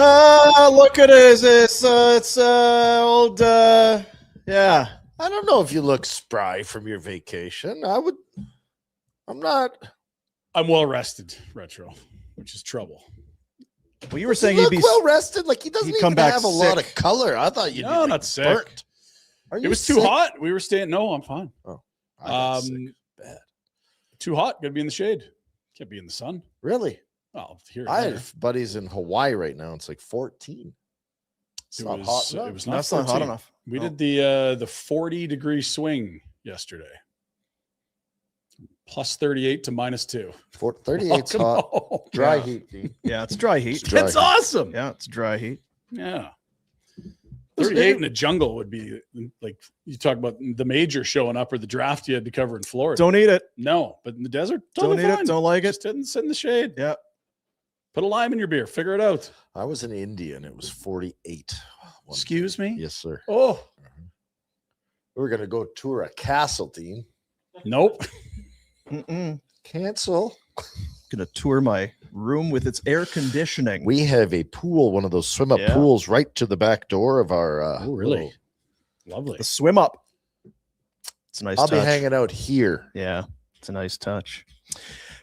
Look at it. It's old. Yeah. I don't know if you look spry from your vacation. I'm not. I'm well rested, Retro, which is trouble. Well, you were saying he he'd be well rested. Like he doesn't come even back have a lot sick. of color. I thought you'd No, be not sick. burnt. Are you It was sick? too hot. We were staying. No, I'm fine. Oh, I got sick. Bad. Too hot. Got to be in the shade. Can't be in the sun. Really? Oh, here. I have buddies in Hawaii right now. It's like 14. It's not hot enough. It was not. That's not hot 14. enough. We did the 40-degree swing yesterday. Plus 38 to minus 2. 38's hot. Home. Dry Yeah. heat. Yeah, it's dry heat. That's awesome. Yeah, it's dry heat. Yeah. 38 in the jungle would be like you talk about the major showing up or the draft you had to cover in Florida. Don't eat it. No, but in the desert, Don't eat fine. it. Don't like it. Just sit in the shade. Yeah. Put a lime in your beer. Figure it out. I was in India and it was 48. Excuse me? Yes, sir. Oh. We were going to go tour a castle, Dean. Nope. Cancel. Gonna tour my room with its air conditioning. We have a pool, one of those swim up pools right to the back door of our oh, really? Lovely. The swim up. It's a nice I'll touch. be hanging out here. Yeah, it's a nice touch.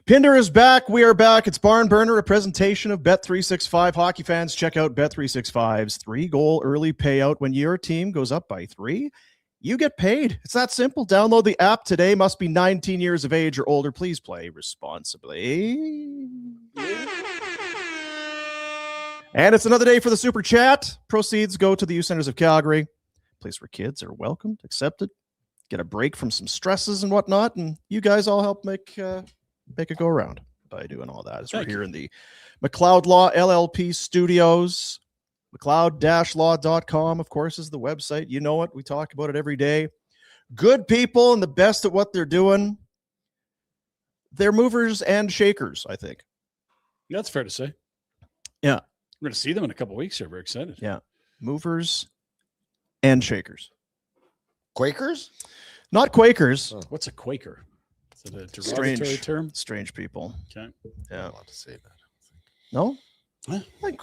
Pinder is back. We are back. It's Barn Burner, a presentation of Bet365. Hockey fans, check out Bet365's 3-goal early payout. When your team goes up by 3, you get paid. It's that simple. Download the app today. Must be 19 years of age or older. Please play responsibly. And it's another day for the Super Chat. Proceeds go to the Youth Centers of Calgary. Place where kids are welcomed, accepted, get a break from some stresses and whatnot. And you guys all help make it go around by doing all that. As we're here in the McLeod Law LLP studios. McLeod-law.com, of course, is the website. You know it. We talk about it every day. Good people and the best at what they're doing. They're movers and shakers, I think. That's fair to say. Yeah. We're going to see them in a couple of weeks here. Very excited. Yeah. Movers and shakers. Quakers? Not Quakers. Oh. What's a Quaker? Is it a derogatory term? Strange people. Okay. Yeah. I don't want to say that. No? Huh? Big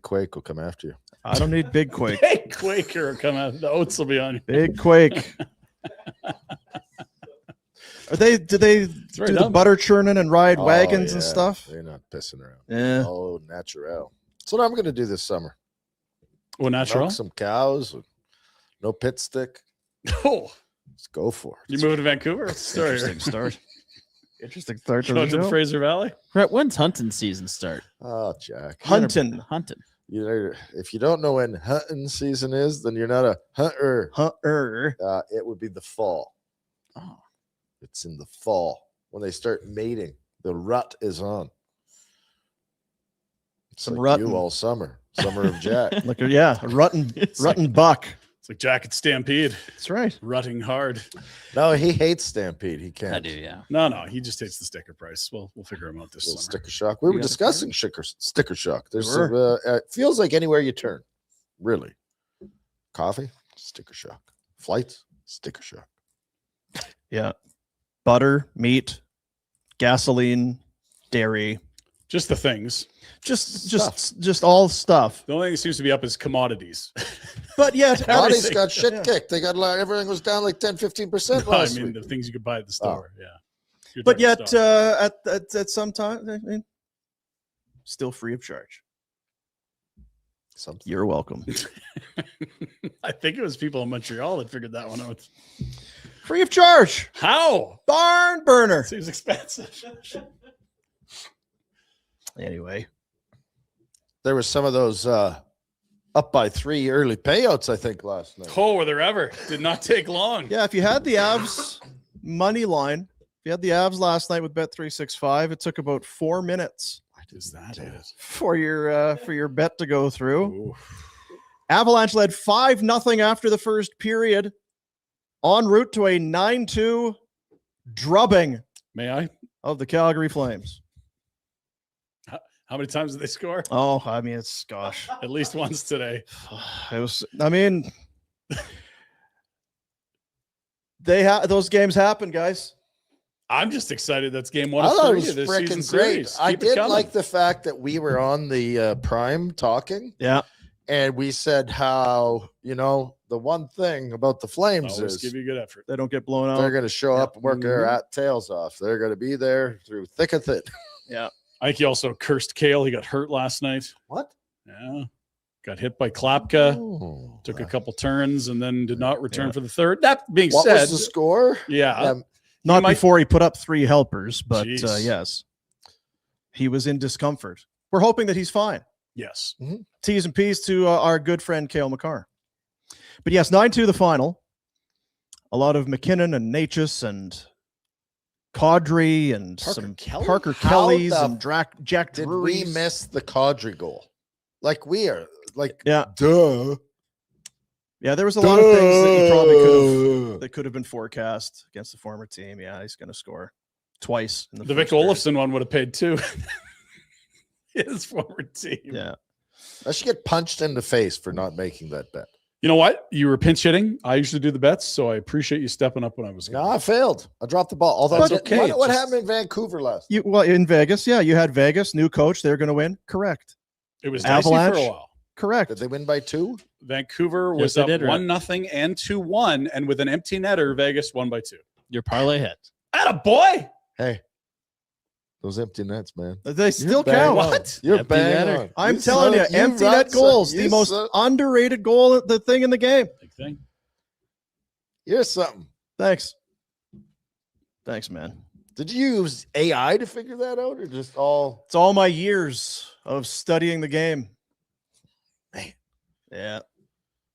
Quake will come after you. I don't need Big Quake. Big Quaker will come out. The oats will be on you. Big Quake. Do they do the butter churning and ride wagons and stuff? They're not pissing around. Yeah. Oh, natural. That's what I'm going to do this summer. Oh, natural? Milk some cows. No pit stick. Oh. Let's go for it. You moving to Vancouver? Interesting start. Interesting start. Going to the Fraser Valley? Brett, when's hunting season start? Oh, Jack. Hunting. If you don't know when hunting season is, then you're not a hunter. It would be the fall. Oh. It's in the fall when they start mating. The rut is on. It's Some like rutting. you all summer. Summer of Jack. Look, yeah, a rutting buck. It's like Jack at Stampede. That's right. Rutting hard. No, he hates Stampede. He can't. I do, yeah. No, he just hates the sticker price. We'll figure him out this summer. Sticker shock. We were discussing sticker shock. There's some, it feels like anywhere you turn. Really. Coffee, sticker shock. Flights, sticker shock. Yeah. Butter, meat, gasoline, dairy. Just the things. Just all stuff. The only thing that seems to be up is commodities. But yet, Commodities got shit kicked. They got everything was down like 10-15% last week. The things you could buy at the store. Yeah. But yet, at some time, I mean, still free of charge. Something. You're welcome. I think it was people in Montreal that figured that one out. Free of charge. How? Barn burner. Seems expensive. Anyway, there was some of those up by 3 early payouts, I think, last night. Oh, were there ever? Did not take long. Yeah, if you had the Avs money line, if you had the Avs last night with Bet365, it took about 4 minutes. What is that? For your bet to go through. Ooh. Avalanche led 5-0 after the first period, en route to a 9-2 drubbing. May I? Of the Calgary Flames. How many times did they score? Oh, I mean, it's gosh. At least once today. It was, I mean, those games happen, guys. I'm just excited. That's game one I of thought it 3 was of this freaking season great. series. I Keep it did coming. like the fact that we were on the Prime talking, Yeah. and we said how, the one thing about the Flames Always is give you a good effort. They don't get blown they're out. going to show up and work their tails off. They're going to be there through thick and thin. Yeah. I think he also cursed Kale. He got hurt last night. What? Yeah. Got hit by Klapka. Oh. Took a couple turns and then did not return for the third. That being What said, was the score? yeah, Not might- before he put up 3 helpers, but Jeez. yes, he was in discomfort. We're hoping that he's fine. yes. T's and P's to our good friend Cale Makar. But yes, 9-2 the final. A lot of McKinnon and Natchez and Caudry and some Kelly? Parker How Kellys the and Jack Did Drury's. we miss the Caudry goal? Like we are, like, Yeah. duh. Yeah, there was a lot of things that you probably could have been forecast against the former team. Yeah, he's going to score twice. In The Vic first period. Olofsson one would have paid too. His former team. Yeah. I should get punched in the face for not making that bet. You know what? You were pinch hitting. I usually do the bets, so I appreciate you stepping up when I was No, gone. I failed. I dropped the ball. Although That's I did- okay. What Just- happened in Vancouver last? Well, in Vegas, yeah, you had Vegas, new coach. They're going to win. Correct. It was dicey Avalanche? for a while. Correct. Did they win by 2? Vancouver Yes, was they up did, right? 1-0 and 2-1, and with an empty netter, Vegas won by 2. Your parlay hit. Atta boy! Hey, those empty nets, man. They still bang count. on. What? You're Empty bang netter. on. I'm You telling you, son- empty run net son- goals, you the most son- underrated goal, the thing in the game. Big thing. You're something. Thanks, man. Did you use AI to figure that out, or just all? It's all my years of studying the game. Man. Yeah,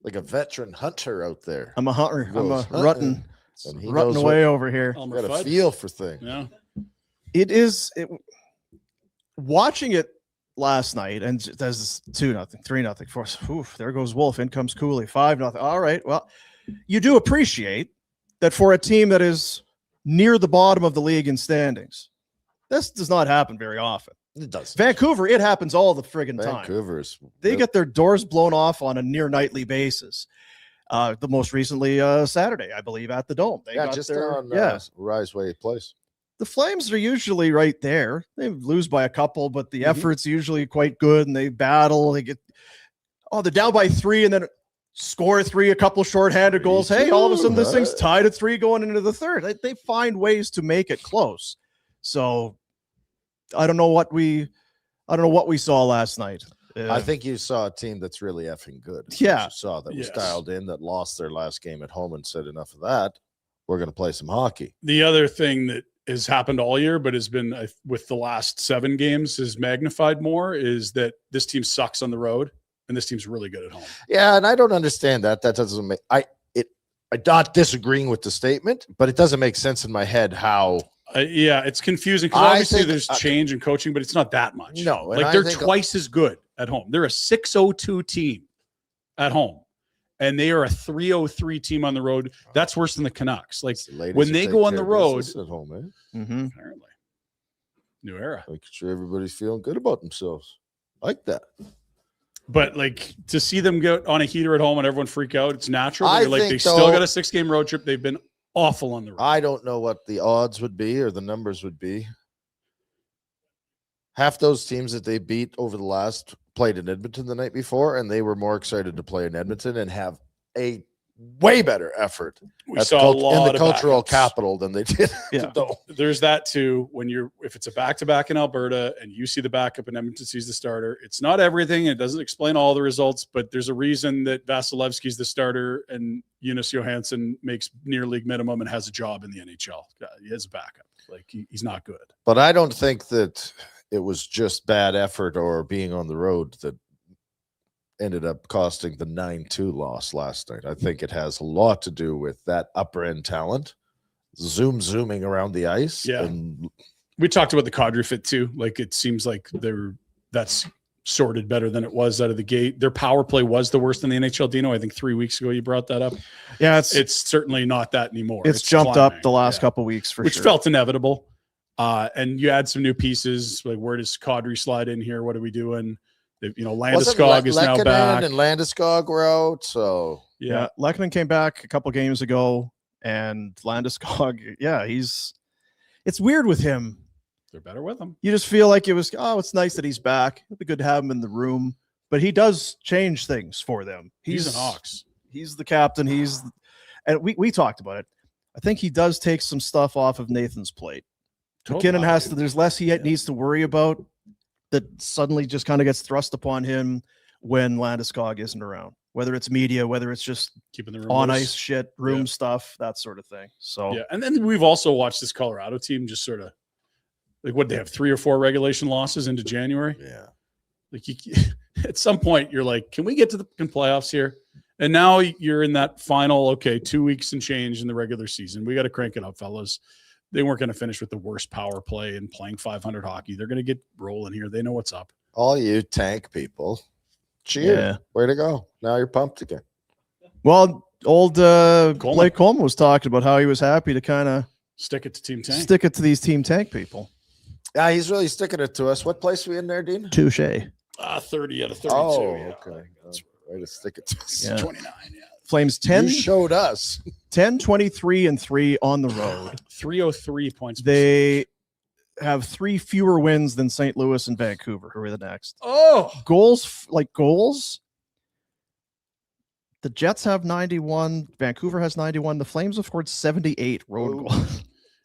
Like a veteran hunter out there? I'm a hunter. I'm a Goes hunting, rutting, and he rutting knows away over here. Elmer Got a Fudd. feel for things. Yeah. It is watching it last night, and there's 2-0, 3-0, 4. Oof, there goes Wolf. In comes Cooley. 5-0. All right. Well, you do appreciate that for a team that is near the bottom of the league in standings. This does not happen very often. It does. Vancouver, it happens all the friggin' time. Vancouver's. They get their doors blown off on a near nightly basis. The most recently Saturday, I believe, at the Dome. They got just their, on Riseway Place. The Flames are usually right there. They lose by a couple, but the Mhm. effort's usually quite good, and they battle. They get they're down by 3, and then score 3, a couple shorthanded goals. Hey, all of a sudden this thing's tied at 3 going into the third. They find ways to make it close. So I don't know what we saw last night. I think you saw a team that's really effing good. Yeah. You saw that was Yes. dialed in, that lost their last game at home and said, enough of that. We're going to play some hockey. The other thing that has happened all year, but has been with the last 7 games is magnified more, is that this team sucks on the road and this team's really good at home. Yeah, and I don't understand that. That doesn't make I'm not disagreeing with the statement, but it doesn't make sense in my head how. Yeah, it's confusing because I obviously think- there's change in coaching, but it's not that much. No, and like I they're think- twice as good at home. They're a 602 team at home, and they are a 303 team on the road. That's worse than the Canucks. Like the ladies when who they take go on care the of road, business at home, eh? Mhm. apparently, new era. Making sure everybody's feeling good about themselves. Like that. But like to see them get on a heater at home and everyone freak out, it's natural. I They're like think, they still though- got a 6-game road trip. They've been awful on the road. I don't know what the odds would be or the numbers would be. Half those teams that they beat over the last played in Edmonton the night before, and they were more excited to play in Edmonton and have a way better effort We at saw a in lot the of cultural backups. capital than they did. Yeah. There's that too. If it's a back-to-back in Alberta and you see the backup and Edmonton sees the starter, it's not everything. It doesn't explain all the results, but there's a reason that Vasilevsky's the starter and Jonas Johansson makes near league minimum and has a job in the NHL. He has a backup. Like he's not good. But I don't think that it was just bad effort or being on the road that ended up costing the 9-2 loss last night. I think it has a lot to do with that upper end talent zooming around the ice. Yeah. And We talked about the Cadre fit too. Like it seems like that's sorted better than it was out of the gate. Their power play was the worst in the NHL. Dino, I think 3 weeks ago you brought that up. Yeah, It's certainly not that anymore. it's jumped up climbing. the last Yeah. couple weeks for which sure. felt inevitable. And you add some new pieces. Like where does Cadre slide in here? What are we doing? Landeskog is now Lehkonen back. and Landeskog were out. So Yeah, Lehkonen came back a couple games ago, and Landeskog, yeah, it's weird with him. They're better with him. You just feel like it's nice that he's back. It'd be good to have him in the room, but he does change things for them. He's an Hawks. He's the captain. And we talked about it. I think he does take some stuff off of Nathan's plate. McKinnon there's less he needs to worry about that suddenly just kind of gets thrust upon him when Landeskog isn't around, whether it's media, whether it's just keeping the room on loose. ice shit, room stuff, that sort of thing. So, yeah. And then we've also watched this Colorado team just sort of like what they have 3 or 4 regulation losses into January. Yeah. Like at some point you're like, can we get to the playoffs here? And now you're in that final, 2 weeks and change in the regular season. We got to crank it up, fellas. They weren't going to finish with the worst power play and playing 500 hockey. They're going to get rolling here. They know what's up. All you tank people, cheer. Yeah. Way to go. Now you're pumped again. Well, old Blake Coleman was talking about how he was happy to kind of stick it to Team Tank. Stick it to these Team Tank people. Yeah, he's really sticking it to us. What place are we in there, Dean? Touche. 30 out of 32. Oh, yeah. okay. Way to stick it to us. Yeah. 29, yeah. Flames 10. You showed us. 10, 23, and 3 on the road. 303 points. They have 3 fewer wins than St. Louis and Vancouver, who are the next. Oh, Goals. The Jets have 91. Vancouver has 91. The Flames have scored 78 road goals.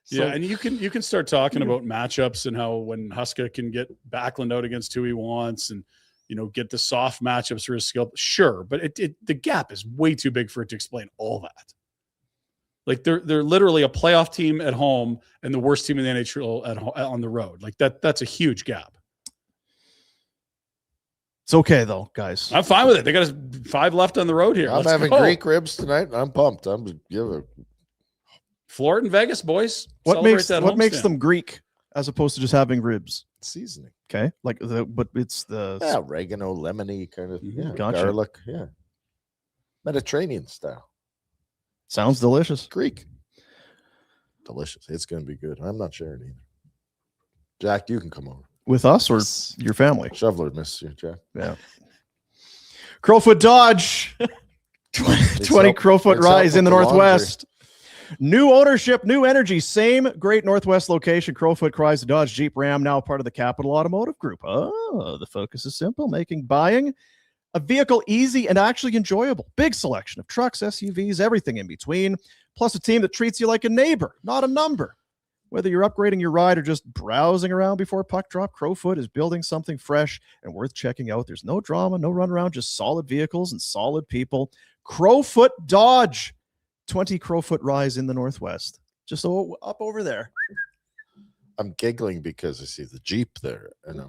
yeah, and you can start talking about matchups and how when Huska can get Backlund out against who he wants and get the soft matchups for his skill. Sure, but the gap is way too big for it to explain all that. Like they're literally a playoff team at home and the worst team in the NHL at home, on the road. Like that's a huge gap. It's okay though, guys. I'm fine with it. They got 5 left on the road here. I'm Let's having go. Greek ribs tonight. I'm pumped. I'm giving. Florida and Vegas, boys. What Celebrate makes that makes homestand. them Greek as opposed to just having ribs? Seasoning. Okay, but it's the Oregano, lemony kind of. Yeah, Gotcha. garlic. Yeah, Mediterranean style. Sounds delicious. Greek. Delicious. It's going to be good. I'm not sharing either. Jack, you can come over. With us or your family? Shoveler miss you, Jack. Yeah. Crowfoot Dodge. 20 Crowfoot it's Rise help in the with the Northwest. New ownership, new energy, same great Northwest location. Crowfoot Chrysler Dodge Jeep Ram, now part of the Capital Automotive Group. Oh, the focus is simple, making buying a vehicle easy and actually enjoyable. Big selection of trucks, SUVs, everything in between, plus a team that treats you like a neighbor, not a number. Whether you're upgrading your ride or just browsing around before puck drop, Crowfoot is building something fresh and worth checking out. There's no drama, no runaround, just solid vehicles and solid people. Crowfoot Dodge. 20 Crowfoot Rise in the Northwest. Just up over there. I'm giggling because I see the Jeep there. And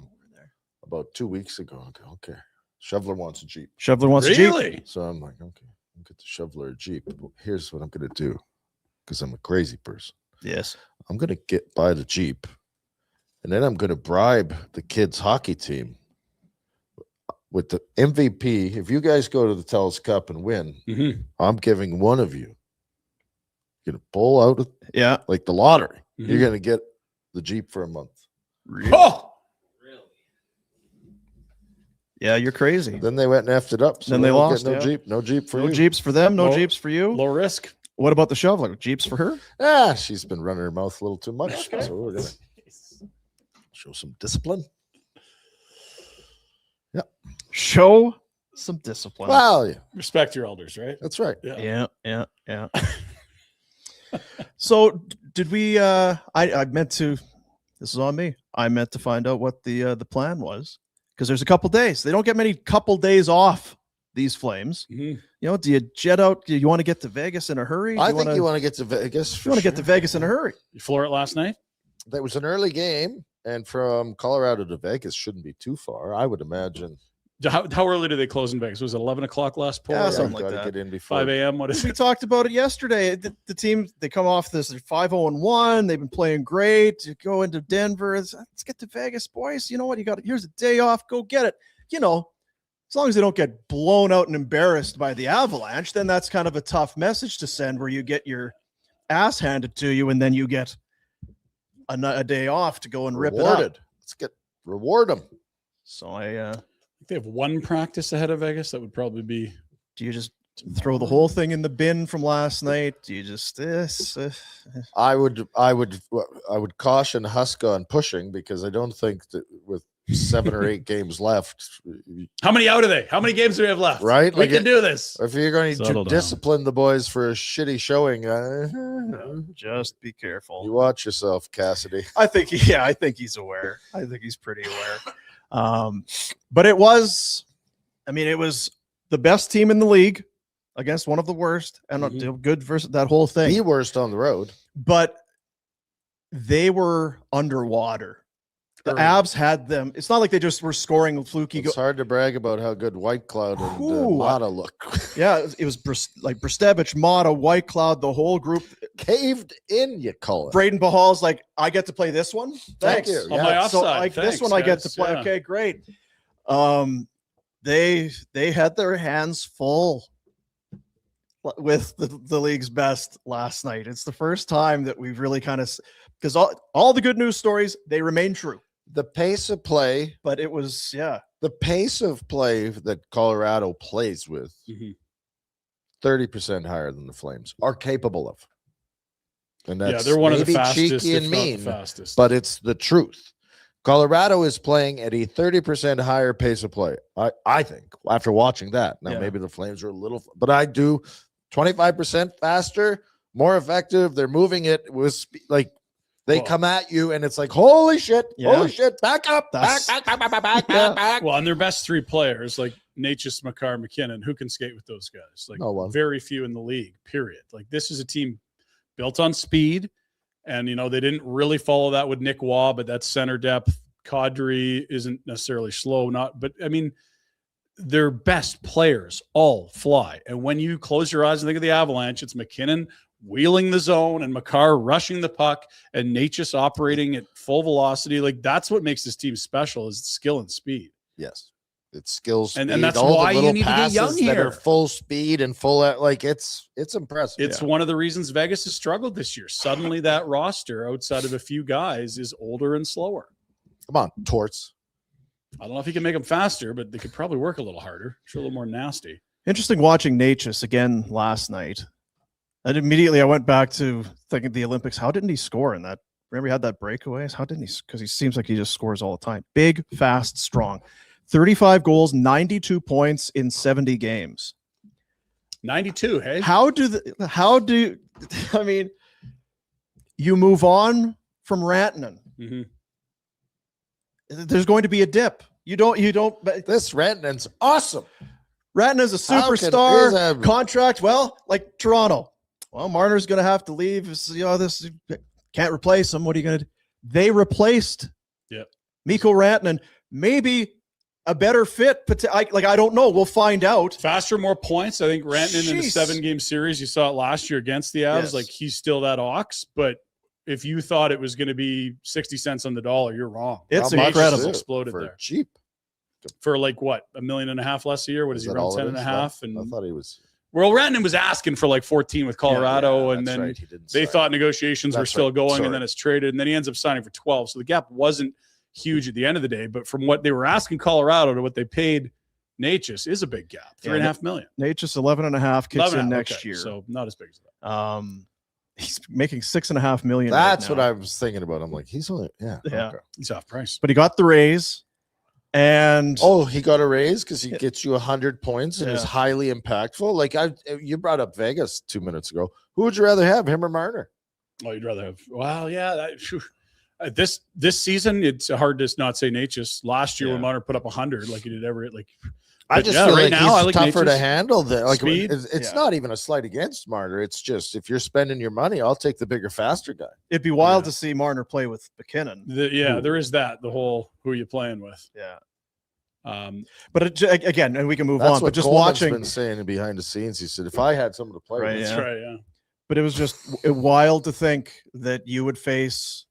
about 2 weeks ago, I go, okay, Shoveler wants a Jeep. Shoveler wants a Jeep. Really? So I'm like, okay, I'll get the Shoveler a Jeep. But here's what I'm going to do because I'm a crazy person. Yes. I'm going to buy the Jeep and then I'm going to bribe the kids' hockey team with the MVP. If you guys go to the TELUS Cup and win, I'm giving one of you going to pull out like the lottery. You're going to get the Jeep for a month. Really? Oh, Yeah, you're crazy. Then they went and effed it up. So Then they don't lost, get no yeah. Jeep. No Jeep for No you. Jeeps for them, no Low- Jeeps for you. low risk. What about the Shoveler? Jeeps for her? She's been running her mouth a little too much. Okay. So we're going to show some discipline. Show some discipline. Well, yeah, Respect your elders, right? that's right. Yeah. So did we I meant to, this is on me. I meant to find out what the plan was because there's a couple days. They don't get many couple days off, these Flames. Mhm. You know, do you jet out? Do you want to get to Vegas in a hurry? I think you want to get to Vegas. You want to get to Vegas in a hurry. You floor it last night? There was an early game, and from Colorado to Vegas shouldn't be too far. I would imagine. How early do they close in Vegas? Was it 11 o'clock last pour? Yeah, Or something like gotta that. get in before 5 a.m.? What is We it? talked about it yesterday. The team, they come off this 5-0-1. They've been playing great. You go into Denver. Let's get to Vegas, boys. You know what? Here's a day off. Go get it. You know, as long as they don't get blown out and embarrassed by the Avalanche, then that's kind of a tough message to send where you get your ass handed to you and then you get a day off to go and rip it rewarded. up. Let's reward them. So They have one practice ahead of Vegas. That would probably be. do you just throw the whole thing in the bin from last night. You just I would caution Huska on pushing because I don't think that with 7 or 8 games left, How many out are they? How many games do we have left? Right? We can do this. if you're going Settle to down. discipline the boys for a shitty showing, just be careful. you watch yourself, Cassidy. I think he's aware. I think he's pretty aware. But it was the best team in the league against one of the worst, and good versus that whole thing. The worst on the road. But they were underwater. The Early. Avs had them. It's not like they just were scoring fluky. It's hard to brag about how good White Cloud and Ooh. Mata look. Yeah, it was like Brstevich, Mata, White Cloud, the whole group. Caved in, you call it. Braden Bahal's like, I get to play this one. Thank Thanks. you. On my So offside. like Thanks, this one, I get to guys. play. Yeah. Okay, great. They had their hands full with the league's best last night. It's the first time that we've really kind of, because all the good news stories, they remain true. The pace of play, But it was, the pace of play that Colorado plays with, 30% higher than the Flames are capable of. And that's They're one of the maybe fastest, cheeky if and not the mean, fastest. but it's the truth. Colorado is playing at a 30% higher pace of play. I think after watching that. Now, Yeah. maybe the Flames are a little, but I do 25% faster, more effective. They're moving it with like they Well- come at you and it's like, holy shit, Yeah. back up, That's- back. Well, and their best 3 players, like Natchez, Makar, McKinnon, who can skate with those guys? Like No one. very few in the league, period. Like this is a team built on speed. And, they didn't really follow that with Nick Waugh, but that's center depth. Kadri isn't necessarily slow, but I mean, their best players all fly. And when you close your eyes and think of the Avalanche, it's McKinnon wheeling the zone and Makar rushing the puck and Natchez operating at full velocity. Like that's what makes this team special is skill and speed. Yes. It's skills. And speed, that's all the why you little need to get young passes that here. are full speed and full like it's impressive. It's one of the reasons Vegas has struggled this year. Suddenly that roster outside of a few guys is older and slower. Come on, Torts. I don't know if he can make them faster, but they could probably work a little harder. Sure, a little more nasty. interesting watching Natchez again last night. And immediately I went back to thinking the Olympics. How didn't he score in that? Remember he had that breakaways? How didn't he? Because he seems like he just scores all the time. Big, fast, strong. 35 goals, 92 points in 70 games. 92, hey? I mean, you move on from Rantanen. Mm-hmm. There's going to be a dip. You don't. But This Rantanen's awesome. Rantanen's a How can- superstar here's a- contract. Well, like Toronto. Well, Marner's going to have to leave. This can't replace him. What are you going to do? They replaced Mikko Rantanen. Maybe a better fit. I don't know. We'll find out. Faster, more points. I think Rantanen in a Jeez. 7-game series, you saw it last year against the Avs. Yes. Like he's still that ox, but if you thought it was going to be 60 cents on the dollar, you're wrong. It's How much incredible. is it Exploded for there. cheap. For like what, $1.5 million less a year? What is he, that around all it 10 and a is? half? I And thought he was. well, Rantanen was asking for like 14 with Colorado, Yeah, and that's then right. He didn't they sign. thought negotiations were That's still right. going, Sorry. and then it's traded, and then he ends up signing for 12. So the gap wasn't huge at the end of the day, but from what they were asking Colorado to what they paid Natchez is a big gap. $3.5 million. Natchez 11.5 kicks 11, in next okay, year. so not as big as that. He's making $6.5 million. That's right what now. I was thinking about. I'm like, he's only Yeah. Okay. He's off price. But he got the raise, and Oh, he got a raise because he gets you 100 points and is Yeah. highly impactful. Like you brought up Vegas 2 minutes ago. Who would you rather have, him or Marner? Oh, you'd rather have. Well, yeah. This season, it's hard to not say Natchez. Last year, when Marner put up 100, like he did every like. I But just yeah, feel right like now, I he's like tougher to Natchez. handle. Like Speed? it's Yeah. not even a slight against Marner. It's just if you're spending your money, I'll take the bigger, faster guy. it'd be wild Yeah. to see Marner play with McKinnon. Yeah, Ooh. there is that. The whole who are you playing with? Yeah. Um, But again, and we can move That's on. what But just Coleman's watching, been saying behind the scenes. He said, if I had someone to play Right, with, that's Yeah. right. Yeah. but it was just wild to think that you would face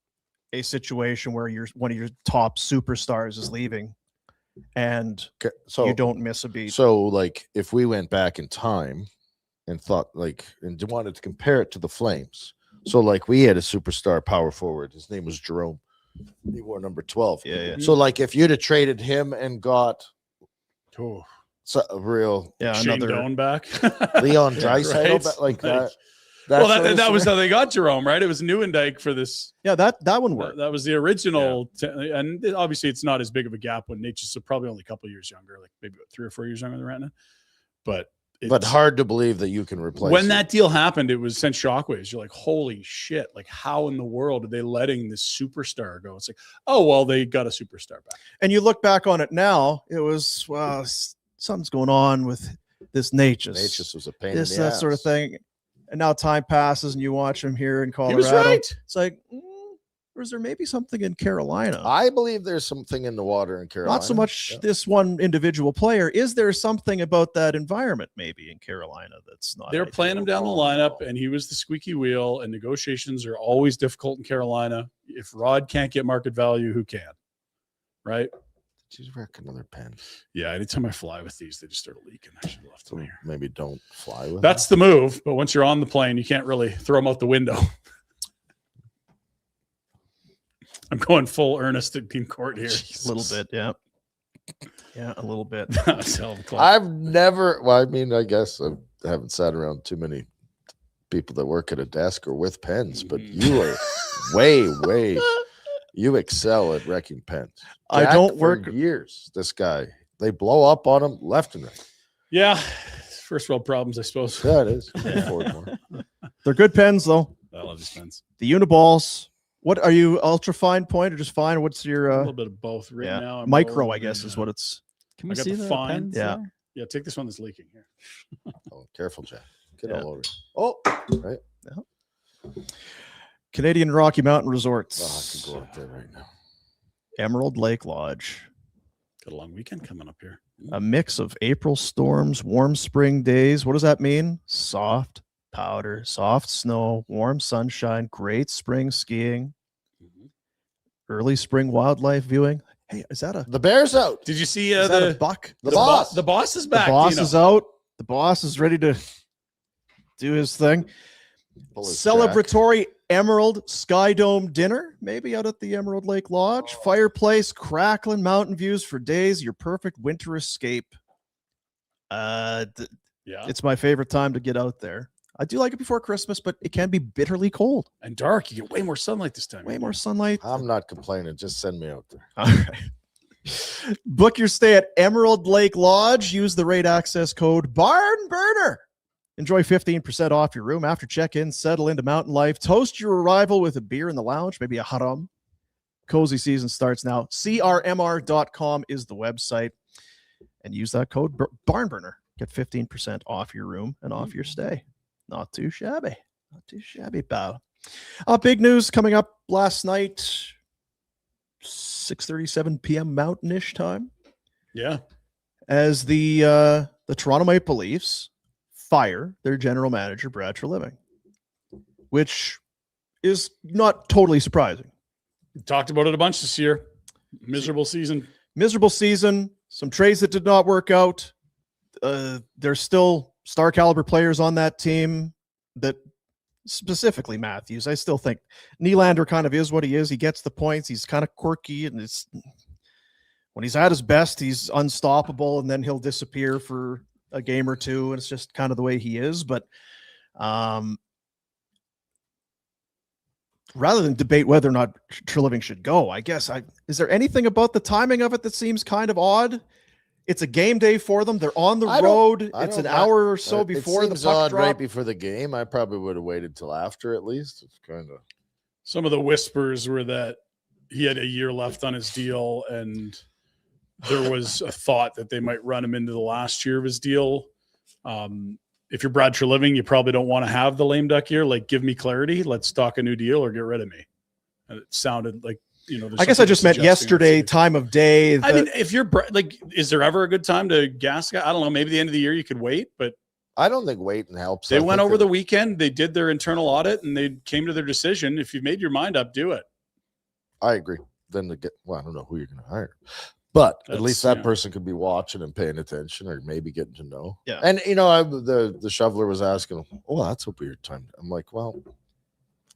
a situation where one of your top superstars is leaving, and Okay, so you don't miss a beat. So, like, if we went back in time and thought, like, and wanted to compare it to the Flames, so like we had a superstar power forward. His name was Jerome. He wore number 12. Yeah. So, like, if you'd have traded him and got Oh, So a real Shane Doan back. Leon Draisaitl, Right? like Like, that. well, sort of that was scenario. how they got Jerome, right? It was Nieuwendyk for this. Yeah, that one worked. That was the original. And obviously, it's not as big of a gap when Nate's just probably only a couple years younger, like maybe 3 or 4 years younger than Ratna. But hard to believe that you can replace when it. that deal happened, it was sent shockwaves. You're like, holy shit. Like, how in the world are they letting this superstar go? It's like, oh, well, they got a superstar back. And you look back on it now, it was, well, something's going on with this Natchez. Natchez was a pain This, in the that ass. sort of thing. And now time passes and you watch him here in He Colorado. was right. It's like, or is there maybe something in Carolina? I believe there's something in the water in Carolina. Not so much this one individual player. Is there something about that environment maybe in Carolina that's not? They're playing him down the Oh, lineup, no. and he was the squeaky wheel, and negotiations are always difficult in Carolina. If Rod can't get market value, who can? Right? Did you wreck another pen? Yeah, anytime I fly with these, they just start leaking. I should have left them here. Maybe don't fly with That's the move, but once you're on the plane, you can't really throw them out the window. I'm going full earnest at Team Court here. A little bit, yeah. Yeah, a little bit. That's a hell of a club. I've never, well, I mean, I guess I haven't sat around too many people that work at a desk or with pens, but you are way, you excel at wrecking pens. I Jack, don't for work. years. This guy, they blow up on him left and right. Yeah, first world problems, I suppose. Yeah, it is. Can afford more. They're good pens, though. I love these pens. The Uniballs. What are you, ultra fine point or just fine? What's A your little bit of both right yeah, now. I'm micro? rolling I guess in, is what it's. Can I we got see the the fine. pens Yeah. there? Yeah, take this one that's leaking here. Oh, careful, Jack. Get Yeah. all over. Oh, right. Canadian Rocky Mountain Oh, I Resorts. could go up there right now. Emerald Lake Lodge. Got a long weekend coming up here. A mix of April storms, warm spring days. What does that mean? Soft powder, soft snow, warm sunshine, great spring skiing, Mhm. early spring wildlife viewing. Hey, is that a, The Bear's out. Did you see is that a the buck? The boss. The boss is The back. boss Dino. is out. The boss is ready to do his thing. Pull his jack. Celebratory Emerald Sky Dome dinner, maybe out at the Emerald Lake Lodge. Fireplace, crackling mountain views for days. Your perfect winter escape. Yeah. It's my favorite time to get out there. I do like it before Christmas, but it can be bitterly cold. And dark. You get way more sunlight this time. Way more sunlight. I'm not complaining. Just send me out there. All right. Book your stay at Emerald Lake Lodge. Use the rate access code BARNBURNER. Enjoy 15% off your room after check-in. Settle into mountain life. Toast your arrival with a beer in the lounge, maybe a haram. Cozy season starts now. CRMR.com is the website. And use that code BARNBURNER. Get 15% off your room and off your stay. Not too shabby. Not too shabby, pal. Big news coming up last night, 6:37 p.m. Mountainish time, Yeah. as the Toronto Maple Leafs fire their general manager, Brad Treliving, which is not totally surprising. We talked about it a bunch this year. Miserable season. Miserable season, some trades that did not work out. There's still star caliber players on that team, that specifically Matthews. I still think Nylander kind of is what he is. He gets the points. He's kind of quirky, and it's when he's at his best, he's unstoppable, and then he'll disappear for a game or two, and it's just kind of the way he is. But rather than debate whether or not Treliving should go, I guess is there anything about the timing of it that seems kind of odd? It's a game day for them. They're on the road. It's an hour or so before the puck drop. Right before the game. I probably would have waited till after at least. It's kind of. Some of the whispers were that he had a year left on his deal, and there was a thought that they might run him into the last year of his deal. If you're Brad Treliving, you probably don't want to have the lame duck year. Like, give me clarity. Let's talk a new deal or get rid of me. And it sounded like, I guess I just meant yesterday, time of day. I mean, if you're like, is there ever a good time to gas guy? I don't know. Maybe the end of the year you could wait, but I don't think waiting helps. they went over the weekend. They did their internal audit and they came to their decision. If you've made your mind up, do it. I agree. Then to get, well, I don't know who you're going to hire, but at least that yeah. person could be watching and paying attention, or maybe getting to know. Yeah. And the shoveler was asking, "Oh, that's a weird time." I'm like, well,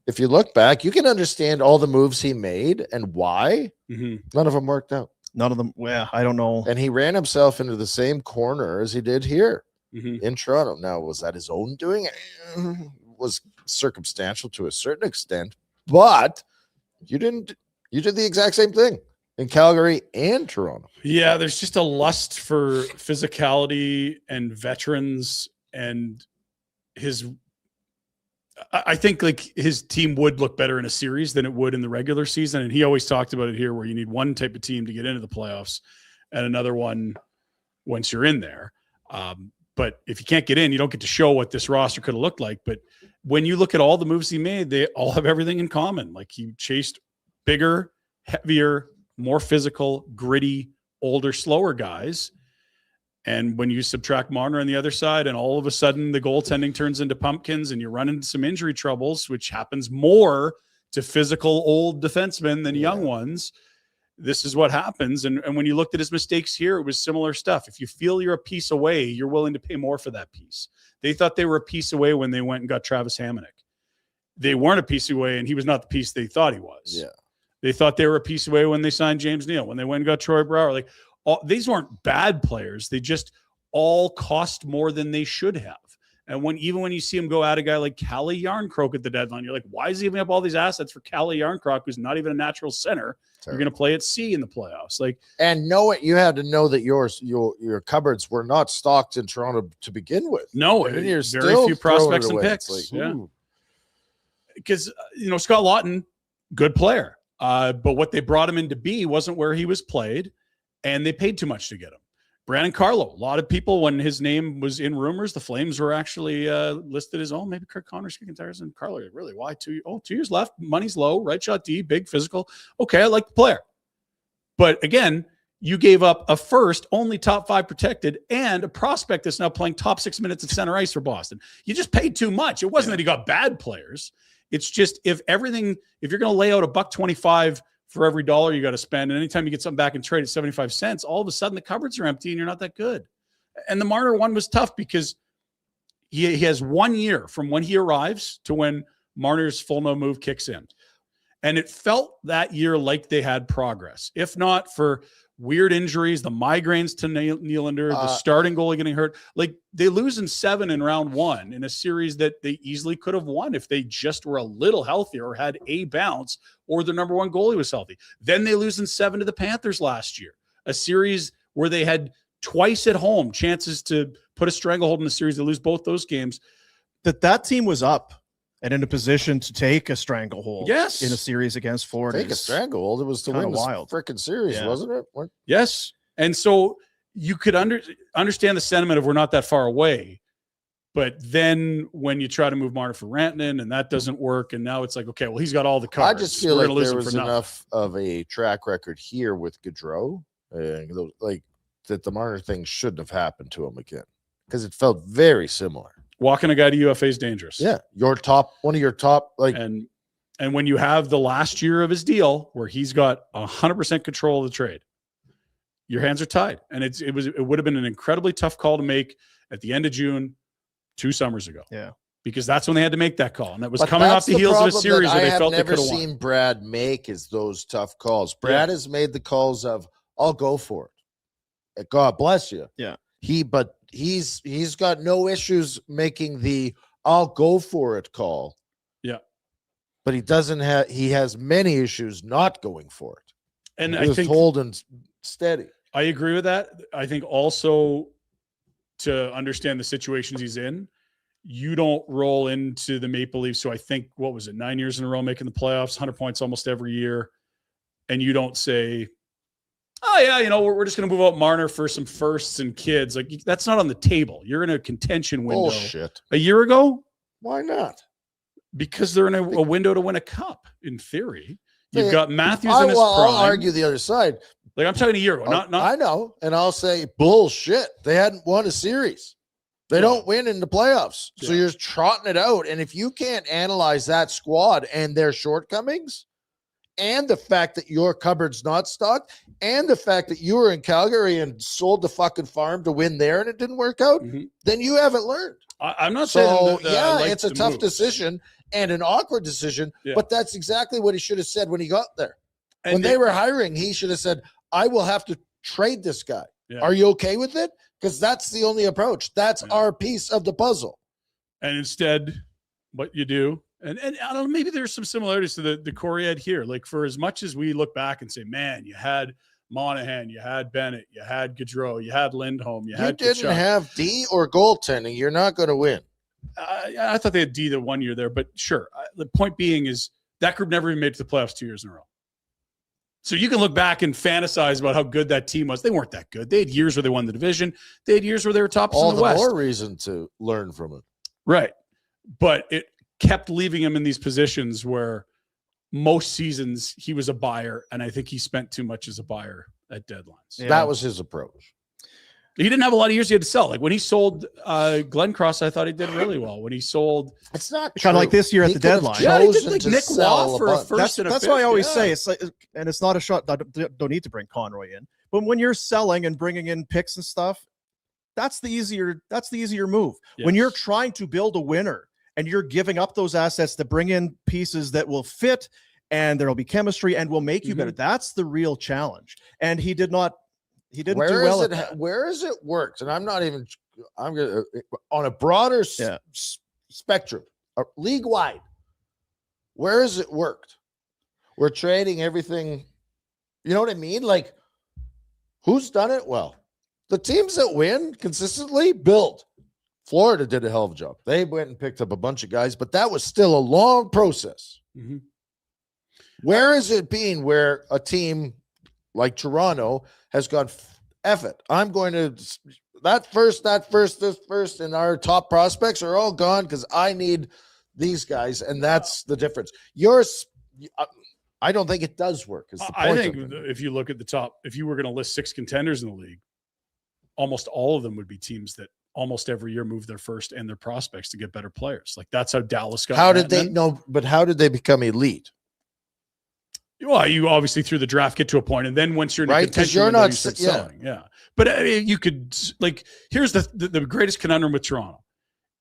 if you look back, you can understand all the moves he made and why Mm-hmm. none of them worked out. None of them. Well, I don't know. And he ran himself into the same corner as he did here Mhm. in Toronto. Now, was that his own doing? It was circumstantial to a certain extent, but you did the exact same thing in Calgary and Toronto. Yeah, there's just a lust for physicality and veterans, and I think like his team would look better in a series than it would in the regular season. And he always talked about it here where you need one type of team to get into the playoffs and another one once you're in there. But if you can't get in, you don't get to show what this roster could have looked like. But when you look at all the moves he made, they all have everything in common. Like he chased bigger, heavier, more physical, gritty, older, slower guys. And when you subtract Marner on the other side, and all of a sudden the goaltending turns into pumpkins and you run into some injury troubles, which happens more to physical old defensemen than young ones, this is what happens. And when you looked at his mistakes here, it was similar stuff. If you feel you're a piece away, you're willing to pay more for that piece. They thought they were a piece away when they went and got Travis Hamonic. They weren't a piece away, and he was not the piece they thought he was. Yeah. They thought they were a piece away when they signed James Neal, when they went and got Troy Brouwer. Like, these weren't bad players. They just all cost more than they should have. And even when you see him go at a guy like Calle Yarncroke at the deadline, you're like, why is he giving up all these assets for Calle Yarncroke, who's not even a natural center? You're going to play at C in the playoffs. Like, and you had to know that your cupboards were not stocked in Toronto to begin with. No, and you're very few prospects and picks. Like, yeah, because Scott Laughton, good player, but what they brought him in to be wasn't where he was played, and they paid too much to get him. Brandon Carlo, a lot of people, when his name was in rumors, the Flames were actually listed as, maybe Kirk Connors kicking tires, and Carlo, really, why 2 years left, money's low, right shot D, big physical. Okay, I like the player. But again, you gave up a first, only top 5 protected, and a prospect that's now playing top 6 minutes at center ice for Boston. You just paid too much. It wasn't that he got bad players. It's just if you're going to lay out $1.25 for every dollar you got to spend, and anytime you get something back and trade at 75 cents, all of a sudden the cupboards are empty and you're not that good. And the Marner one was tough because he has 1 year from when he arrives to when Marner's full no move kicks in. And it felt that year like they had progress, if not for weird injuries, the migraines to Nylander, the starting goalie getting hurt. Like, they lose in 7 in round 1 in a series that they easily could have won if they just were a little healthier or had a bounce, or their number 1 goalie was healthy. Then they lose in 7 to the Panthers last year, a series where they had twice at home chances to put a stranglehold in the series. They lose both those games. That team was up and in a position to take a stranglehold. Yes. In a series against Florida. Take a stranglehold. It was to win the freaking series, wasn't it? What? Yes. And so you could understand the sentiment of we're not that far away. But then when you try to move Marner for Rantanen and that doesn't work, and now it's like, okay, well, he's got all the cards. I just feel like there was enough of a track record here with Gaudreau, like that the Marner thing shouldn't have happened to him again, because it felt very similar. Walking a guy to UFA is dangerous. Yeah, one of your top, like, and when you have the last year of his deal where he's got 100% control of the trade, your hands are tied. And it would have been an incredibly tough call to make at the end of June 2 summers ago. Yeah, because that's when they had to make that call, and that was coming off the heels of a series where they felt they could have won. I've never seen Brad make is those tough calls. Brad has made the calls of, "I'll go for it." God bless you. Yeah. He's got no issues making the "I'll go for it" call. Yeah. But he has many issues not going for it. And I think holding steady. I agree with that. I think also, to understand the situations he's in, you don't roll into the Maple Leafs. So I think, 9 years in a row making the playoffs, 100 points almost every year. And you don't say, oh yeah, we're just going to move out Marner for some firsts and kids. Like, that's not on the table. You're in a contention window. Bullshit. A year ago. Why not? Because they're in a window to win a cup. In theory, you've got Matthews in his prime. I'll argue the other side. Like, I'm talking a year ago. Not. I know, and I'll say bullshit. They hadn't won a series. They don't win in the playoffs. So you're trotting it out, and if you can't analyze that squad and their shortcomings, and the fact that your cupboard's not stocked, and the fact that you were in Calgary and sold the fucking farm to win there and it didn't work out, then you haven't learned. I'm not saying that, it's a tough decision and an awkward decision, but that's exactly what he should have said when he got there. And when they were hiring, he should have said, I will have to trade this guy. Yeah. Are you okay with it? Because that's the only approach. That's our piece of the puzzle. And instead, what you do, and I don't know, maybe there's some similarities to the Corey had here. Like, for as much as we look back and say, man, you had Monahan, you had Bennett, you had Gaudreau, you had Lindholm, you had didn't Tkachuk. have D or goaltending. You're not going to win. I thought they had D the 1 year there, but sure. The point being is that group never even made it to the playoffs 2 years in a row. So you can look back and fantasize about how good that team was. They weren't that good. They had years where they won the division. They had years where they were tops All in the the West. more reason to learn from it. Right. But it kept leaving him in these positions where most seasons he was a buyer, and I think he spent too much as a buyer at deadlines. Yeah. That was his approach. He didn't have a lot of years he had to sell. Like when he sold Glenn Cross, I thought he did really well. When he sold, It's not Kind of like this year at He the could have deadline. Yeah, he did chosen like to Nick sell Waugh for a bunch. first. That's why I always say it's like, and it's not a shot. Don't need to bring Conroy in, but when you're selling and bringing in picks and stuff, that's the easier move. When you're Yes. trying to build a winner and you're giving up those assets to bring in pieces that will fit and there'll be chemistry and will make you better. That's the real challenge. And he didn't do well at that. Where has it worked? And I'm going to, on a broader spectrum, league wide, where has it worked? We're trading everything. You know what I mean? Like, who's done it well? The teams that win consistently build. Florida did a hell of a job. They went and picked up a bunch of guys, but that was still a long process. Mm-hmm. Where is it being where a team like Toronto has gone, F it, I'm going to this first, and our top prospects are all gone because I need these guys, and that's the difference. I don't think it does work. Is the I point think of it. if you look at the top, if you were going to list 6 contenders in the league, almost all of them would be teams that almost every year move their first and their prospects to get better players. Like that's how Dallas got. How did they Manton. know? But how did they become elite? Well, you obviously through the draft get to a point, and then once you're in Right, a 'cause contention, you're window, not you start s- yeah. selling. Yeah, but you could like here's the greatest conundrum with Toronto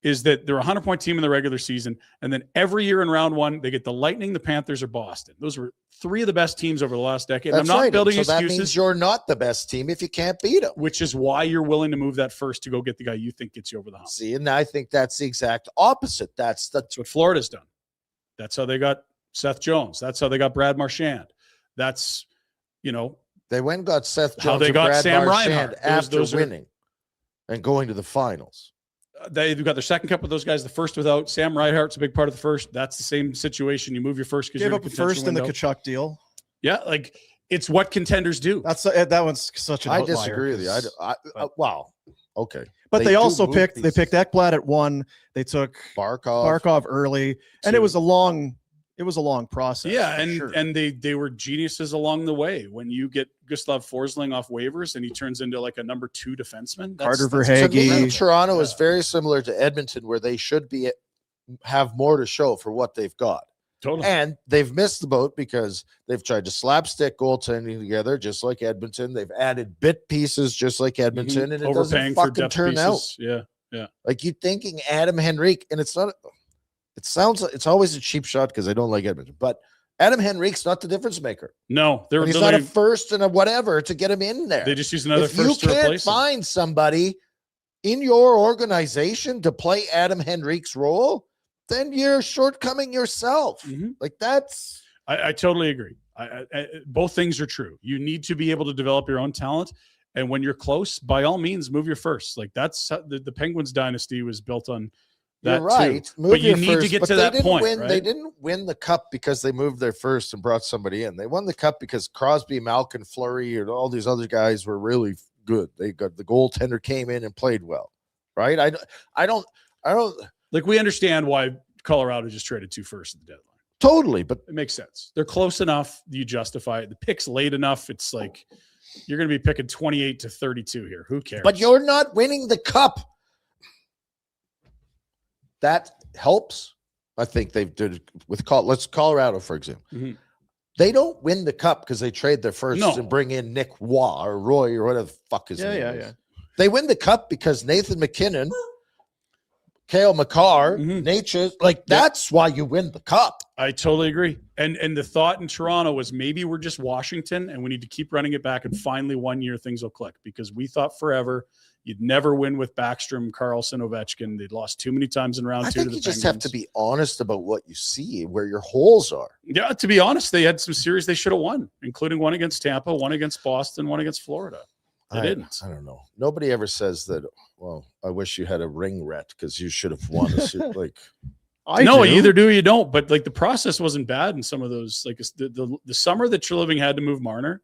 is that they're a 100-point team in the regular season, and then every year in round 1 they get the Lightning, the Panthers, or Boston. Those were 3 of the best teams over the last decade. That's I'm not right. building So that excuses. means you're not the best team if you can't beat them. Which is why you're willing to move that first to go get the guy you think gets you over the hump. See, and I think that's the exact opposite. That's That's what Florida's done. That's how they got Seth Jones. That's how they got Brad Marchand. That's, they went and got Seth Jones How they and got Brad Sam Marchand Reinhart. after Those are- winning and going to the finals. they've got their second cup with those guys. The first without Sam Reinhart's a big part of the first. That's the same situation. You move your first because Gave you're up a first in the window. Kachuk deal. Yeah, like it's what contenders do. That's that one's such an I outlier, disagree with you. 'cause- Wow. Okay. But they do also move picked pieces. Ekblad at 1. They took Barkov. Barkov early, and it was a long process. Yeah, for and sure. and they were geniuses along the way. When you get Gustav Forsling off waivers and he turns into like a number 2 defenseman, Carter To me, Verhaeghe. Toronto is very similar to Edmonton, where they should have more to show for what they've got. totally. And they've missed the boat because they've tried to slapstick goaltending together, just like Edmonton. They've added bit pieces, just like Edmonton, and it Overpaying doesn't for fucking depth turn out. pieces. Yeah. Like you thinking Adam Henrique, and it's not. It sounds like it's always a cheap shot because I don't like Edmonton, but Adam Henrique's not the difference maker. No, they're And he's not a first and a whatever to get him in there. they just use another If you first to can't replace him. find somebody in your organization to play Adam Henrique's role, then you're shortcoming yourself. Mhm. Like that's I totally agree. Both things are true. You need to be able to develop your own talent. And when you're close, by all means, move your first. Like that's how the Penguins dynasty was built on that you're right. too. Move But you your need to first, get but to they that didn't point, Win, They right? didn't win the cup because they moved their first and brought somebody in. They won the cup because Crosby, Malkin, Fleury, and all these other guys were really good. They got the goaltender came in and played well, right? I don't Like we understand why Colorado just traded 2 firsts at the deadline. totally, but It makes sense. They're close enough. You justify it. The pick's late enough. It's like you're going to be picking 28 to 32 here. Who cares? but you're not winning the cup. That helps. I think they did it with Colorado, for example. Mhm. They don't win the cup because they trade their first No. and bring in Nick Waugh or Roy or whatever the fuck his name is. Yeah. They win the cup because Nathan McKinnon, Cale Makar, Mhm. Nature, like that's why you win the cup. I totally agree. And the thought in Toronto was maybe we're just Washington and we need to keep running it back, and finally 1 year things will click, because we thought forever you'd never win with Backstrom, Karlsson, Ovechkin. They'd lost too many times in round I two to think the you just Penguins. have to be honest about what you see, where your holes are. Yeah, to be honest, they had some series they should have won, including one against Tampa, one against Boston, one against Florida. They didn't. I don't know. Nobody ever says that, well, I wish you had a ring ret because you should have won. Like, No, do. you either do or you don't. But like the process wasn't bad in some of those. Like the summer that Treliving had to move Marner,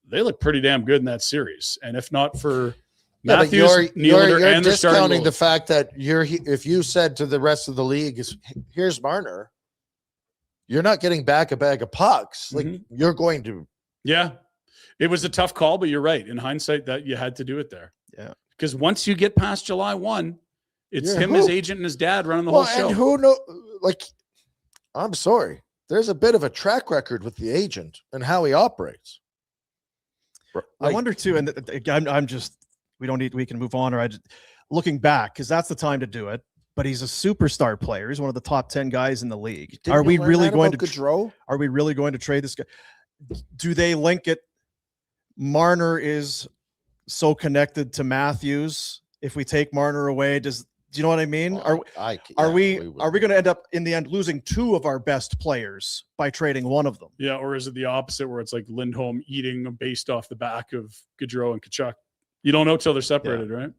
they looked pretty damn good in that series. And if not for Matthews, you're Nylander, and their starting discounting the goalies. fact that if you said to the rest of the league, here's Marner, you're not getting back a bag of pucks. Like you're going to. Yeah, it was a tough call, but you're right. In hindsight, that you had to do it there. Yeah, because once you get past July 1, it's him, his agent, and his dad running the Well, whole show. and who know? Like, I'm sorry, there's a bit of a track record with the agent and how he operates. I wonder too, and I'm just, we can move on, or looking back, because that's the time to do it. But he's a superstar player. He's one of the top 10 guys in the league. Are we really going to trade this guy? Do they link it? Marner is so connected to Matthews. If we take Marner away, do you know what I mean? Are we going to end up in the end losing two of our best players by trading one of them? Yeah, or is it the opposite where it's like Lindholm eating based off the back of Gaudreau and Tkachuk? You don't know till they're separated, right?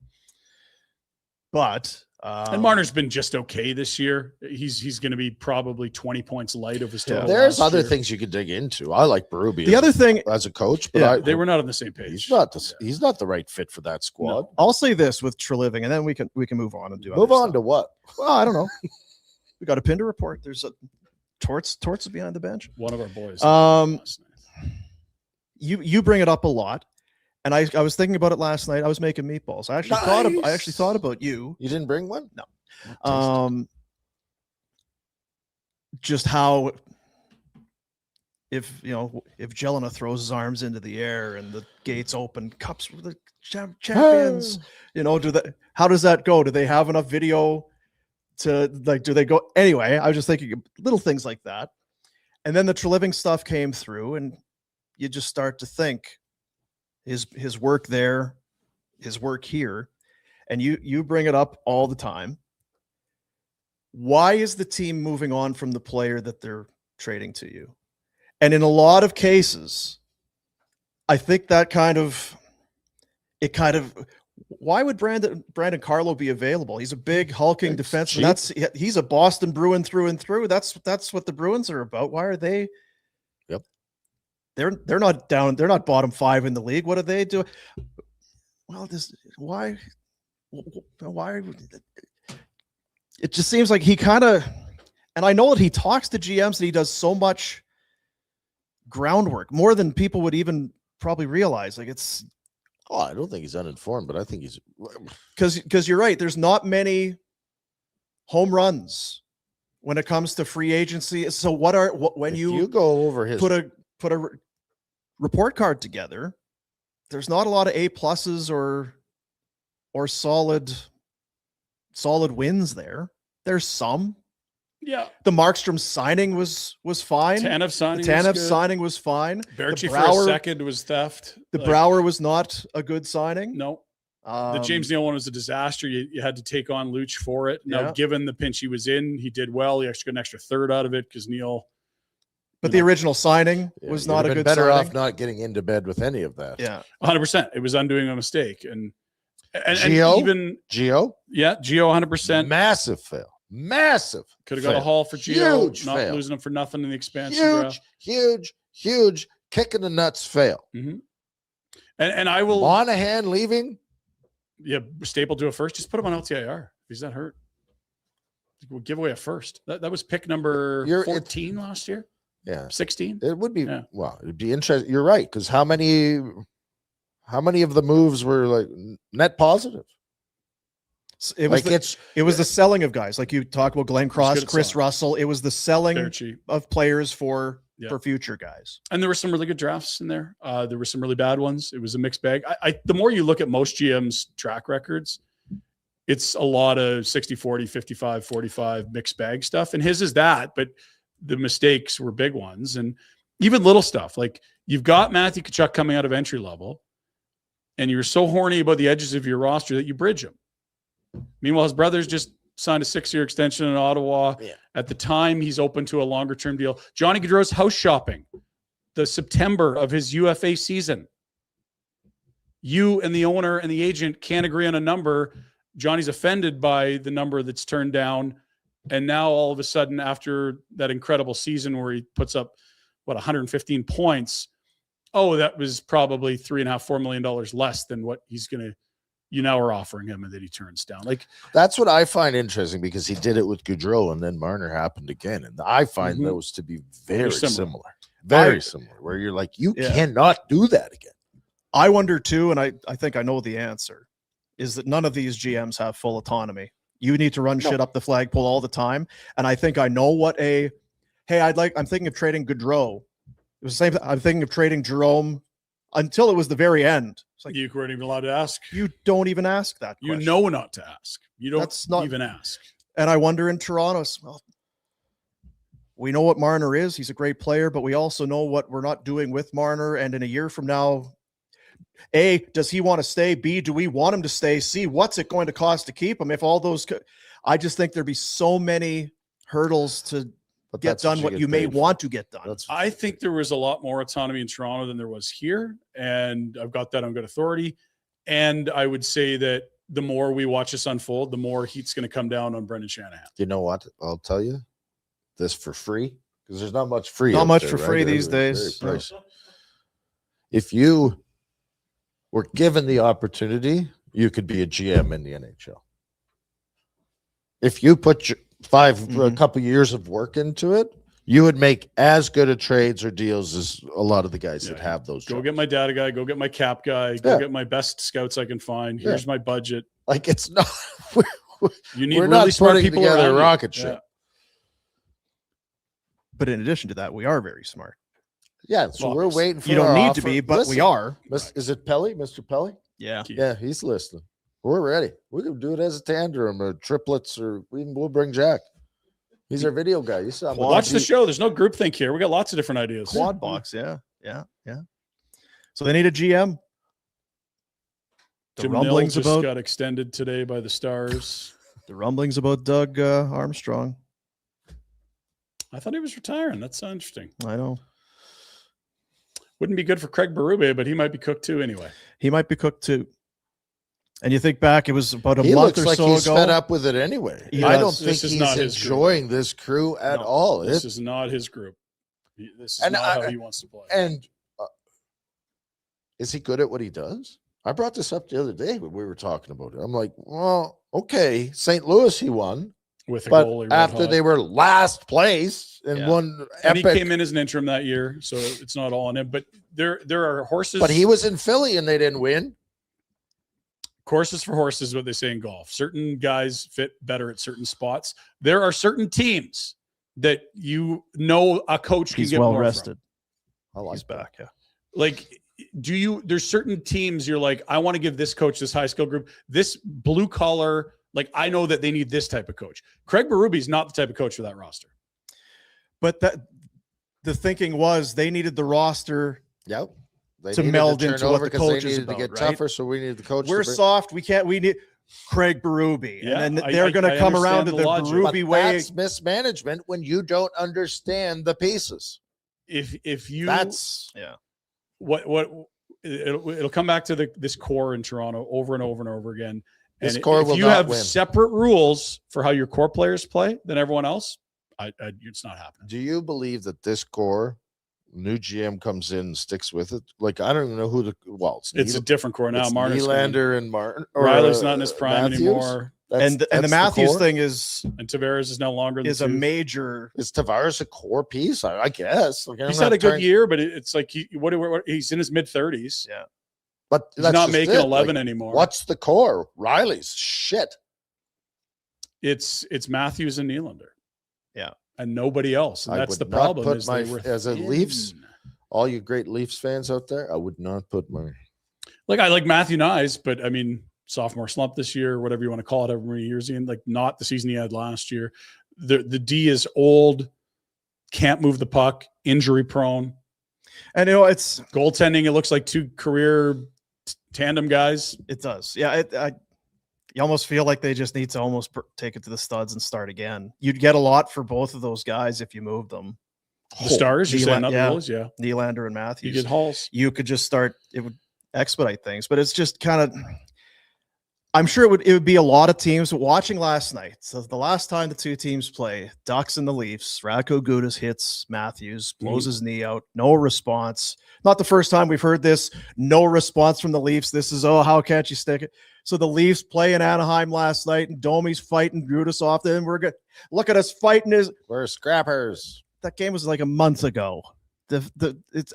But and Marner's been just okay this year. He's going to be probably 20 points light of his total. There's other things you could dig into. I like Berube. The other thing as a coach, but they were not on the same page. He's not the right fit for that squad. No. I'll say this with Treliving, and then we can move on and do move on stuff. to what? Well, I don't know. We got a Pinder report. There's a Torts is behind the bench. One of our boys. You bring it up a lot, and I was thinking about it last night. I was making meatballs. I actually thought about you. You didn't bring one? No. Just how if Jelena throws his arms into the air and the gates open, cups for the champions, how does that go? Do they have enough video to do they go anyway? I was just thinking of little things like that. And then the Treliving stuff came through, and you just start to think his work there, his work here, and you bring it up all the time. Why is the team moving on from the player that they're trading to you? And in a lot of cases, I think that why would Brandon Carlo be available? He's a big hulking defenseman. He's a Boston Bruin through and through. That's what the Bruins are about. Why are they? Yep. They're not down. They're not bottom 5 in the league. What do they do? Well, why? It just seems like he and I know that he talks to GMs and he does so much groundwork, more than people would even probably realize. Like I don't think he's uninformed, but I think he's because you're right. There's not many home runs when it comes to free agency. So when you go over his put a report card together, there's not a lot of A+ or solid wins there. There's some. Yeah. The Markstrom signing was fine. Tanev signing was fine. Berube for a second was theft. The Brouwer was not a good signing. No. The James Neal one was a disaster. You had to take on Luch for it. Now, given the pinch he was in, he did well. He actually got an extra third out of it because Neal. But the original signing was not a good better signing. off not getting into bed with any of that. Yeah. 100%. It was undoing a mistake. And Gio? even Gio? Yeah, Gio 100%. Massive fail. Massive. Could have got a haul for Gio. Huge not fail. losing him for nothing in the expansion draft. Huge kick in the nuts fail. Mm-hmm. And I will Monahan leaving. Yeah, stapled to a first. Just put him on LTIR. If he's not hurt. We'll give away a first. That was pick number 14 last year. Yeah. 16. It would be it'd be interesting. You're right, because how many of the moves were like net positive? It was the selling of guys, like you talked about Glenn Cross, Chris Russell. It was the selling of players for future guys. And there were some really good drafts in there. There were some really bad ones. It was a mixed bag. The more you look at most GM's track records, it's a lot of 60-40, 55-45 mixed bag stuff. And his is that, but the mistakes were big ones. And even little stuff, like you've got Matthew Tkachuk coming out of entry level, and you're so horny about the edges of your roster that you bridge him. Meanwhile, his brother's just signed a 6-year extension in Ottawa. Yeah. At the time, he's open to a longer-term deal. Johnny Gaudreau's house shopping the September of his UFA season. You and the owner and the agent can't agree on a number. Johnny's offended by the number that's turned down. And now all of a sudden, after that incredible season where he puts up, 115 points, that was probably $3.5-4 million less than what you now are offering him, and that he turns down. Like, that's what I find interesting, because he did it with Gaudreau, and then Marner happened again. And I find those to be very similar. Very similar, where you're like, you cannot do that again. I wonder too, and I think I know the answer, is that none of these GMs have full autonomy. You need to run shit up the flagpole all the time. And I think I know what I'm thinking of trading Gaudreau. It was the same. I'm thinking of trading Jerome until it was the very end. It's like, you weren't even allowed to ask. You don't even ask that question. You know not to ask. You don't even ask. And I wonder in Toronto, well, we know what Marner is. He's a great player, but we also know what we're not doing with Marner. And in a year from now, A, does he want to stay? B, do we want him to stay? C, what's it going to cost to keep him? If all those, I just think there'd be so many hurdles to get done what you may want to get done. I think there was a lot more autonomy in Toronto than there was here. And I've got that on good authority. And I would say that the more we watch this unfold, the more heat's going to come down on Brendan Shanahan. You know what? I'll tell you this for free, because there's not much free. Not much for free these days. If you were given the opportunity, you could be a GM in the NHL. If you put your a couple years of work into it, you would make as good a trades or deals as a lot of the guys that have those. Go get my data guy. Go get my cap guy. Go get my best scouts I can find. Here's my budget. Like, it's not. You need really smart people around a rocket ship. But in addition to that, we are very smart. Yeah, so we're waiting for. You don't need to be, but we are. Is it Pelly, Mr. Pelly? Yeah, yeah, he's listening. We're ready. We can do it as a tandem or triplets, or we'll bring Jack. He's our video guy. You saw him. Watch the show. There's no groupthink here. We got lots of different ideas. Quad box, yeah. So they need a GM. Jim rumblings just got extended today by the Stars. The rumblings about Doug Armstrong. I thought he was retiring. That's so interesting. I know. Wouldn't be good for Craig Berube, but he might be cooked too anyway. He might be cooked too. And you think back, it was about a month or so ago. He looks like he's fed up with it anyway. I don't think he's enjoying this crew at all. This is not his group. This is not how he wants to play. And is he good at what he does? I brought this up the other day when we were talking about it. I'm like, well, okay, St. Louis he won. With a but goalie after they were last place in one and epic. He came in as an interim that year, so it's not all on him. But there are horses. But he was in Philly and they didn't win. Horses for horses is what they say in golf. Certain guys fit better at certain spots. There are certain teams that a coach can get well more rested. From. He's back, yeah. Like, there's certain teams you're like, I want to give this coach this high skill group, this blue collar. Like, I know that they need this type of coach. Craig Berube is not the type of coach for that roster. But the thinking was they needed the roster. Yep. To meld into what the coach is about, to get right? tougher, so we need the coach. We're soft. We need Craig Berube, yeah, and then they're going to come around to the Berube way. That's mismanagement when you don't understand the pieces. If you what it'll come back to this core in Toronto over and over and over again. This and core if will you not have win. separate rules for how your core players play than everyone else, it's not happening. Do you believe that this core? New GM comes in and sticks with it. Like, I don't even know who it's a different core now. Marner's Nylander and Martin. Riley's not in his prime anymore. And the Matthews thing is, and Tavares is no longer a major. Is Tavares a core piece? I guess. Like, he's had a good year, but it's like he's in his mid-30s. Yeah, but he's not making 11 anymore. What's the core? Riley's shit. It's Matthews and Nylander. Yeah. And nobody else. And that's the problem. As a Leafs, all you great Leafs fans out there, I would not put my. Like, I like Matthew Nyes, but I mean, sophomore slump this year, whatever you want to call it, however many years in, like not the season he had last year. The D is old. can't move the puck, injury prone. And it's goaltending. It looks like two career tandem guys. It does. Yeah. You almost feel like they just need to almost take it to the studs and start again. You'd get a lot for both of those guys if you moved them. The stars, you're saying not those, yeah. Nylander and Matthews. You get Halls. You could just start. It would expedite things, but it's just kind of. I'm sure it would be a lot of teams watching last night. So the last time the two teams play, Ducks and the Leafs, Radko Gudas hits Matthews, blows his knee out, no response. Not the first time we've heard this. No response from the Leafs. This is, how can't you stick it? So the Leafs play in Anaheim last night, and Domi's fighting Gudas off. Then we're good. Look at us fighting. We're scrappers. That game was like a month ago.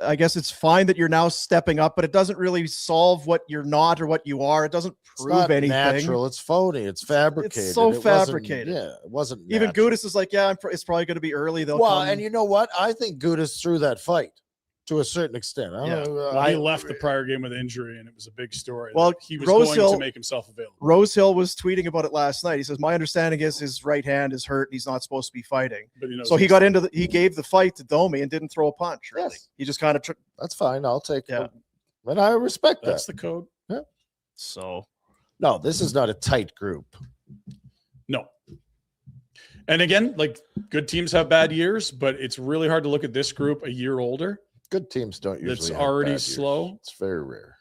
I guess it's fine that you're now stepping up, but it doesn't really solve what you're not or what you are. It doesn't prove anything. Natural. It's phony. It's fabricated. It's so fabricated. Yeah, it wasn't. Even natural. Gudas is like, it's probably going to be early though. Well, and you know what? I think Gudas threw that fight to a certain extent. He left the prior game with injury, and it was a big story. Well, he was going to make himself available. Rosehill was tweeting about it last night. He says, "My understanding is his right hand is hurt, and he's not supposed to be fighting." But so he got into he gave the fight to Domi and didn't throw a punch. Really, yes. He just kind of. That's fine. I'll take it. Yeah. And I respect that. That's the code. Yeah. So, no, this is not a tight group. No. And again, like good teams have bad years, but it's really hard to look at this group a year older. Good teams don't usually. It's have already bad slow. Years. It's very rare.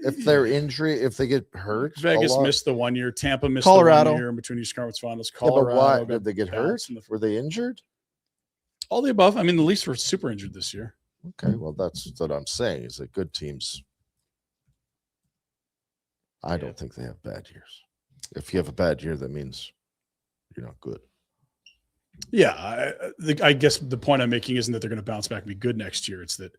If they're if they get hurt, Vegas missed the 1 year. Tampa missed Colorado. the 1 year in between East Conference Finals. Colorado. Yeah, but why did they get hurt? Were they injured? All the above. I mean, the Leafs were super injured this year. Okay, well, that's what I'm saying. Is that good teams? I don't think they have bad years. If you have a bad year, that means you're not good. Yeah, I guess the point I'm making isn't that they're going to bounce back and be good next year. It's that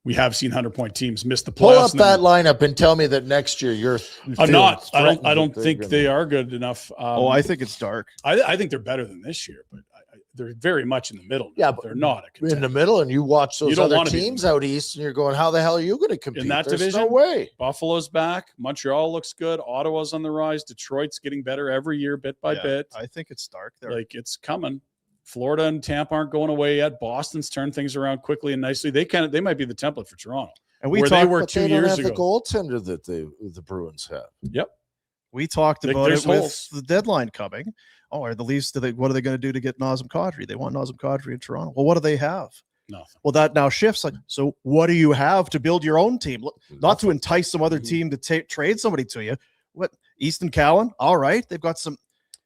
we have seen 100-point teams miss the playoffs. Pull up that lineup and tell me that next year you're. I'm not. I don't think they are good enough. I think it's dark. I think they're better than this year, but they're very much in the middle. Yeah, but they're not a contender. In the middle, and you watch those other teams out east, and you're going, "How the hell are you going to compete in that There's division?" No way. Buffalo's back. Montreal looks good. Ottawa's on the rise. Detroit's getting better every year, bit by bit. I think it's dark there. Like it's coming. Florida and Tampa aren't going away yet. Boston's turned things around quickly and nicely. They might be the template for Toronto. And where they were 2 years ago. The goaltender that the Bruins have. Yep. We talked about it holes. with the deadline coming. Oh, are the Leafs? What are they going to do to get Nazem Kadri? They want Nazem Kadri in Toronto. Well, what do they have? Nothing. Well, that now shifts. Like, so what do you have to build your own team? Not to entice some other team to trade somebody to you. What? Easton Cowan? All right, they've got some.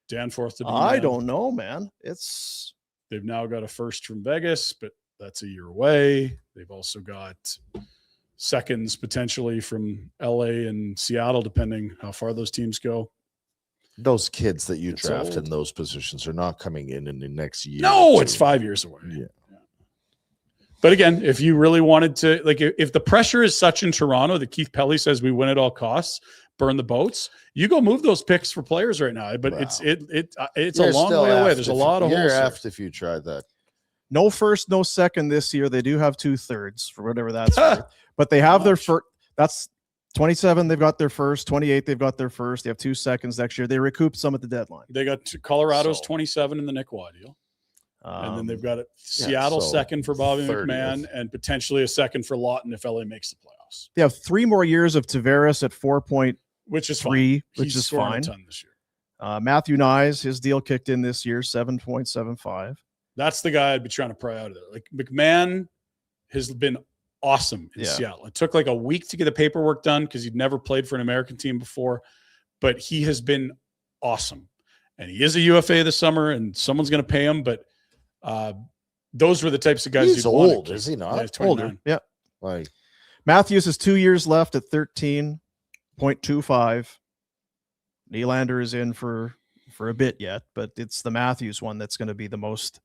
Danforth to be. I don't know, man. They've now got a first from Vegas, but that's a year away. They've also got seconds potentially from LA and Seattle, depending how far those teams go. Those kids that you draft in those positions are not coming in the next year. No, it's 5 years away. Yeah. But again, if you really wanted to, like, if the pressure is such in Toronto that Keith Pelly says we win at all costs, burn the boats, you go move those picks for players right now. But it's a long way away. There's a lot of holes. After if you tried that. No first, no second this year. They do have 2/3 for whatever that's worth. But they have their first. That's 27. They've got their first. 28. They've got their first. They have 2 seconds next year. They recouped some at the deadline. They got Colorado's 27 in the Nick Waugh deal. And then they've got a Seattle second for Bobby 30th. McMahon and potentially a second for Lawton if LA makes the playoffs. They have 3 more years of Tavares at 4.3, which is fine. Which is fine. A ton this year. Matthew Nyes, his deal kicked in this year, 7.75. That's the guy I'd be trying to pry out of there. Like McMahon has been awesome in Seattle. It took like a week to get the paperwork done because he'd never played for an American team before, but he has been awesome. And he is a UFA this summer, and someone's going to pay him. But those were the types of guys. He's old, is he not? Yeah, he's 29. Older. Yeah. Like Matthews has 2 years left at 13.25. Nylander is in for a bit yet, but it's the Matthews one that's going to be the most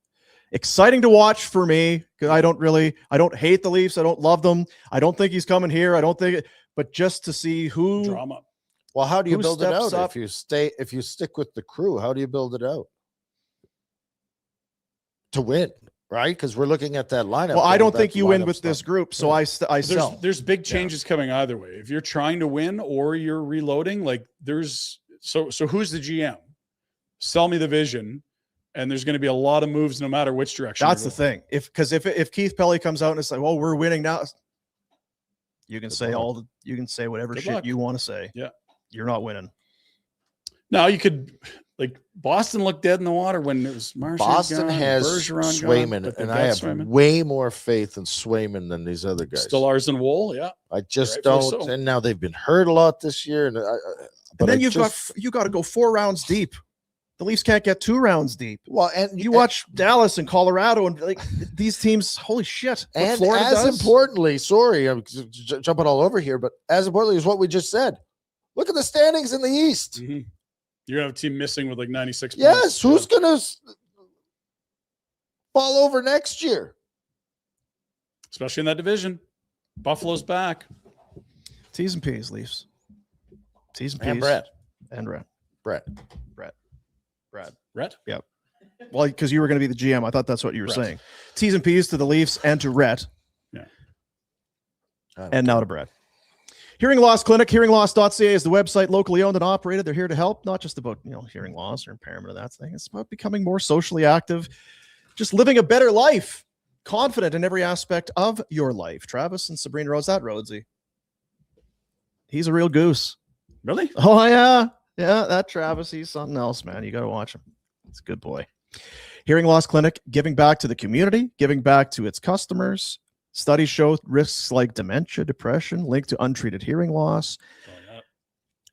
exciting to watch for me, because I don't hate the Leafs. I don't love them. I don't think he's coming here. But just to see who drama. Well, how do you build it out up? if you stick with the crew? How do you build it out to win? Right, because we're looking at that lineup. Well, I don't think you win with this group, so I sell. There's big changes coming either way. If you're trying to win or you're reloading, like so who's the GM? Sell me the vision. and there's going to be a lot of moves no matter which direction. That's the thing. If Keith Pelly comes out and it's like, well, we're winning now, you can say whatever Good shit luck. you want to say. Yeah. You're not winning. Now you could, like, Boston looked dead in the water when it was Marchand Boston gone, has Bergeron gone, Swayman, but they've and got I have Swayman. way more faith in Swayman than these other guys. Stillars and Wool, yeah. I just Rightfully don't. so. And now they've been hurt a lot this year, and And then you got to go 4 rounds deep. The Leafs can't get 2 rounds deep. well, and You watch Dallas and Colorado, and like these teams, holy shit! What and Florida as does? importantly, sorry, I'm jumping all over here, but as importantly is what we just said. Look at the standings in the East. Mm-hmm. You're going to have a team missing with like 96 Yes, points. who's going to fall over next year? Especially in that division. Buffalo's back. T's and P's, Leafs. T's and P's. And Brett. And Brett. Rhett? Well, because you were going to be the GM. I thought that's what you were Brett. saying. T's and P's to the Leafs and to Rhett. Yeah. And now to Brett. Hearing Loss Clinic, hearingloss.ca is the website, locally owned and operated. They're here to help, not just about, hearing loss or impairment or that thing. It's about becoming more socially active, just living a better life, confident in every aspect of your life. Travis and Sabrina Rhodes, that Rhodesy. He's a real goose. Really? Oh, yeah. Yeah, that Travis, he's something else, man. You got to watch him. He's a good boy. Hearing Loss Clinic, giving back to the community, giving back to its customers. Studies show risks like dementia, depression, linked to untreated hearing loss.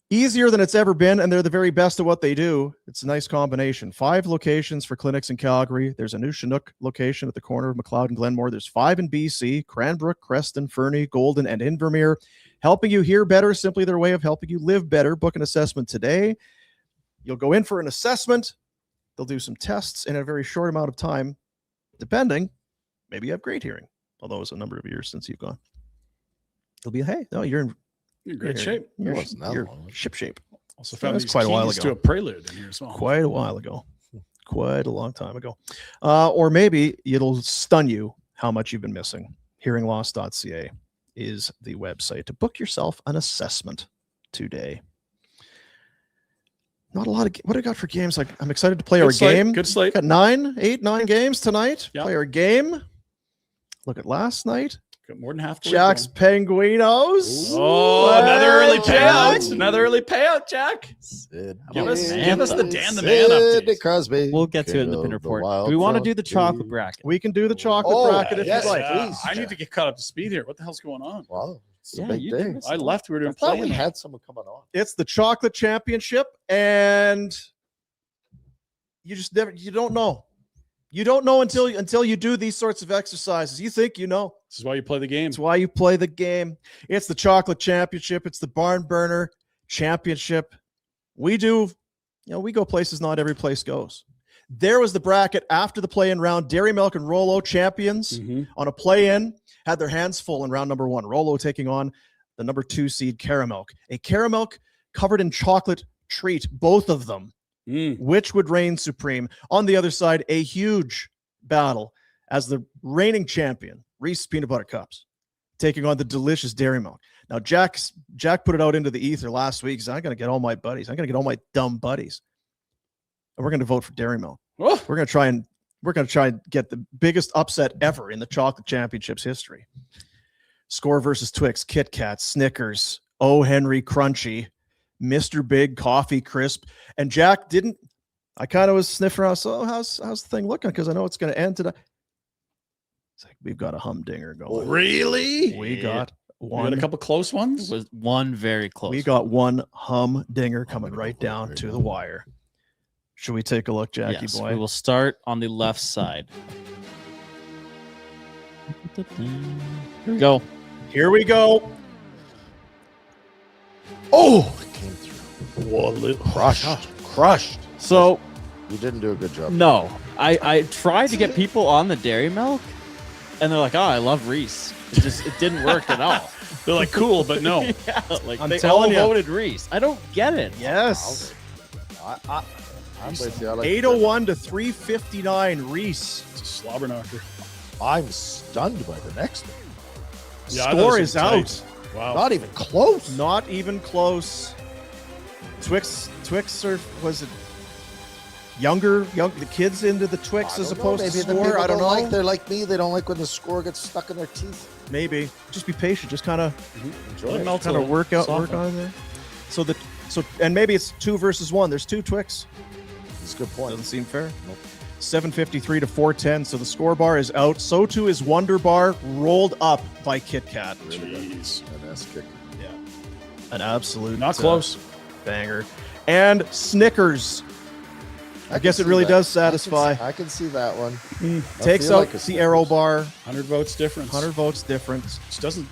Easier than it's ever been, and they're the very best at what they do. It's a nice combination. 5 locations for clinics in Calgary. There's a new Chinook location at the corner of McLeod and Glenmore. There's 5 in BC, Cranbrook, Creston, Fernie, Golden, and Invermere. Helping you hear better, simply their way of helping you live better. Book an assessment today. You'll go in for an assessment. They'll do some tests in a very short amount of time, depending. Maybe you have great hearing, although it's a number of years since you've gone. They'll be, hey, no, you're in great shape. You're, wasn't that you're long. ship shape. Also found That's these quite a while keys ago. to a prelude in here as well. Quite a while ago. Quite a long time ago. Or maybe it'll stun you how much you've been missing. Hearingloss.ca is the website to book yourself an assessment today. Not a lot of what do I got for games? Like, I'm excited to play Good our slate, game. good slate. Got 9 games tonight. Yeah. Play our game. Look at last night. Got more than half the Jack's Penguinos. Oh, What, another early Jack? payout. Another early payout, Jack. Sid Give us the Dan the Man update. Sidney Crosby. We'll get to it in the killed Pinder Report. wild Do we want to frog do the chocolate tree. bracket? We can do the chocolate Oh, bracket if yes, you'd like. Yeah, please, I need Jack. to get caught up to speed here. What the hell's going on? Wow, it's Yeah, a big you day. did this. I left. We were I doing thought we playing. had someone coming on. It's the chocolate championship, and you just never, you don't know. You don't know until you do these sorts of exercises. You think you know. This is why you play the game. It's why you play the game. It's the chocolate championship. It's the barn burner championship. We do, we go places not every place goes. There was the bracket after the play-in round. Dairy Milk and Rolo champions on a play-in had their hands full in round number 1. Rolo taking on the number 2 seed Caramilk. A Caramilk covered in chocolate treat, both of them. Which would reign supreme? On the other side, a huge battle as the reigning champion, Reese's Peanut Butter Cups, taking on the delicious Dairy Milk. Now, Jack put it out into the ether last week. He said, I'm going to get all my buddies. I'm going to get all my dumb buddies. And we're going to vote for Dairy Milk. Oh, We're going to try and get the biggest upset ever in the chocolate championships history. Score versus Twix, Kit Kat, Snickers, O. Henry Crunchy, Mr. Big, Coffee Crisp. And Jack didn't. I kind of was sniffing around. So how's the thing looking? Because I know it's going to end today. It's like, we've got a humdinger going. really? We got We one. got a couple close ones. Was one very close. We got one humdinger coming right down to the wire. Should we take a look, Jackie Yes, boy? we will start on the left side. Here we go. Here we go. Oh, it came through. Whoa, Crushed. So You didn't do a good job. no, I tried to get people on the Dairy Milk, and they're like, "Oh, I love Reese." It didn't work at all. They're like cool, but no. Yeah, like I'm they all telling ya. voted Reese. I don't get it. Yes. I'm with you. I like 801 to 359. Reese. It's a slobber knocker. I'm stunned by the next one. Yeah, I thought Score this is was out. tight. Wow. Not even close. Not even close. Twix or was it? the kids into the Twix as opposed to score. I don't know. Like, they're like me. They don't like when the score gets stuck in their teeth. Maybe just be patient. Just kind of work on there. And maybe it's 2 versus 1. There's 2 Twix. That's a good point. Doesn't seem fair. Nope. 753 to 410. So the score bar is out. So too is Wonder Bar, rolled up by Kit Kat. Jeez. An ass kick. Yeah, an absolute Not close. banger. And Snickers. I guess it really does satisfy. I can see that one. Takes out the arrow bar. 100 votes difference. 100 votes difference.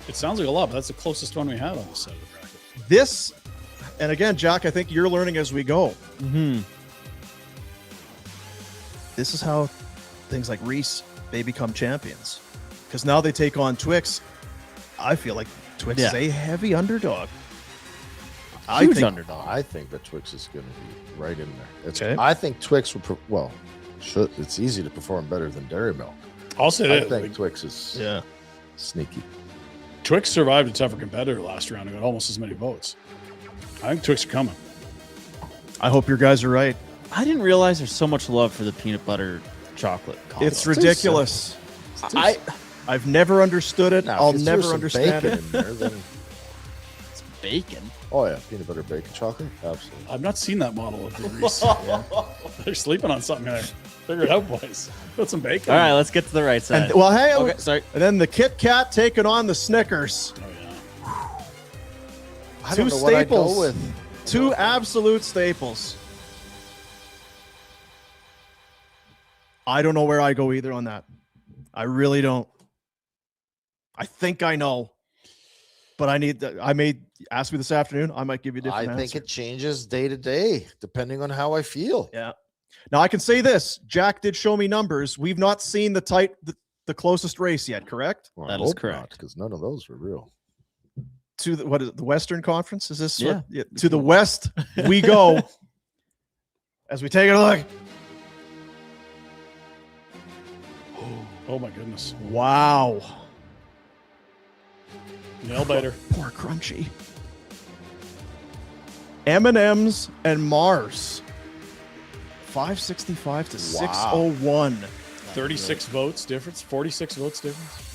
It sounds like a lot, but that's the closest one we had on this side of the bracket. This, and again, Jack, I think you're learning as we go. Mm-hmm. This is how things like Reese, they become champions. Because now they take on Twix. I feel like Twix is a heavy underdog. Huge underdog. I think that Twix is going to be right in there. Okay. I think Twix would, it's easy to perform better than Dairy Milk. I'll say I that. think Twix is sneaky. Twix survived a tougher competitor last round and got almost as many votes. I think Twix are coming. I hope your guys are right. I didn't realize there's so much love for the peanut butter chocolate combo. It's ridiculous. I've never understood it. I'll never understand it. In there, then... It's bacon. Oh yeah, peanut butter bacon chocolate. Absolutely. I've not seen that model of the Reese. They're sleeping on something there. Figure it out, boys. Put some bacon. All right, let's get to the right side. And, well, hey, okay, sorry. And then the Kit Kat taking on the Snickers. Oh yeah. I Two don't know what I'd staples. go with. 2 absolute staples. I don't know where I go either on that. I really don't. I think I know, but I may ask me this afternoon. I might give you a different answer. I think it changes day to day depending on how I feel. Yeah. Now I can say this. Jack did show me numbers. We've not seen the closest race yet, correct? Well, That is correct. because none of those were real. To what is it, the Western Conference? Is this Yeah. To the West we go as we take a look. Oh my goodness. Wow. Nail biter. Poor Crunchy. M&M's and Mars. 565 to 601. 36 votes difference. 46 votes difference.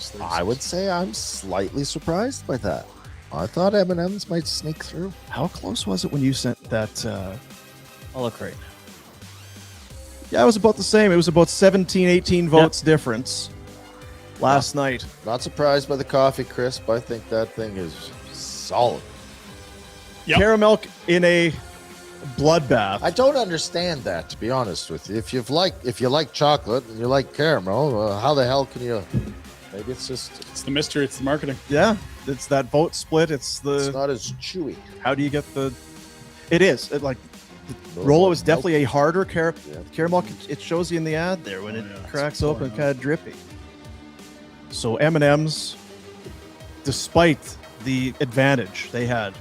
Jeez, I would say I'm slightly surprised by that. I thought M&M's might sneak through. How close was it when you sent that? I'll look right now. Yeah, it was about the same. It was about 17, 18 votes difference last night. Not surprised by the coffee crisp. I think that thing is solid. Yep. Caramel in a bloodbath. I don't understand that, to be honest with you. If you like chocolate and you like caramel, how the hell can you? Maybe it's the mystery. It's the marketing. Yeah, it's that vote split. It's not as chewy. How do you get the? It is Rolo is definitely a harder caramel. It shows you in the ad there when it cracks open, kind of drippy. So M&M's, despite the advantage they had,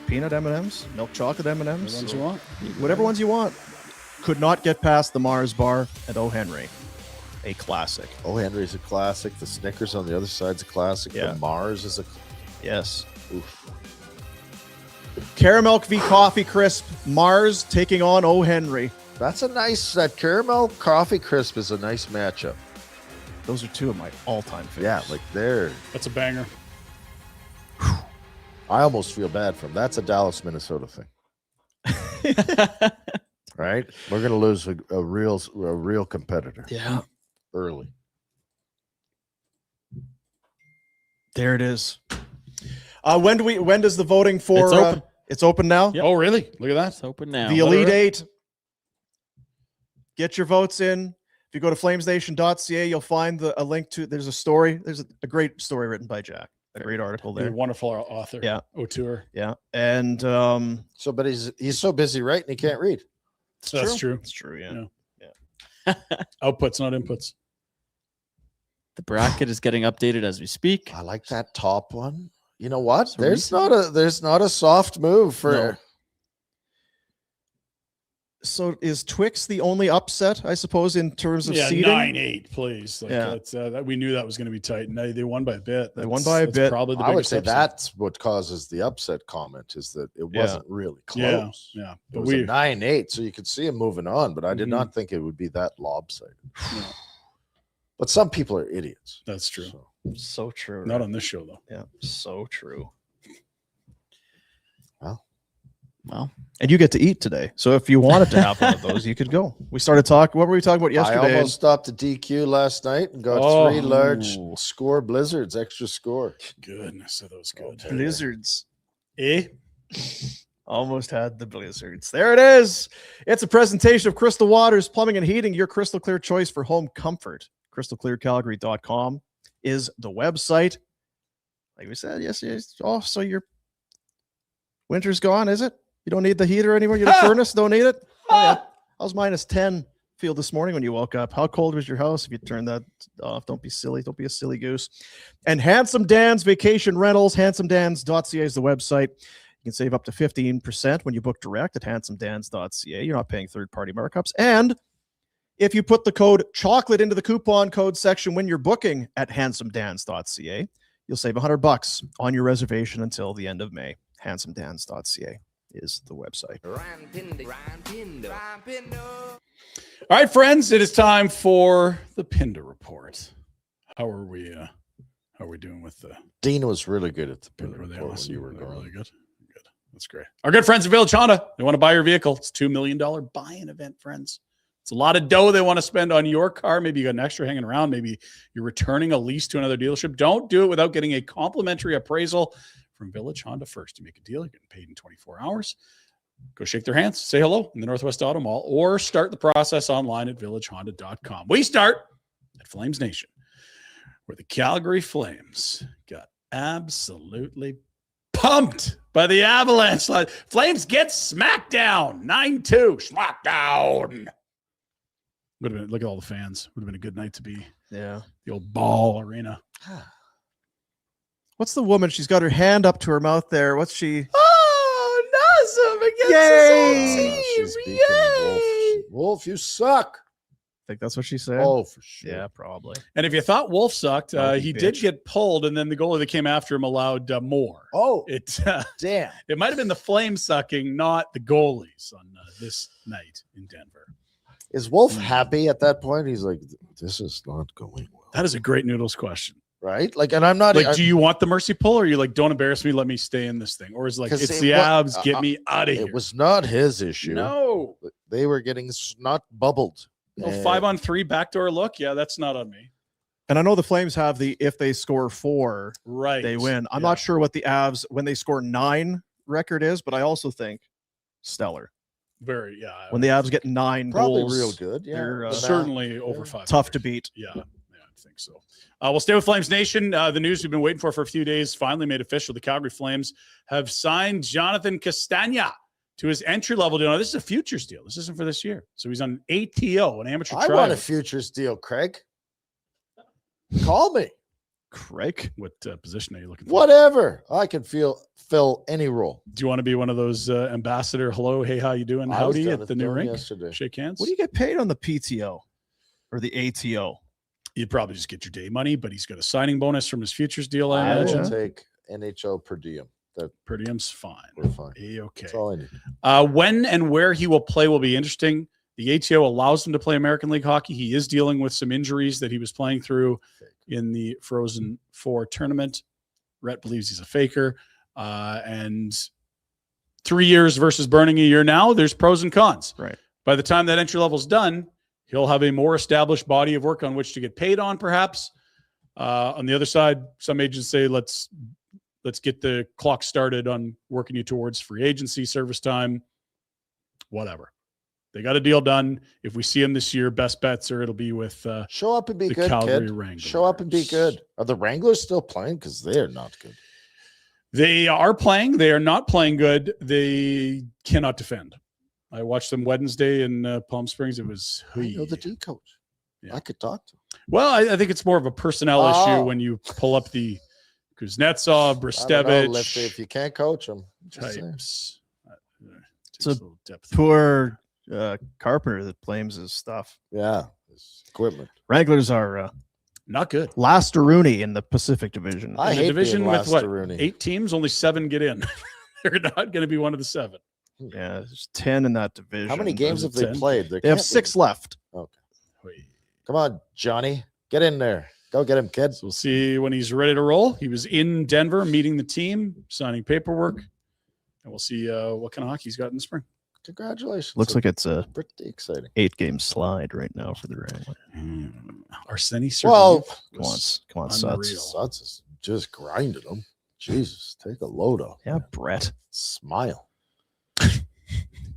peanut M&M's, milk chocolate M&M's, Ones you want. Whatever ones you want, could not get past the Mars bar at O. Henry, a classic. O. Henry's a classic. The Snickers on the other side's a classic. Yeah. The Mars is a yes. Oof. Caramel v Coffee Crisp, Mars taking on O. Henry. That caramel coffee crisp is a nice matchup. Those are 2 of my all-time favorites. Yeah, That's a banger. I almost feel bad for him. That's a Dallas, Minnesota thing. Right? We're gonna lose a real competitor. Yeah. Early. There it is. When does the voting for It's open. It's open now? Yep. Oh, really? Look at that. It's open now. The Elite 8. Get your votes in. If you go to flamesnation.ca, you'll find a link to, there's a story. There's a great story written by Jack. A great article He's there. a wonderful author. Yeah. Auteur. Yeah. And But he's so busy writing he can't read. That's true. It's true, Yeah. Outputs, not inputs. The bracket is getting updated as we speak. I like that top one. You know what? So There's not a soft move for. No. So is Twix the only upset, I suppose, in terms of Yeah, seeding? 9-8, please. Like Yeah. that's, we knew that was going to be tight. And they won by a bit. They won by a That's bit. Probably the I would biggest say upset. that's what causes the upset comment is that it Yeah. wasn't really Yeah, close. yeah. It But was a 9-8, so you could see him moving on, but I did Mhm. not think it would be that lopsided. Yeah. But some people are idiots. That's true. So. So true. Not on this show though. Yeah, so true. Well, And you get to eat today. So if you wanted to have one of those, you could go. We started talking. What were we talking about yesterday? I almost stopped at DQ last night and got Oh. 3 large score blizzards, extra score. Goodness, are those good? Blizzards. Eh? Almost had the blizzards. There it is. It's a presentation of Crystal Waters Plumbing and Heating, your crystal clear choice for home comfort. CrystalClearCalgary.com is the website. Like we said, yes. Oh, so your winter's gone, is it? You don't need the heater anymore? You have a furnace? Don't need it? Oh, yeah. How's -10 feel this morning when you woke up? How cold was your house if you turned that off? Don't be silly. Don't be a silly goose. And Handsome Dan's Vacation Rentals, handsomedans.ca is the website. You can save up to 15% when you book direct at handsomedans.ca. You're not paying third-party markups. And if you put the code CHOCOLATE into the coupon code section when you're booking at handsomedans.ca, you'll save $100 on your reservation until the end of May. handsomedans.ca is the website. All right, friends, it is time for the Pinder Report. How are we doing with the Dean was really good at the Pinder Were they Report awesome? when you were Were they gone. really good? Good. That's great. Our good friends at Village Honda, they want to buy your vehicle. It's $2 million buy-in event, friends. It's a lot of dough they want to spend on your car. Maybe you got an extra hanging around. Maybe you're returning a lease to another dealership. Don't do it without getting a complimentary appraisal from Village Honda first. You make a deal, you're getting paid in 24 hours. Go shake their hands, say hello in the Northwest Auto Mall, or start the process online at villagehonda.com. We start at Flames Nation, where the Calgary Flames got absolutely pumped by the Avalanche. Flames get smacked down, 9-2, smackdown. Would have been, look at all the fans. Would have been a good night to be Yeah. the old Ball Arena. What's the woman? She's got her hand up to her mouth there. What's she? Oh, Nazem against Yay! She's beating Wolf. Wolf, you suck. I think that's what she said. Oh, for sure. yeah, probably. And if you thought Wolf sucked, Oh, he did bitch. get pulled, and then the goalie that came after him allowed more. Oh, It damn. it might have been the flame sucking, not the goalies on this night in Denver. Is Wolf happy at that point? He's like, this is not going well. That is a great Noodles question. Right? Like, and I'm not Like, do you want the mercy pull, or are you like, don't embarrass me, let me stay in this thing? Or is it like, 'Cause it's it the wa- abs, get me out of here? it was not his issue. no. They were getting not bubbled. No 5-on-3 backdoor look. Yeah, that's not on me. And I know the Flames have the if they score 4, Right. they win. I'm Yeah. not sure what the Avs when they score 9 record is, but I also think stellar. Very, yeah. When the Avs get 9 Probably goals, real good. Yeah. they're, certainly over 5. tough to beat. Yeah, I think so. We'll stay with Flames Nation. The news we've been waiting for a few days finally made official. The Calgary Flames have signed Jonathan Castagna to his entry-level deal. Now, this is a futures deal. This isn't for this year. So he's on ATO, an amateur I trial. want a futures deal, Craig. Call me. Craig. What position are you looking for? Whatever. I can fill any role. Do you want to be one of those ambassador, hello, hey, how you doing, I was howdy done at with the new them rink? yesterday. Shake hands? What do you get paid on the PTO or the ATO? You'd probably just get your day money, but he's got a signing bonus from his futures deal, I I imagine. will take NHL per diem. Per diem's fine. We're fine. Okay. That's all I need. When and where he will play will be interesting. The ATO allows him to play American League hockey. He is dealing with some injuries that he was playing through in the Frozen Four tournament. Rhett believes he's a faker. And 3 years versus burning a year now, there's pros and cons. Right. By the time that entry level is done, he'll have a more established body of work on which to get paid on, perhaps. On the other side, some agents say, let's get the clock started on working you towards free agency, service time, whatever. They got a deal done. If we see him this year, best bets are it'll be with Show up and be the good, Calgary kid. Wranglers. Show up and be good. Are the Wranglers still playing? Because they're not good. They are playing. They are not playing good. They cannot defend. I watched them Wednesday in Palm Springs. It was I know the D coach. Yeah. I could talk to him. well. I think it's more of a personnel Oh. issue when you pull up the Kuznetsov, I don't know, Brestevich if you can't coach them. Just saying. types. So Takes a little depth. Poor Carpenter that blames his stuff. Yeah, his equipment. Wranglers are Not good. last Rooney in the Pacific Division. I In the hate division being with last what? to Rooney. 8 teams, only 7 get in. They're not going to be one of the 7. Yeah, there's 10 in that division. How many games have it they 10? played? They have 6 left. Come on, Johnny. Get in there. Go get him, kid. So we'll see when he's ready to roll. He was in Denver meeting the team, signing paperwork, and we'll see what kind of hockey he's got in the spring. Congratulations. Looks like it's a pretty exciting. 8-game slide right now for the Wranglers. Arseni Well, Come on, Unreal. Suds. Suts is just grinding them. Jesus, take a load off. Yeah, Brett. Smile.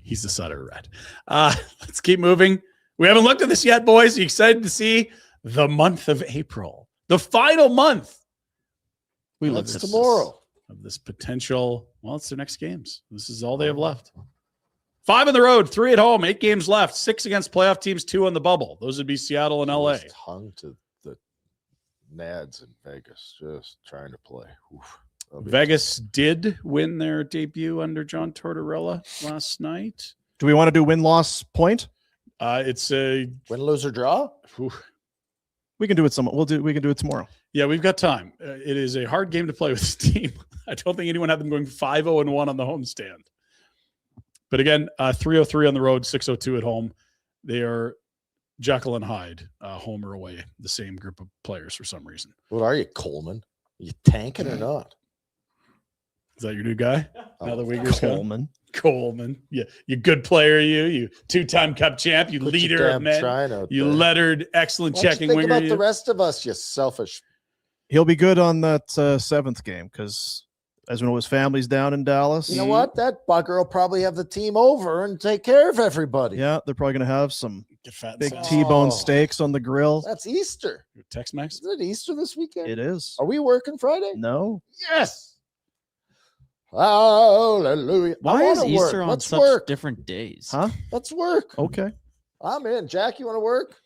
He's the Sutter red. Let's keep moving. We haven't looked at this yet, boys. Are you excited to see the month of April? The final month. We That's looked at tomorrow. Of this potential, well, it's their next games. This is all they have left. 5 on the road, 3 at home, 8 games left, 6 against playoff teams, 2 on the bubble. Those would be Seattle and LA. Just hung to the Nads in Vegas, just trying to play. Oof. That'll be Vegas did win their debut under John Tortorella last night. Do we want to do win-loss point? It's a win, lose, or draw. whew. We can do it we can do it tomorrow. Yeah, we've got time. It is a hard game to play with this team. I don't think anyone had them going 5-0-1 on the homestand. But again, 3-0-3 on the road, 6-0-2 at home. They are Jekyll and Hyde, home or away, the same group of players for some reason. What are you, Coleman? Are you tanking or not? Is that your new guy? Now the Uyghur's gone? Coleman. Yeah, you good player, you 2-time cup champ, you Put your leader of damn men, trying out you there. lettered, excellent Why don't you checking think winger. about You. the rest of us, you selfish. He'll be good on that 7th game because, as we know, his family's down in Dallas. You know what? That bugger will probably have the team over and take care of everybody. Yeah, they're probably going to have some Get fat and big sound. T-bone Oh. steaks on the grill. That's Easter. Tex-Mex. Isn't it Easter this weekend? It is. Are we working Friday? No. Yes. Hallelujah. I Why is wanna Easter work. on Let's such work. different days? Huh? Let's work. Okay. I'm in. Jack, you want to work?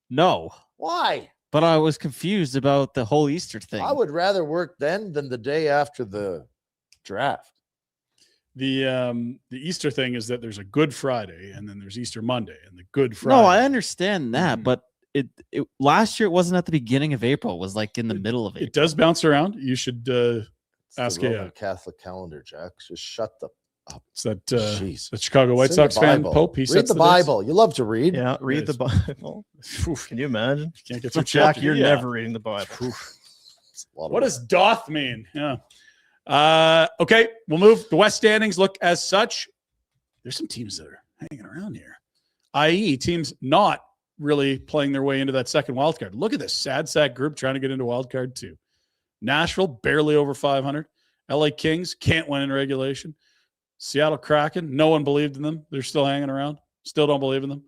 No, Why? but I was confused about the whole Easter thing. I would rather work then than the day after the draft. The Easter thing is that there's a Good Friday and then there's Easter Monday and the Good Friday. No, I understand that, Mhm. but it last year it wasn't at the beginning of April. It was like in the middle of April. It does bounce around. You should It's Ask the a, Roman Catholic calendar, Jack. Just shut the up. it's that Jeez. the Chicago White It's in the Sox fan Bible. Pope. He Read sets the dates. Bible. You love to read. Yeah, read the Bible. Oof, Can you imagine? can't get through Jack, chapter, you're yeah. never reading the Bible. It's a lot of What work. does doth mean? Yeah. Okay, we'll move. The West standings look as such. There's some teams that are hanging around here, i.e., teams not really playing their way into that second wild card. Look at this sad sack group trying to get into wild card 2. Nashville barely over 500. LA Kings can't win in regulation. Seattle Kraken, no one believed in them. They're still hanging around. Still don't believe in them.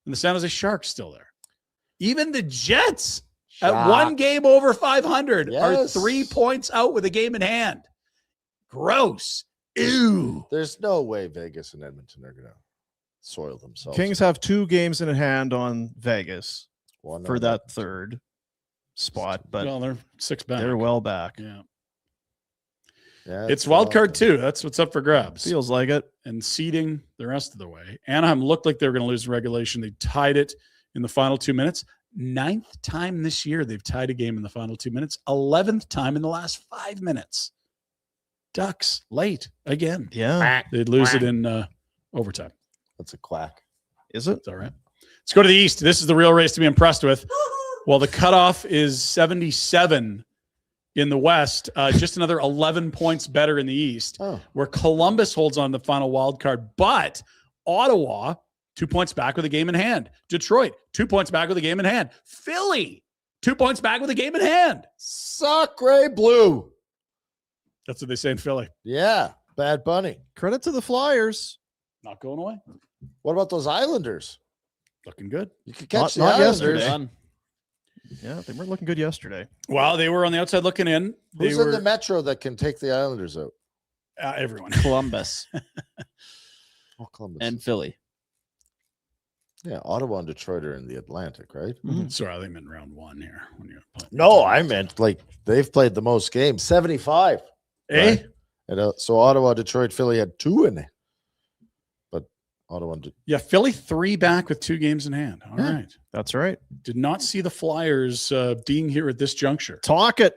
And the San Jose Sharks still there. Even the Jets at 1 game over 500 are Yes. 3 points out with a game in hand. Gross. Ew. There's no way Vegas and Edmonton are going to soil themselves. Kings have 2 games in hand on Vegas One for on that 3rd spot, but Well, they're 6 back. they're well back. Yeah. Yeah, It's wild card 2. That's what's up for grabs. Feels like it. And seeding the rest of the way. Anaheim looked like they were going to lose in regulation. They tied it in the final 2 minutes. 9th time this year they've tied a game in the final 2 minutes. 11th time in the last 5 minutes. Ducks late again. Yeah. They'd lose it in overtime. That's a quack. Is it? It's all right. Let's go to the East. This is the real race to be impressed with. Well, the cutoff is 77 in the West, just another 11 points better in the East, where Columbus holds on to the final wild card. But Ottawa, 2 points back with a game in hand. Detroit, 2 points back with a game in hand. Philly, 2 points back with a game in hand. Sacre bleu. That's what they say in Philly. Yeah. Bad Bunny. Credit to the Flyers. Not going away. What about those Islanders? Looking good. You could catch Not the Islanders. yesterday. Yeah, they weren't looking good yesterday. Well, they were on the outside looking in. They Who's were in the Metro that can take the Islanders out? everyone. Columbus Oh, Columbus. and Philly. Yeah, Ottawa and Detroit are in the Atlantic, right? Sorry, I think I'm in round 1 here. When you're playing. No, I meant like they've played the most games, 75. Eh? Right? And so Ottawa, Detroit, Philly had 2 in it. But Ottawa did. Yeah, Philly 3 back with 2 games in hand. All Yeah. right. That's right. Did not see the Flyers being here at this juncture. Talk it.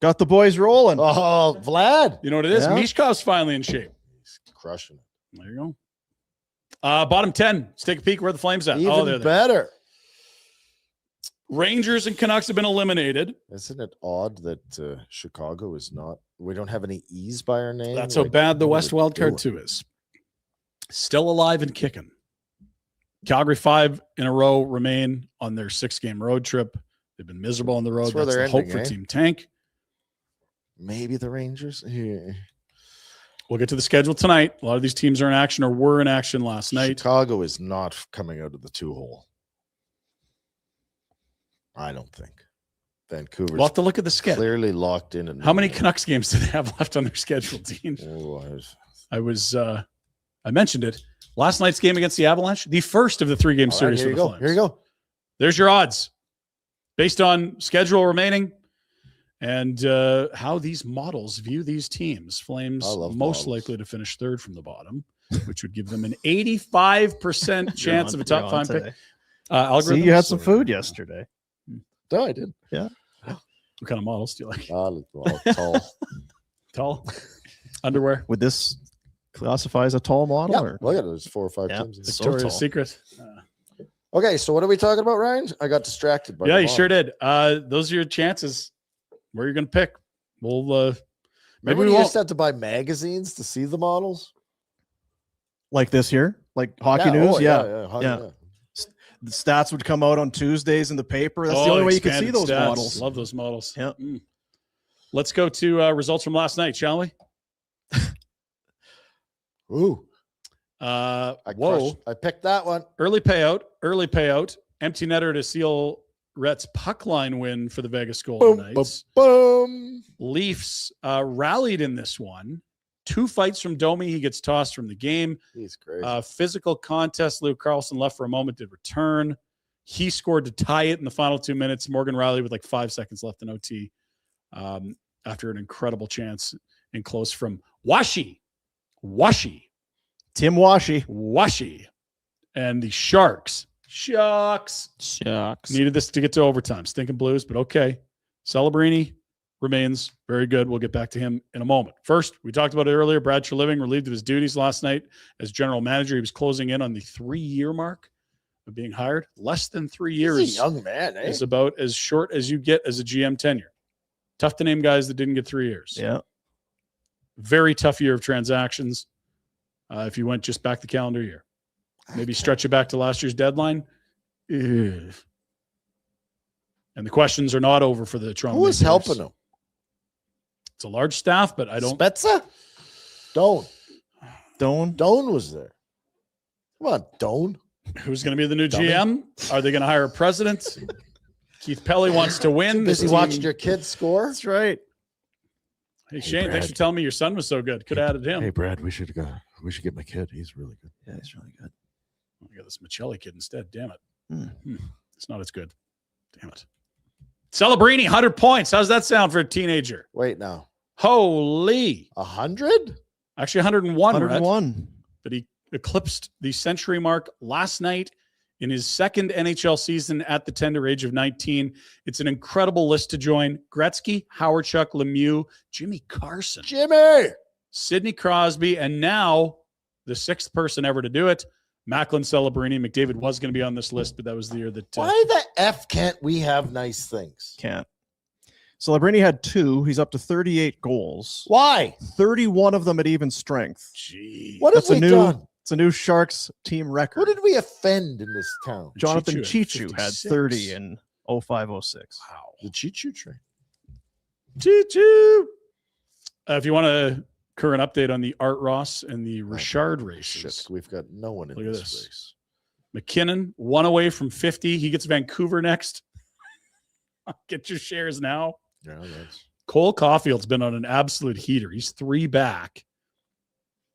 Got the boys rolling. Oh, Vlad. You know what it is? Yeah. Mishkov's finally in shape. He's crushing it. There you go. Bottom 10. Let's take a peek where the Flames at. Even they're there. better. Rangers and Canucks have been eliminated. Isn't it odd that Chicago is not? We don't have any E's by our name. That's how bad the what West are we Wildcard doing? 2 is. Still alive and kicking. Calgary 5 in a row remain on their 6-game road trip. They've been miserable on the road. That's where That's they're the hope ending, for eh? Team Tank. Maybe the Rangers. Yeah. We'll get to the schedule tonight. A lot of these teams are in action or were in action last night. Chicago is not coming out of the 2-hole. I don't think. Vancouver's We'll have to look at the schedule. clearly locked in. How many Canucks games do they have left on their schedule, Dean? I mentioned it. Last night's game against the Avalanche, the first of the 3-game series Here for you the go. Flames. Here you go. There's your odds based on schedule remaining and how these models view these teams. Flames I love most models. likely to finish 3rd from the bottom, which would give them an 85% chance of a top 5 pick. See, Algorithm. you had some food yesterday. No, I did. What kind of models do you like? Tall. Tall underwear. Would this classify as a tall model? Yeah, Or? look at it. There's 4 or 5 Yeah. teams. in it. So Victoria's tall. Secret. Okay, so what are we talking about, Ryan? I got distracted by Yeah, the you sure model. did. Those are your chances. Where you're going to pick. We'll Maybe maybe we we used won't. to have to buy magazines to see the models. Like this here? Like Hockey Yeah, News? oh, Yeah. Hockey, Yeah. The stats would come out on Tuesdays in the paper. That's the only way you could see expanded those stats. models. Love those models. Yeah. Let's go to results from last night, shall we? Ooh, Whoa. crushed. I picked that one. Early payout. Empty netter to seal Rhett's puck line win for the Vegas Golden Boom, boom, Knights. boom. Leafs rallied in this one. 2 fights from Domi. He gets tossed from the game. He's crazy. Physical contest. Luke Carlson left for a moment, did return. He scored to tie it in the final 2 minutes. Morgan Riley with like 5 seconds left in OT after an incredible chance in close from Washi. Tim Washi. And the Sharks needed this to get to overtime. Stinking Blues, but okay. Celebrini remains very good. We'll get back to him in a moment. First, we talked about it earlier. Brad Treliving relieved of his duties last night as general manager. He was closing in on the 3-year mark of being hired. Less than 3 years He's a young man, eh? is about as short as you get as a GM tenure. Tough to name guys that didn't get 3 years. Yeah. Very tough year of transactions. If you went just back the calendar year, maybe stretch it back to last year's deadline. Ugh. And the questions are not over for the Toronto. Who is Maple Leafs. helping him? It's a large staff, but I don't. Spezza? Doan Doan. was there. Come on, Doan. Who's going to be the new Dummy. GM? Are they going to hire a president? Keith Pelly wants to win. Too This busy team- watching your kids score. That's right. Hey Shane, thanks Brad. for telling me your son was so good. Could have added him. Hey, Brad, we should get my kid. He's really good. Yeah, he's really good. I got this Michelli kid instead. Damn it. Hmm. It's not as good. Damn it. Celebrini, 100 points. How's that sound for a teenager? Wait now. Holy. 100? Actually, 101, Rhett. 101. But he eclipsed the century mark last night in his second NHL season at the tender age of 19. It's an incredible list to join. Gretzky, Howardchuk, Lemieux, Jimmy Carson, Jimmy. Sidney Crosby, and now the 6th person ever to do it, Macklin Celebrini. McDavid was going to be on this list, but that was the year that Why the F can't we have nice things? Can't. Celebrini had 2. He's up to 38 goals. Why? 31 of them at even strength. Gee. What That's have a we new done? It's a new Sharks team record. Who did we offend in this town? Jonathan Chichu Chichu had had 56. 30 in 0506. Wow. The choo-choo train. Choo-choo. If you want a current update on the Art Ross and the Richard races, Shit, we've got no one in Look at this this. race. McKinnon, 1 away from 50. He gets Vancouver next. Get your shares now. Yeah, that's Cole Caulfield's been on an absolute heater. He's 3 back.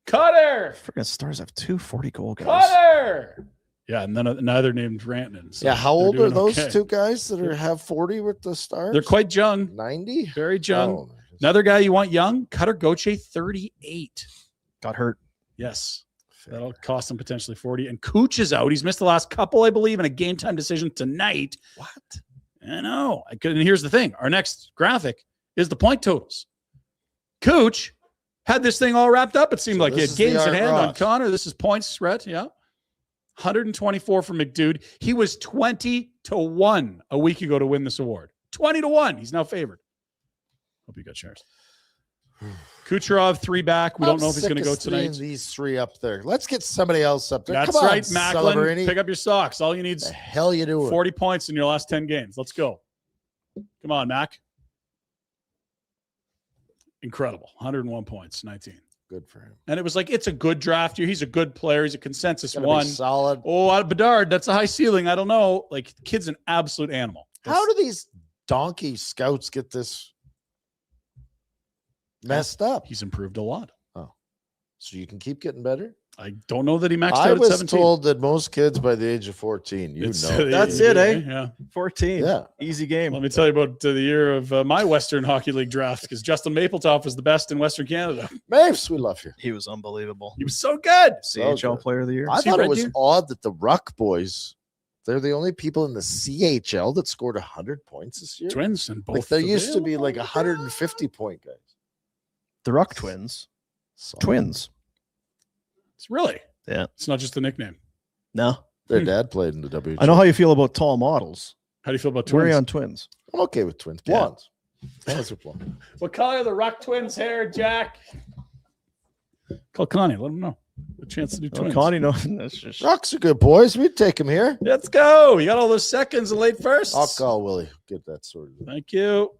Cutter! Freaking Stars have 2 40-goal guys. Cutter! Yeah, and then neither named Rantanen. So yeah. How they're old are doing those okay. 2 guys that have 40 with the Stars? They're quite young. 90. Very young. Oh, Another guy you want young? Cutter Gauthier, 38. Got hurt. Yes. That'll cost him potentially 40. And Cooch is out. He's missed the last couple, I believe, in a game time decision tonight. What? I know. And here's the thing. Our next graphic is the point totals. Cooch had this thing all wrapped up. It seemed like he had games in hand on Connor. This is points, Rhett. Yeah. 124 for McDude. He was 20-1 a week ago to win this award. 20-1. He's now favored. Hope you got shares. Kucherov 3 back. We don't know if he's going to go tonight. These 3 up there. Let's get somebody else up there. That's Come right, on, Macklin. Celebrini. Pick up your socks. All you need is the hell you doing? 40 points in your last 10 games. Let's go. Come on, Mac. Incredible. 101 points, 19. Good for him. And it was like, it's a good draft year. He's a good player. He's a consensus one. Solid. Oh, out of Bedard, that's a high ceiling. I don't know. Like, the kid's an absolute animal. How do these donkey scouts get this messed up? He's improved a lot. Oh, so you can keep getting better? I don't know that he maxed I out at was 17. told that most kids by the age of 14, That's it, eh? Yeah. 14. Yeah. Easy game. Let me tell you about the year of my Western Hockey League draft, because Justin Mapletop was the best in Western Canada. Mapes, we love you. He was unbelievable. He was so good. CHL Player of the Year. I See thought it Red was Deer? odd that the Ruck boys, they're the only people in the CHL that scored 100 points this year. Twins and both. Like there used to available. be like 150 point guys. The Ruck Twins. Solid. Twins. It's really. Yeah. It's not just a nickname. No. Their dad played in the WHL. I know how you feel about tall models. How do you feel about Where are twins? you on Twins? I'm okay with twins. Yeah. Blondes. Blondes are blonde. What color are the Rock Twins' hair, Jack? Call Connie. Let him know. A chance to do Oh, twins. Connie, no. That's just. Rucks are good boys. We'd take them here. Let's go. You got all those seconds and late firsts. I'll call Willie. Get that sorted. Thank you.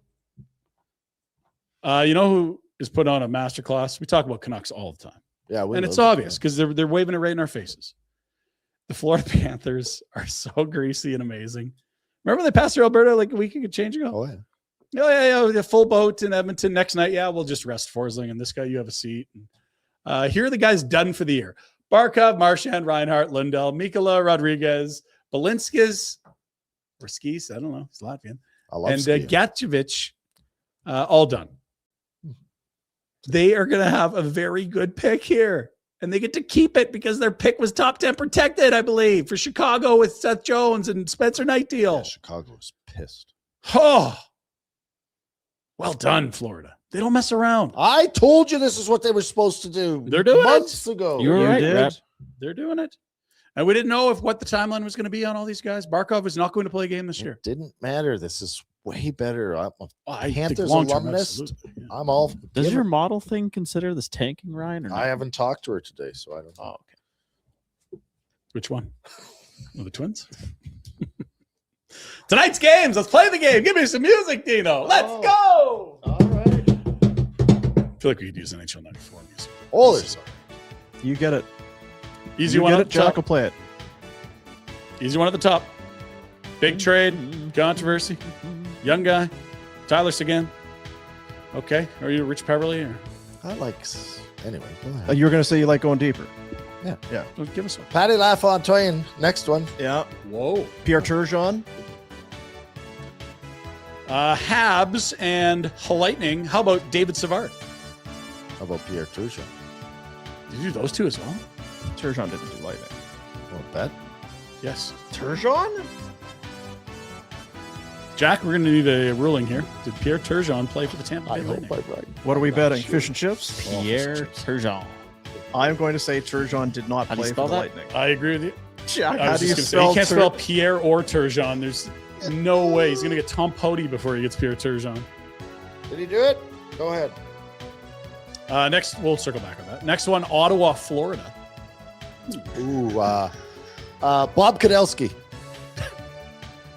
You know who is putting on a masterclass? We talk about Canucks all the time. Yeah, And it's obvious because they're waving it right in our faces. The Florida Panthers are so greasy and amazing. Remember they passed through Alberta like a week change ago? Oh, yeah. Yeah. The full boat in Edmonton next night. Yeah, we'll just rest Forsling and this guy, you have a seat. Here are the guys done for the year. Barkov, Marchand, Reinhart, Lundell, Mikula, Rodriguez, Balinskis, or Skis, I don't know. He's Latvian. I love And skiing. Gatchevich, all done. They are going to have a very good pick here. And they get to keep it because their pick was top 10 protected, I believe, for Chicago with Seth Jones and Spencer Nightingale. Yeah, Chicago was pissed. Oh, well done, Florida. They don't mess around. I told you this is what they were supposed to do. They're doing months ago. You were right, did. Rep. They're doing it. And we didn't know what the timeline was going to be on all these guys. Barkov is not going to play a game this year. It didn't matter. This is way better. I'm a I think Panthers long-term, alumnus. absolutely, yeah. I'm all. Does give your it- model thing consider this tanking, Ryan? Or not? I haven't talked to her today, so I don't know. Oh, okay. Which one? Oh, the Twins? Tonight's games. Let's play the game. Give me some music, Dino. Let's go. All right. I feel like we could use NHL 94 music. Holy. You get it. Easy You one get at it. the Jack top. will play it. Easy one at the top. Big trade, controversy, young guy, Tyler Seguin. Okay. Are you Rich Peverly? Or I like. Anyway, go ahead. You were going to say you like going deeper. well, give us one. Patty LaFontaine. Next one. Yeah. Whoa. Pierre Turgeon. Habs and Lightning. How about David Savard? How about Pierre Turgeon? Did you do those two as well? Turgeon didn't do lightning. Want bet? Yes. Turgeon? Jack, we're going to need a ruling here. Did Pierre Turgeon play for the Tampa I Bay hope Lightning? I'm right. What are we Not betting? sure. Fish and chips? Pierre Turgeon. I'm going to say Turgeon did not How do you play for spell the that? Lightning. I agree with you. Jack, I how was do you just going to say, spell you can't spell Pierre or Turgeon. There's no way. He's going to get Tom Pody before he gets Pierre Turgeon. Did he do it? Go ahead. Next, we'll circle back on that. Next one, Ottawa, Florida. Ooh, Bob Kadelski.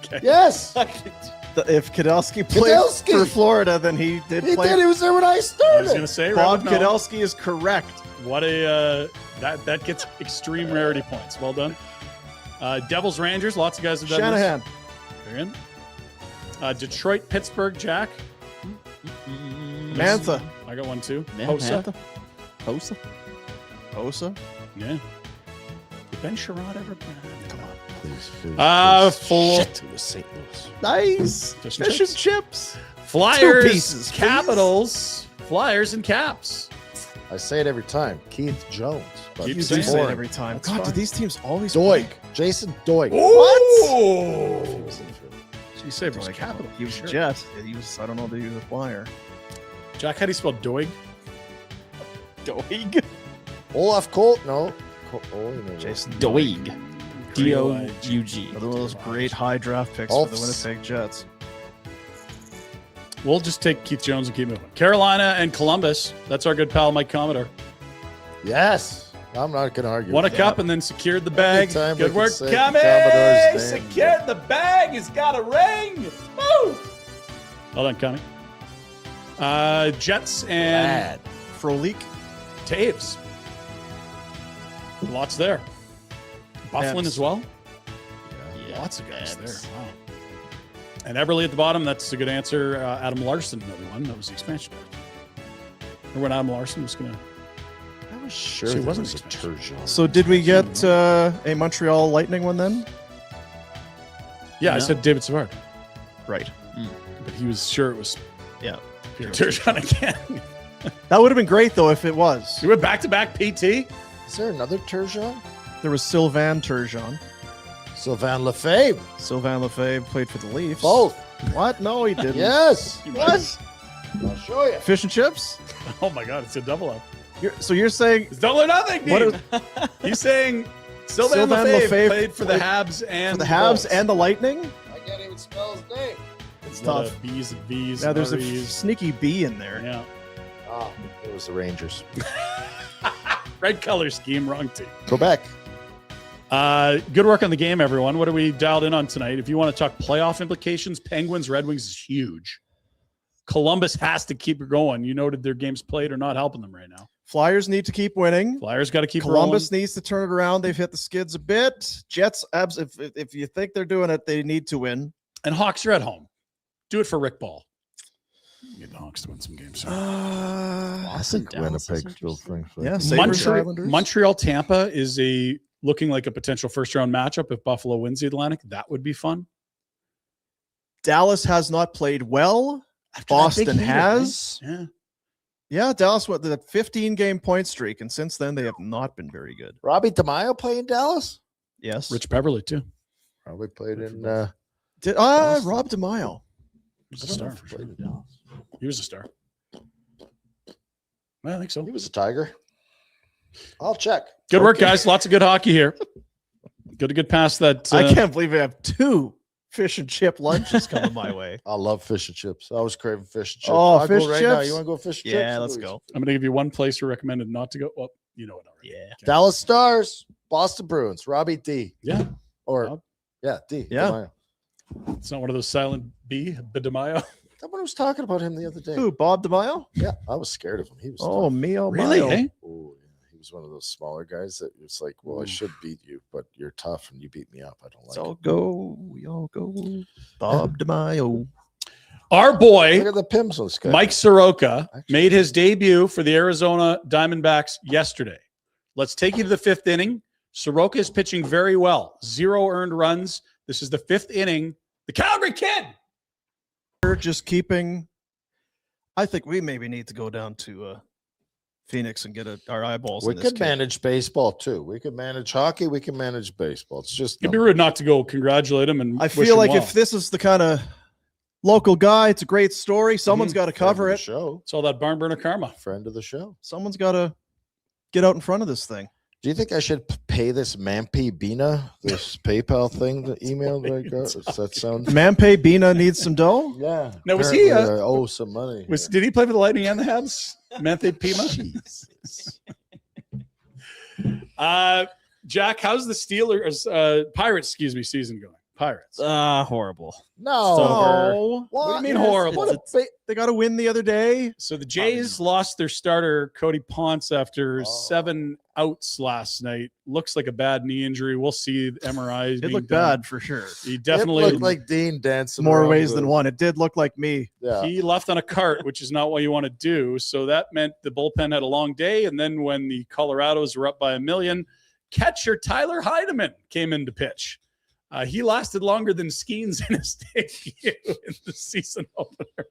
Okay. Yes, If Kadelski played Kadelski! for Florida, then he did he play. did. He was there when I I was going to started. say, Bob Red, no. Kadelski is correct. What a that gets extreme rarity points. Well done. Devils, Rangers. Lots of guys have done Shanahan. this. Very good. Detroit, Pittsburgh, Jack. Mantha. I got one too. Yeah, Hossa. Mantha. Hossa. Osa. Yeah. Did Ben Sherrod ever play? Come on, please. Full- Shit, it was St. Louis. Nice. Fish Fish and and chips. Flyers, Two pieces, please. Capitals, Flyers and Caps. I say it every time. Keith Jones. But Keep You it's do say it boring. every time. That's God, do fine. these teams always Doig. play? Jason Doig. Oh! She said was Doig. capital. He was Sure. a Jet. He was. I don't know that he was a Flyer. Jack, how do you spell Doig? Doig. Olaf Colt. No. Jason Doig. D-O-U-G. Another one of those great high draft picks Olfs. for the Winnipeg Jets. We'll just take Keith Jones and keep moving. Carolina and Columbus. That's our good pal Mike Commodore. Yes. I'm not going to argue. Won a with cup that. and then secured the bag. Anytime we Good can work, say Commie! Commodore's name. Secured the bag. He's got a ring. Woo! Well done, Commie. Jets and Lad. Frolik. Taves. Lots there. Bufflin Yes. as well. Yeah, Lots of guys there. that's- Wow. And Everly at the bottom. That's a good answer. Adam Larson, another one. That was the expansion draft. Remember when Adam Larson was going to... I was sure So he there wasn't was a expensive. Turgeon. So did we get a Montreal Lightning one then? Yeah, I No. said David Savard. Right. But he was sure it was Yeah. Pierre Turgeon again. That would have been great though if it was. You went back-to-back PT? Is there another Turgeon? There was Sylvain Turgeon. Sylvain Lefebvre. Sylvain Lefebvre played for the Leafs. Both. What? No, he didn't. Yes. You What? I'll show you. Fish and chips? Oh my God, it's a double up. So you're saying It's double or nothing, What dude. He's saying Sylvain Lefebvre played for the Habs and for the Habs Bolts. and the Lightning? I can't even spell his name. It's A lot tough. of B's and V's. Now and there's a R's. sneaky B in there. Yeah. Ah, it was the Rangers. Red color scheme, wrong team. Quebec. Good work on the game, everyone. What are we dialed in on tonight? If you want to talk playoff implications, Penguins, Red Wings is huge. Columbus has to keep it going. You noted their games played are not helping them right now. Flyers need to keep winning. Flyers got to keep Columbus rolling. needs to turn it around. They've hit the skids a bit. Jets, if you think they're doing it, they need to win. And Hawks, you're at home. Do it for Rick Ball. Get the Hawks to win some games. I think Dallas is Winnipeg still thinks. Yeah, Sabres, Islanders. Montreal Tampa is looking like a potential first round matchup. If Buffalo wins the Atlantic, that would be fun. Dallas has not played well. Boston has. Yeah. Yeah, Dallas went the 15-game point streak, and since then they have not been very good. Robbie DeMaio played in Dallas? Yes. Rich Beverly, too. Probably played in Did Boston. Rob DeMaio. He was I a don't know star. if For he sure. played in Dallas. He was a star. I think so. He was a Tiger. I'll check. Good work, Okay. guys. Lots of good hockey here. Good to get past that. I can't believe we have 2 fish and chip lunches coming my way. I love fish and chips. I was craving fish and chips. Oh, I'll fish go and right now. chips? You want to go fish and chips? Yeah, let's Louise? go. I'm going to give you one place we recommended not to go. Well, you know it already. Yeah. Okay. Dallas Stars, Boston Bruins, Robbie D. Yeah. Or, Rob? yeah, D. Yeah. DeMaio. It's not one of those silent B, Bedemayo. Someone was talking about him the other day. Who, Bob DeMaio? Yeah, I was scared of him. He was Oh, tough. Mio Really? Maio. Eh? Oh, yeah. He was one of those smaller guys that it's like, well, I should beat you, but you're tough and you beat me up. I don't like Let's all it. go. We all go. Bob DeMaio. Our boy, Look at the Pims on this guy. Mike Soroka, Actually- made his debut for the Arizona Diamondbacks yesterday. Let's take you to the 5th inning. Soroka is pitching very well. 0 earned runs. This is the 5th inning. The Calgary Kid. We're just keeping. I think we maybe need to go down to Phoenix and get our eyeballs. We in this could kid. manage baseball too. We could manage hockey. We can manage baseball. It's just It'd be rude not to go congratulate him and I wish feel him like well. if this is the kind of local guy, it's a great story. Someone's got to friend of cover the it. show. It's all that barn burner karma. Friend of the show. Someone's got to get out in front of this thing. Do you think I should pay this Mampi Bina, this PayPal thing, the email that I got? Does that sound? Mampe Bina needs some dough. Yeah. Now, was he, apparently I owe some money. Did he play for the Lightning and the Habs? Manthe Pima? Jesus. Jack, how's the Steelers, Pirates, season going? Pirates. Horrible. No. Oh, What do you mean Yes, horrible? what a ba- they got to win the other day. So the Jays lost their starter, Cody Ponce, after Oh. 7 outs last night. Looks like a bad knee injury. We'll see the MRI. It looked bad for sure. He It definitely looked like Dean dancing. More around ways the- than one. It did look like me. Yeah. he left on a cart, which is not what you want to do. So that meant the bullpen had a long day. And then when the Colorados were up by 1 million, catcher Tyler Heidemann came in to pitch. He lasted longer than Skeens in his debut in the season opener.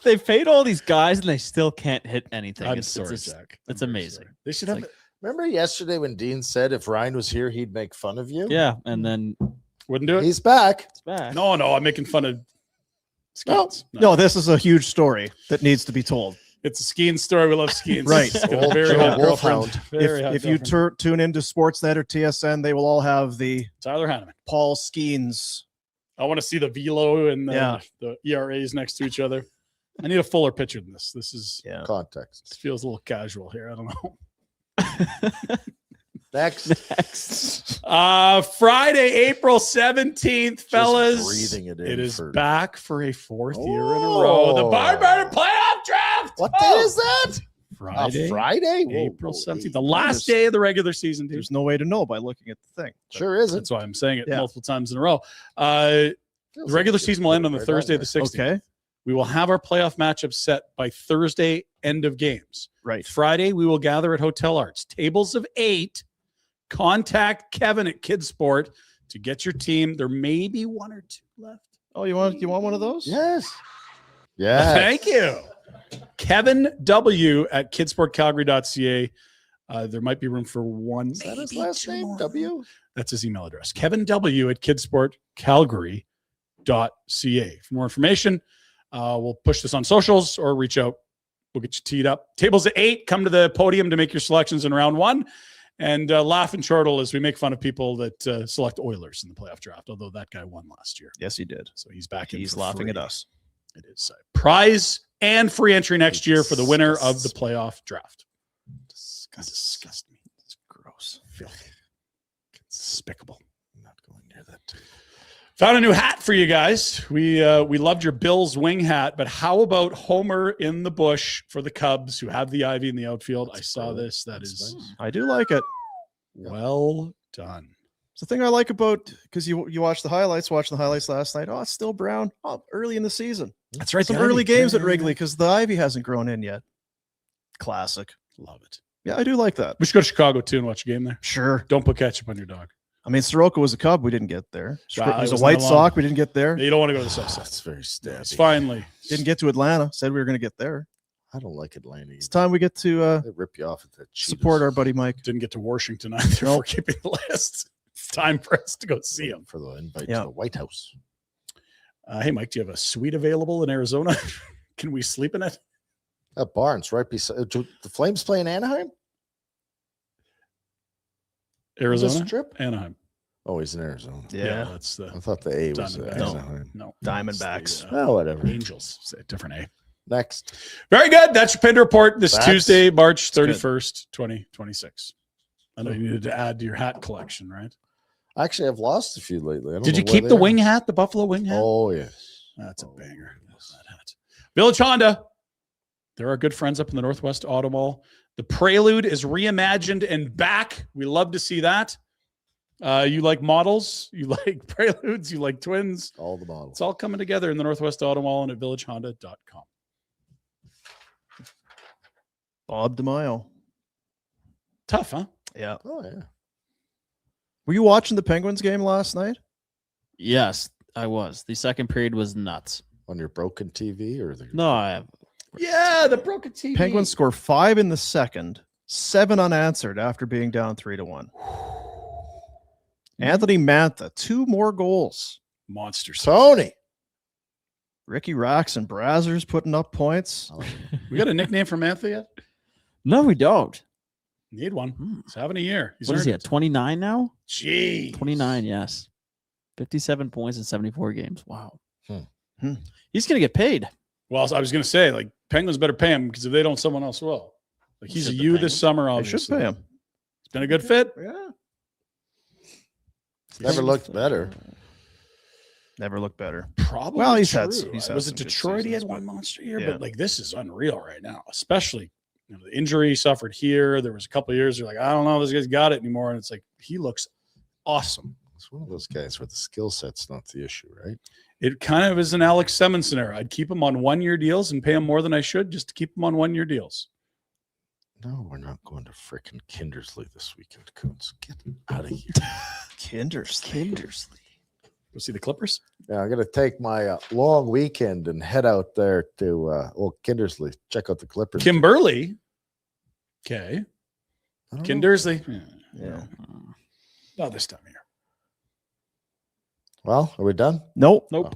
They paid all these guys and they still can't hit anything. I'm It's sorry, just- Zach. It's I'm very amazing. sorry. They should have. like- Remember yesterday when Dean said if Ryan was here, he'd make fun of you? Yeah, and then Wouldn't do it. He's back. it's back. No, I'm making fun of skins. No, this is a huge story that needs to be told. It's a skiing story. We love skiing. Right. It's got a Old very Joe hot girlfriend. Wolfhound. Very hot If you girlfriend. tune into Sportsnet or TSN, they will all have the Tyler Hanneman. Paul Skeens. I want to see the velo and Yeah. the ERAs next to each other. I need a fuller picture than this. This Context. feels a little casual here. I don't know. Next. Next. Friday, April 17th, fellas. breathing it in It is for- back for a fourth year in a row. The Barn Burner playoff draft. What day is that? Friday, Friday? Whoa, April whoa, 17th, wait. the last day of the regular season, dude. There's no way to know by looking at the thing. Sure isn't. That's why I'm saying it Yeah. multiple times in a row. The Feels regular like you season will put end it on the right Thursday, there. the 16th. Okay. We will have our playoff matchup set by Thursday, end of games. Right. Friday, we will gather at Hotel Arts. Tables of 8. Contact Kevin at Kidsport to get your team. There may be 1 or 2 left. Oh, you want one of those? Yes. Yeah. Thank you. Kevin W at kidsportcalgary.ca. There might be room for one. Is that his maybe last 2 name? more. W? That's his email address. Kevin W at kidsportcalgary.ca. For more information, we'll push this on socials or reach out. We'll get you teed up. Tables at 8. Come to the podium to make your selections in round 1. And laugh and chortle as we make fun of people that select Oilers in the playoff draft, although that guy won last year. Yes, he did. So he's back in. He's for laughing free. at us. It is a prize and free entry next year for the winner of the playoff draft. Disgust me. It's gross. Filthy. Despicable. I'm not going near that table. Found a new hat for you guys. We loved your Bills wing hat, but how about Homer in the bush for the Cubs who have the ivy in the outfield? That's I saw cool. this. That That's is nice. I do like it. well done. It's the thing I like about, because you watch the highlights, watching the highlights last night. Oh, it's still brown. Oh, early in the season. That's right. Some early games at Wrigley because the ivy hasn't grown in yet. Classic. Love it. Yeah, I do like that. We should go to Chicago too and watch a game there. Sure. Don't put ketchup on your dog. I mean, Soroka was a Cub. We didn't get there. Ah, He's it a wasn't White that long. Sox. We didn't get there. You don't want to go to the South Side. That's very stabby. It's finally. Didn't get to Atlanta. Said we were going to get there. I don't like Atlanta. It's Either. time we get to They rip you off at the support our buddy Mike. Didn't get to Washington either. Nope. We're keeping the list. It's time for us to go see him. for the invite Yeah. to the White House. Hey, Mike, do you have a suite available in Arizona? Can we sleep in it? At Barnes, right beside the Flames play in Anaheim. Arizona? This trip? Anaheim. Oh, he's in Arizona. Yeah. That's the I thought the A was Diamondbacks. No. Anaheim. no Diamondbacks. It's the, Oh, whatever. Angels. It's a different A. Next. Very good. That's your Pinder Report this That's- Tuesday, March good. 31st, 2026. I know you needed to add to your hat collection, right? Actually, I've lost a few lately. I don't Did you know where keep they the are. wing hat, the Buffalo wing hat? Oh, yes. That's a Oh, banger. yes. That hat. Village Honda. There are good friends up in the Northwest Auto Mall. The Prelude is reimagined and back. We love to see that. You like models, you like Preludes, you like twins. All the models. It's all coming together in the Northwest Auto Mall and at villagehonda.com. Bob DeMaio. Tough, huh? Yeah. Oh, yeah. Were you watching the Penguins game last night? Yes, I was. The second period was nuts. On your broken TV or the No, I have. Yeah, the broken TV. Penguins score 5 in the second, 7 unanswered after being down 3-1. Anthony Mantha, 2 more goals. Monsters. Tony. Ricky Rax and Brazzers putting up points. Oh, We got a nickname for Mantha yet? No, we don't. Need one. Hmm. He's having a year. He's What is earned he it. at? 29 now? Jeez. 29, yes. 57 points in 74 games. Wow. Hmm. He's going to get paid. Well, I was going to say, like, Penguins better pay him because if they don't, someone else will. Like, he's a Should the U Penguins? this summer, They obviously. should pay him. It's been a good fit. Yeah. never looked better. Never looked better. Probably. Well, he's had true. some- he's had Was some it good Detroit? He had seasons, one monster year, yeah. but like this is unreal right now. Especially the injury he suffered here. There was a couple of years you're like, I don't know, this guy's got it anymore, and it's like he looks awesome. It's one of those guys where the skill set's not the issue, right? It kind of is an Alex Simmons scenario. I'd keep him on 1-year deals and pay him more than I should just to keep him on 1-year deals. No, we're not going to frickin' Kindersley this weekend, Coons. Get out of here. Kindersley. Go see the Clippers. Yeah, I'm gonna take my long weekend and head out there to Kindersley. Check out the Clippers. Kimberly. Okay. I don't know. Kindersley. Yeah. Not this time of year. Well, are we done? Nope. Nope.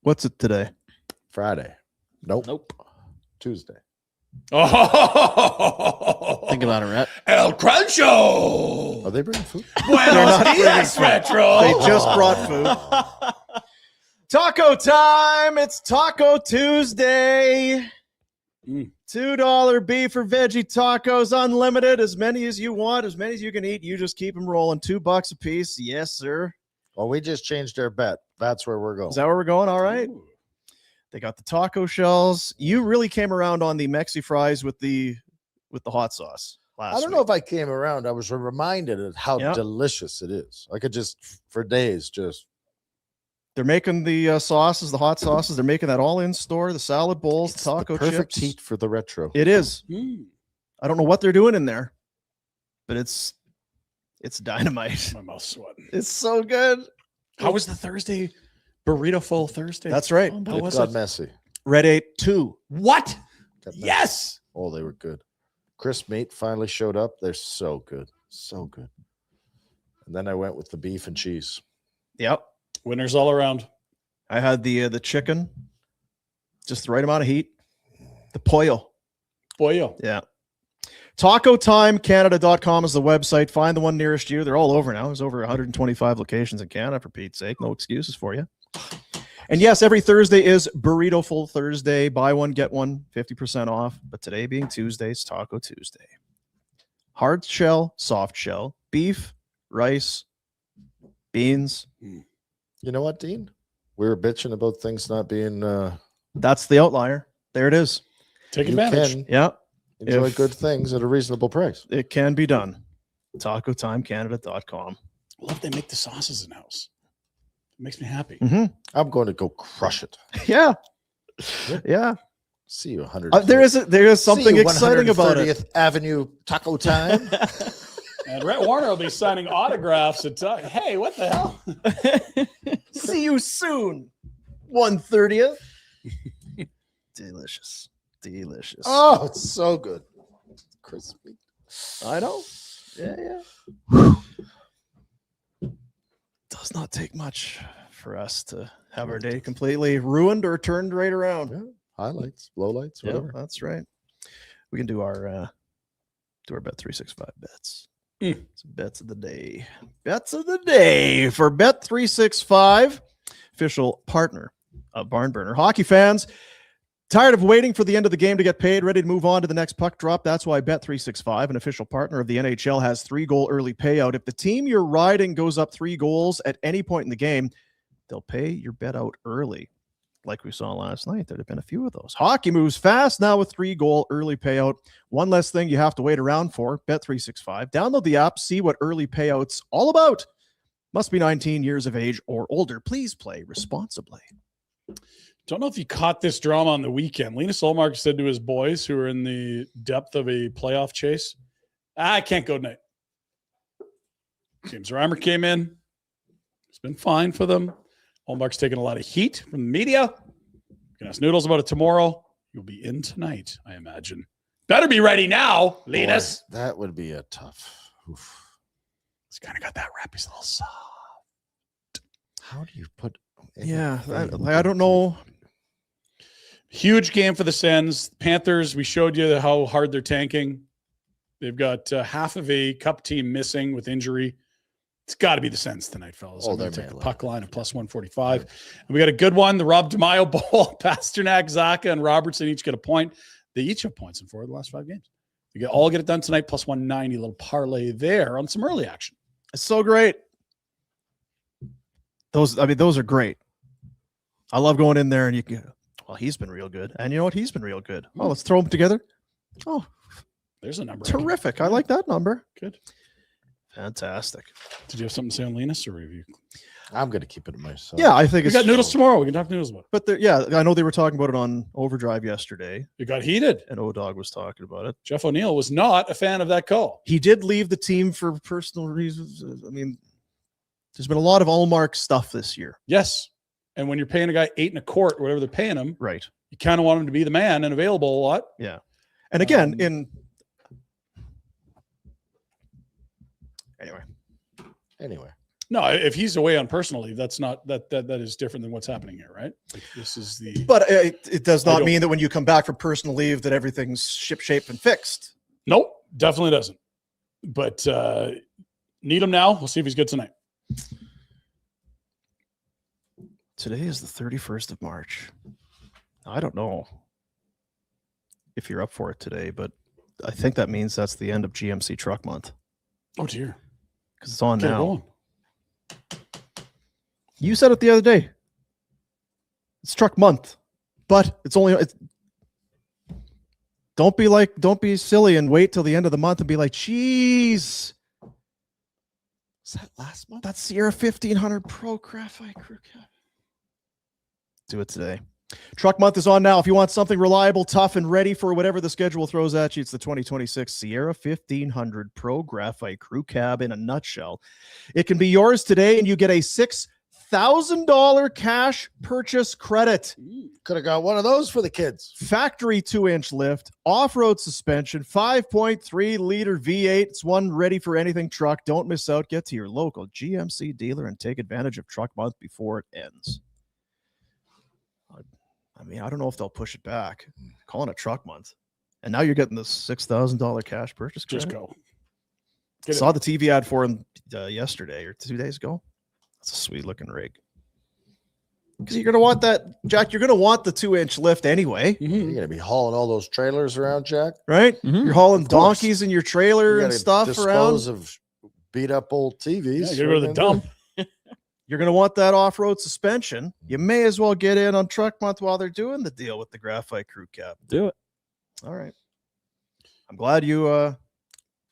What's it today? Friday. Nope. Nope. Tuesday. Oh, Think about it, Rhett. El Cruncho. Are they bringing food? Buenos dias, Retro. They just brought food. Taco time. It's Taco Tuesday. $2 beef or veggie tacos, unlimited. As many as you want, as many as you can eat. You just keep them rolling. $2 a piece. Yes, sir. Well, we just changed our bet. That's where we're going. Is that where we're going? All right. Ooh. They got the taco shells. You really came around on the Mexi fries with the hot sauce last I don't know if I came around. I was reminded of how delicious it is. I could just, for days, just. They're making the sauces, the hot sauces. They're making that all in store. The salad bowls, It's taco the perfect chips. heat for the retro. It is. Mm. I don't know what they're doing in there, but it's dynamite. My mouth's sweating. It's so good. How was the Thursday burrito full Thursday? That's right. How It was got it? messy. Red 8-2. What? Got messy. Yes. Oh, they were good. Crisp meat finally showed up. They're so good. So good. And then I went with the beef and cheese. Yep. Winners all around. I had the chicken, just the right amount of heat. The pollo. Boyo. Yeah. TacoTimeCanada.com is the website. Find the one nearest you. They're all over now. There's over 125 locations in Canada, for Pete's sake. No excuses for you. And yes, every Thursday is Burrito Full Thursday. Buy one, get one, 50% off. But today being Tuesday, it's Taco Tuesday. Hard shell, soft shell, beef, rice, beans. You know what, Dean? We were bitching about things not being. That's the outlier. There it is. Take You advantage. can Yeah, enjoy If- good things at a reasonable price. it can be done. TacoTimeCanada.com. I love they make the sauces in house. It makes me happy. I'm going to go crush it. Yeah. Yeah. See you 100. There is something exciting about it. 130th Avenue Taco Time. And Rhett Warner will be signing autographs at hey, what the hell? See you soon. 130th. Delicious. Delicious. Oh, it's so good. Crispy. I know. Yeah. Does not take much for us to have our day completely ruined or turned right around. Yeah. Highlights, lowlights, Yeah, whatever. that's right. We can do our Bet 365 bets. It's bets of the day. Bets of the day for Bet 365, official partner of Barn Burner. Hockey fans, tired of waiting for the end of the game to get paid, ready to move on to the next puck drop? That's why Bet 365, an official partner of the NHL, has 3-goal early payout. If the team you're riding goes up 3 goals at any point in the game, they'll pay your bet out early. Like we saw last night, there'd have been a few of those. Hockey moves fast now with 3-goal early payout. One less thing you have to wait around for. Bet365. Download the app. See what early payouts all about. Must be 19 years of age or older. Please play responsibly. Don't know if you caught this drama on the weekend. Linus Ullmark said to his boys who are in the depth of a playoff chase, I can't go tonight. James Reimer came in. It's been fine for them. Ullmark's taking a lot of heat from the media. You can ask Noodles about it tomorrow. You'll be in tonight, I imagine. Better be ready now, Linus. Boy, that would be a tough. Oof. He's kind of got that rap. He's a little soft. How do you put? Yeah, I don't know. Huge game for the Sens. Panthers, we showed you how hard they're tanking. They've got half of a cup team missing with injury. It's got to be the Sens tonight, fellas. Oh, I'm going they're to take the man puck line of plus 145. And we got a good one. The Rob DeMaio Bowl. Pasternak, Zaka, and Robertson each get a point. They each have points in 4 of the last 5 games. You all get it done tonight, plus 190. A little parlay there on some early action. It's so great. Those are great. I love going in there and you can, well, he's been real good. And you know what? He's been real good. Oh, let's throw them together. Oh, there's a number. Terrific. I like that number. Good. Fantastic. Did you have something to say on Linus or review? I'm going to keep it to myself. Yeah, I think We got Noodles tomorrow. We can talk Noodles about it. But yeah, I know they were talking about it on Overdrive yesterday, It got heated. and O-Dog was talking about it. Jeff O'Neill was not a fan of that call. He did leave the team for personal reasons. I mean, There's been a lot of Allmark stuff this year. Yes. And when you're paying a guy 8 1/4 or whatever they're paying him, Right. you kind of want him to be the man and available a lot. Yeah. And again, Anyway. No, if he's away on personal leave, that's not that is different than what's happening here, right? Like, this is the. But it does not mean that when you come back from personal leave that everything's ship-shape and fixed. Nope, definitely doesn't. But need him now. We'll see if he's good tonight. Today is the 31st of March. I don't know if you're up for it today, but I think that means that's the end of GMC Truck Month. Oh, dear. Because it's on Get it now. going. You said it the other day. It's Truck Month, but it's only. Don't be silly and wait till the end of the month and be like, geez. Was that last month? That's Sierra 1500 Pro Graphite Crew Cab. Do it today. Truck Month is on now. If you want something reliable, tough, and ready for whatever the schedule throws at you, it's the 2026 Sierra 1500 Pro Graphite Crew Cab in a nutshell. It can be yours today, and you get a $6,000 cash purchase credit. Could have got one of those for the kids. Factory 2-inch lift, off-road suspension, 5.3-liter V8. It's one ready for anything truck. Don't miss out. Get to your local GMC dealer and take advantage of Truck Month before it ends. I mean, I don't know if they'll push it back. Calling it Truck Month. And now you're getting this $6,000 cash purchase credit. Just go. Saw the TV ad for him yesterday or 2 days ago. That's a sweet looking rig. Because you're going to want that, Jack. You're going to want the 2-inch lift anyway. Mm-hmm. You're going to be hauling all those trailers around, Jack. Right? Mhm. You're hauling Of course. donkeys in your trailer You and gotta stuff dispose around. of beat up old TVs. Yeah, you go to the dump. You're going to want that off-road suspension. You may as well get in on Truck Month while they're doing the deal with the Graphite Crew Cab. Do it. All right. I'm glad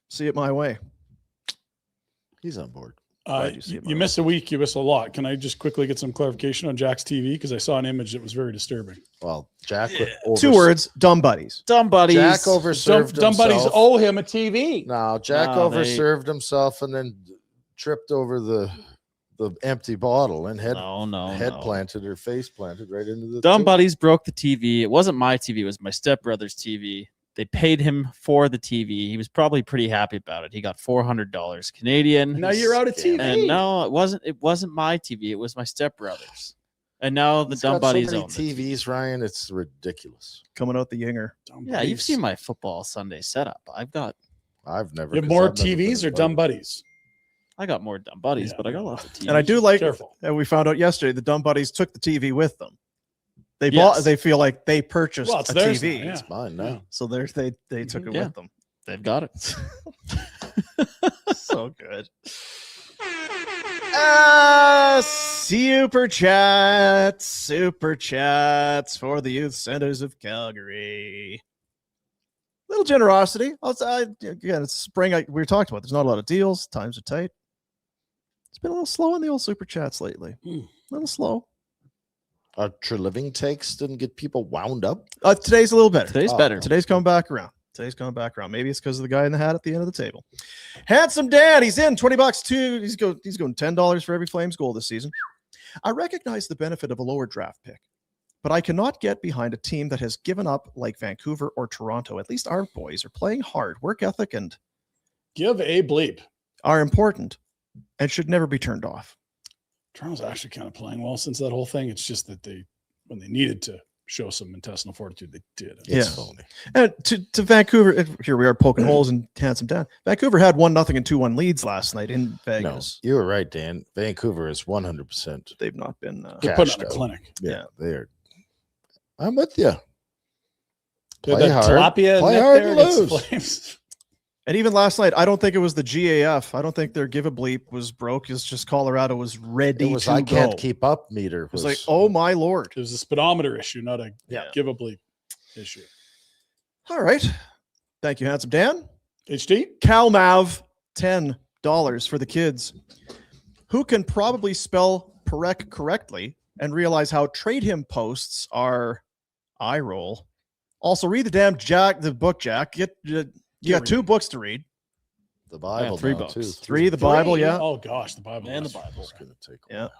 see it my way. He's on board. Glad you see it my You way. miss a week, you miss a lot. Can I just quickly get some clarification on Jack's TV? Because I saw an image that was very disturbing. Well, Jack. 2 words, dumb buddies. Dumb buddies. Jack overserved Dumb buddies himself. owe him a TV. No, Jack No, overserved himself and then tripped over the empty bottle and head planted or face planted right into the Dumb tube. buddies broke the TV. It wasn't my TV. It was my stepbrother's TV. They paid him for the TV. He was probably pretty happy about it. He got $400 Canadian. Now you're out of TV. And no, it wasn't my TV. It was my stepbrother's. And now the He's dumb got buddies so many own the TV. TVs, Ryan. It's ridiculous. Coming out the yinger. Dumb Yeah, buddies. you've seen my football Sunday setup. I've never. You have 'cause more I've never been TVs or invited. dumb buddies? I got more dumb buddies, Yeah. but I got lots of TVs. And I do like, Careful. and we found out yesterday, the dumb buddies took the TV with them. They Yes. they feel like they purchased Well, it's a theirs TV. now, yeah. It's mine now. So they took it Yeah. with them. They've got it. So good. Super chats for the Youth Centers of Calgary. Little generosity. Again, it's spring. We talked about. There's not a lot of deals. Times are tight. It's been a little slow on the old super chats lately. A little slow. Our Treliving takes didn't get people wound up. Today's a little better. Today's better. Today's coming back around. Maybe it's because of the guy in the hat at the end of the table. Handsome Dan, he's in $20 too. He's going $10 for every Flames goal this season. I recognize the benefit of a lower draft pick, but I cannot get behind a team that has given up like Vancouver or Toronto. At least our boys are playing hard. Work ethic and Give a bleep. are important and should never be turned off. Toronto's actually kind of playing well since that whole thing. It's just that when they needed to show some intestinal fortitude, they did. It's Yeah. phony. And to Vancouver, here we are poking holes in Handsome Dan. Vancouver had 1-0 and 2-1 leads last night in No, Vegas. you were right, Dan. Vancouver is 100%. They've not been. They're Cashed putting on a out. clinic. Yeah, they're. I'm with you. They had Play that hard. tilapia Play net hard there to against the lose. Flames. And even last night, I don't think it was the GAF. I don't think their give a bleep was broke. It's just Colorado was ready It was to I go. can't keep up meter. It was like, oh my Lord. It was a speedometer issue, not a Yeah. give a bleep issue. All right. Thank you, Handsome Dan. HD? CalMav, $10 for the kids who can probably spell Perec correctly and realize how trade him posts are eye roll. Also, read the damn the book, Jack. You got 2 books to read. The Bible. $3. Now, too. 3, the Bible, yeah. Oh gosh, the Bible. And the is- Bible. It's going to take a Yeah. while.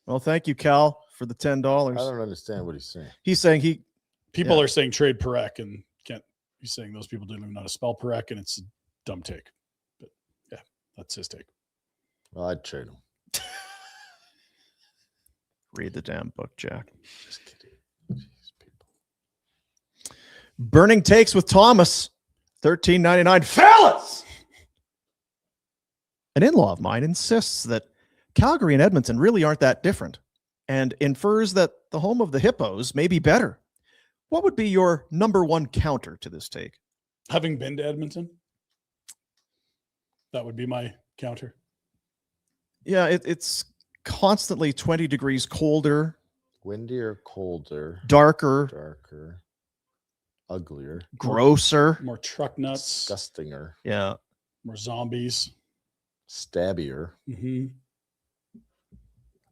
Well, thank you, Cal, for the I $10. don't understand what he's saying. He's saying he People Yeah. are saying trade Perek, and can't. He's saying those people didn't even know how to spell Perek, and it's a dumb take. But yeah, that's his take. Well, I'd trade him. read the damn book, Jack. Just kidding. Jeez, people. Burning takes with Thomas, $13.99. Fellas! An in-law of mine insists that Calgary and Edmonton really aren't that different and infers that the home of the Hippos may be better. What would be your number one counter to this take? Having been to Edmonton, that would be my counter. Yeah, it's constantly 20 degrees colder, Windier, colder, darker, darker, uglier, grosser. More truck nuts, disgustinger, Yeah. more zombies. stabbier. Mm-hmm.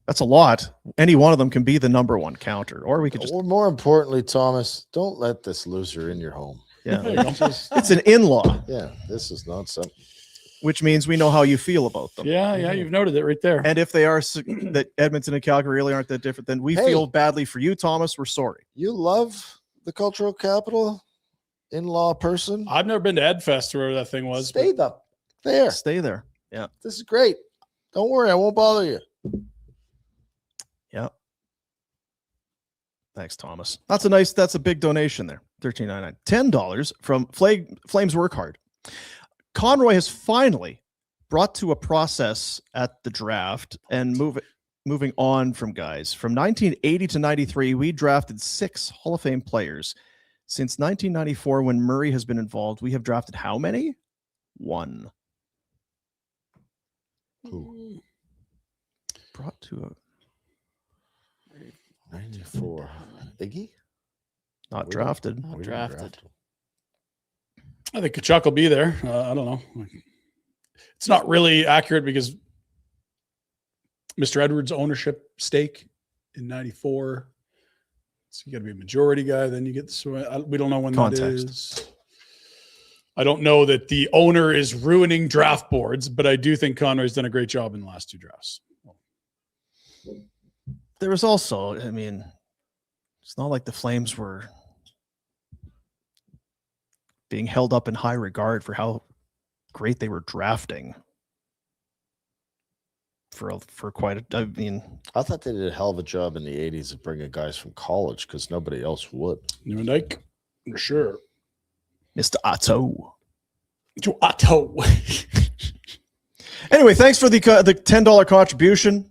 That's a lot. Any one of them can be the number one counter, or we could just, Or more importantly, Thomas, don't let this loser in your home. yeah. There you go. It's an in-law, Yeah, this is not something. which means we know how you feel about them. Yeah, you've noted it right there. And if they are that Edmonton and Calgary really aren't that different, then we Hey. feel badly for you, Thomas. We're sorry. You love the cultural capital, in-law person. I've never been to EdFest where that thing was. Stay there. Stay there. Yeah. This is great. Don't worry, I won't bother you. Yeah. Thanks, Thomas. That's a big donation there. $13.99. $10 from Flames Work Hard. Conroy has finally brought to a process at the draft and moving on from guys. From 1980 to 93, we drafted 6 Hall of Fame players. Since 1994, when Murray has been involved, we have drafted how many? 1. Who? Brought to a 94. Iggy? not We drafted. We didn't drafted. draft him. I think Kachuk will be there. I don't know. It's not really accurate because Mr. Edwards' ownership stake in 94. So you got to be a majority guy. Then you get the we don't know when that Context. is. I don't know that the owner is ruining draft boards, but I do think Conroy's done a great job in the last 2 drafts. There was also, I mean, it's not like the Flames were being held up in high regard for how great they were drafting for quite a, I mean, I thought they did a hell of a job in the 80s of bringing guys from college because nobody else would. New and Dyke, for sure. Mr. Otto. To Otto. Anyway, thanks for the $10 contribution.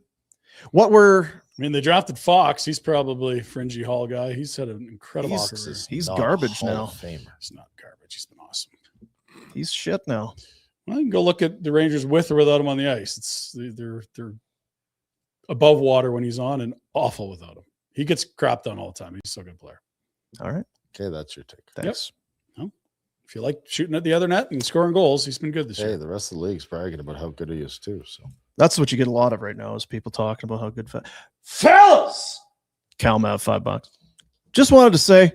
What were I mean, they drafted Fox. He's probably fringy Hall guy. He's had an incredible He's- career. he's Not a garbage Hall now. of Famer. He's not garbage. He's been awesome. He's shit now. Well, you can go look at the Rangers with or without him on the ice. They're above water when he's on and awful without him. He gets crapped on all the time. He's still a good player. All right. Okay, that's your take. Thanks. If you like shooting at the other net and scoring goals, he's been good this Hey, year. the rest of the league's bragging about how good he is too. So That's what you get a lot of right now is people talking about how good fellas. Calmav, $5. Just wanted to say,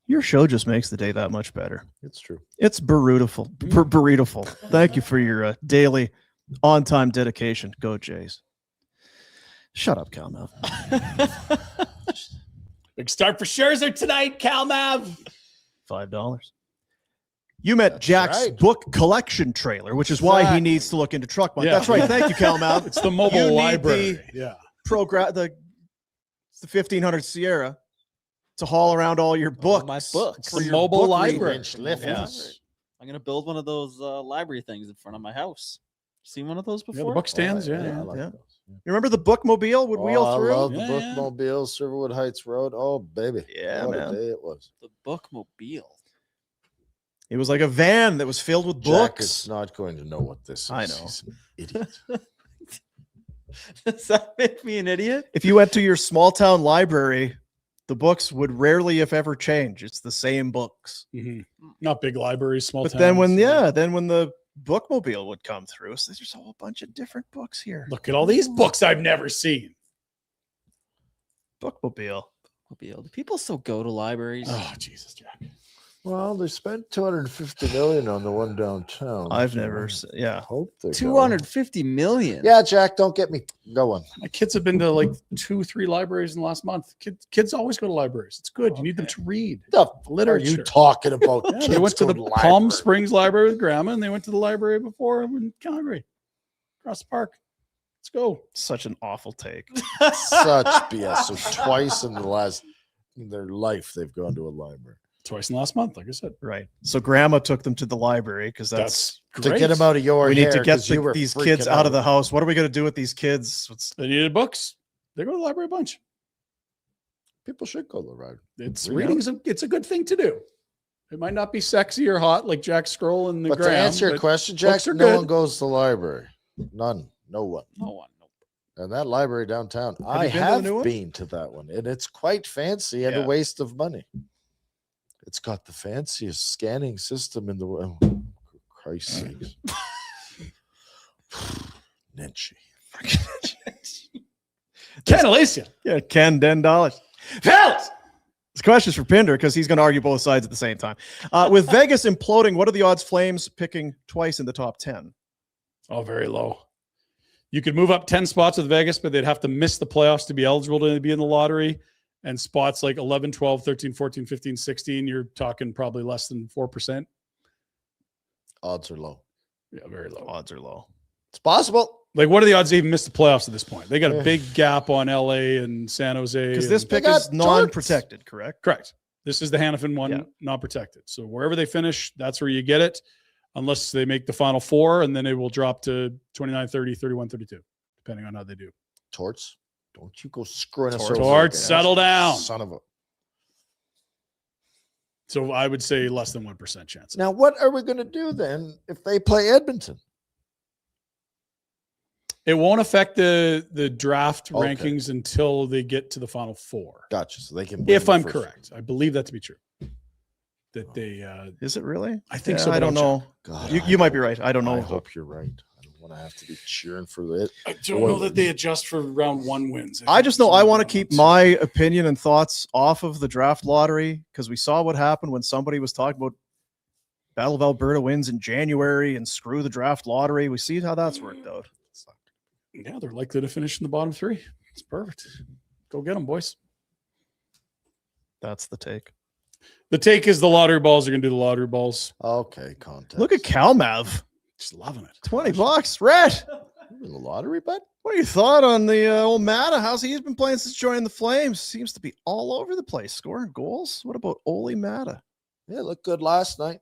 your show just makes the day that much better. it's true. It's burritiful. Burritiful. Thank you for your daily on-time dedication. Go Jays. Shut up, Calmav. Big start for Scherzer tonight, Calmav. $5. You met That's Jack's right. book collection trailer, which is why he Exactly. needs to look into truck money. Yeah. That's right. Thank you, Calmav. It's the You mobile need library. the- Yeah. It's the 1500 Sierra to haul around all your books. my books. It's for the your mobile book library. reading. Yeah. I'm gonna build one of those library things in front of my house. Seen one of those Yeah, before? the book stands. Oh, Yeah. I like Yeah. those. Yeah. You remember the bookmobile would wheel I through? love the Yeah. bookmobile, Silverwood Heights Road. Oh, baby. Yeah, what man. a day it was. The bookmobile. It was like a van that was filled with Jack is books. not going to know what this is. I know. He's an idiot. Does that make me an idiot? If you went to your small town library, the books would rarely, if ever, change. It's the same books. Mhm. Not big libraries, small But towns. then when the bookmobile would come through, so there's a whole bunch of different books here. Look at all these books I've never seen. Bookmobile. Mobile. Do people still go to libraries? Oh, Jesus, Jack. Well, they spent $250 million on the one downtown. I've so never. I hope they go. 250 million. Yeah, Jack, don't get me going. My kids have been to like 2-3 libraries in the last month. Kids always go to libraries. It's good. You need them to read. The f- are Literature. you talking about? Yeah, Kids they went to the go Palm library. Springs Library with Grandma, and they went to the library before in Calgary, across the park. Let's go. Such an awful take. Such BS. So twice in their life they've gone to a library Twice in the last month, like I said. Right. So grandma took them to the library because that's Great. to get them out of your we need hair to get 'cause you were these freaking kids out of the house. What are we going to do with these kids? They needed books. They go to the library a bunch. People should go to the library. It's Yeah. reading's it's a good thing to do. It might not be sexy or hot like Jack Scroll and the But Graham. to answer your but question, Jack, books are no good. one goes to the library. None. No one. No one. And that library downtown, I you been to the have new one? been to that one, and it's quite fancy and Yeah. a waste of money. It's got the fanciest scanning system in the world. Oh, for Christ's sakes. Nenshi. Ken Alicia. Yeah, Ken $10. Fellas! This question is for Pinder because he's going to argue both sides at the same time. With Vegas imploding, what are the odds Flames picking twice in the top 10? Oh, very low. You could move up 10 spots with Vegas, but they'd have to miss the playoffs to be eligible to be in the lottery. And spots like 11, 12, 13, 14, 15, 16, you're talking probably less than 4%. Odds are low. Yeah, very low. Odds are low. It's possible. Like, what are the odds they even miss the playoffs at this point? They got a Yeah. big gap on LA and San Jose. Because this and- pick They got is non-protected, correct? Correct. This is the Hannafin one, Yeah. not protected. So wherever they finish, that's where you get it, unless they make the final four, and then it will drop to 29, 30, 31, 32, depending on how they do. Torts, don't you go screwing us Torts. over. Torts, again. settle down. Son of a. So I would say less than 1% chance. Now, what are we going to do then if they play Edmonton? It won't affect the draft Okay. rankings until they get to the final four. Gotcha. So they can. win If the I'm first- correct. I believe that to be true. That they Is it really? I think Yeah, so. I but don't I'll know. God, You I might be hope- right. I don't know. I hope you're right. I don't want to have to be cheering for it. check. I don't know that they adjust for round one wins. I just know I want to keep my. my opinion and thoughts off of the draft lottery because we saw what happened when somebody was talking about Battle of Alberta wins in January and screw the draft lottery. We see how that's worked out. Yeah, they're likely to finish in the bottom three. It's perfect. Go get them, boys. That's the take. The take is the lottery balls are going to do the lottery balls. Okay, context. Look at CalMav. Just loving it. $20. Red. in the lottery, bud. What are your thought on the old Mata? How's he's been playing since joining the Flames? Seems to be all over the place, scoring goals. What about Oli Mata? Yeah, looked good last night.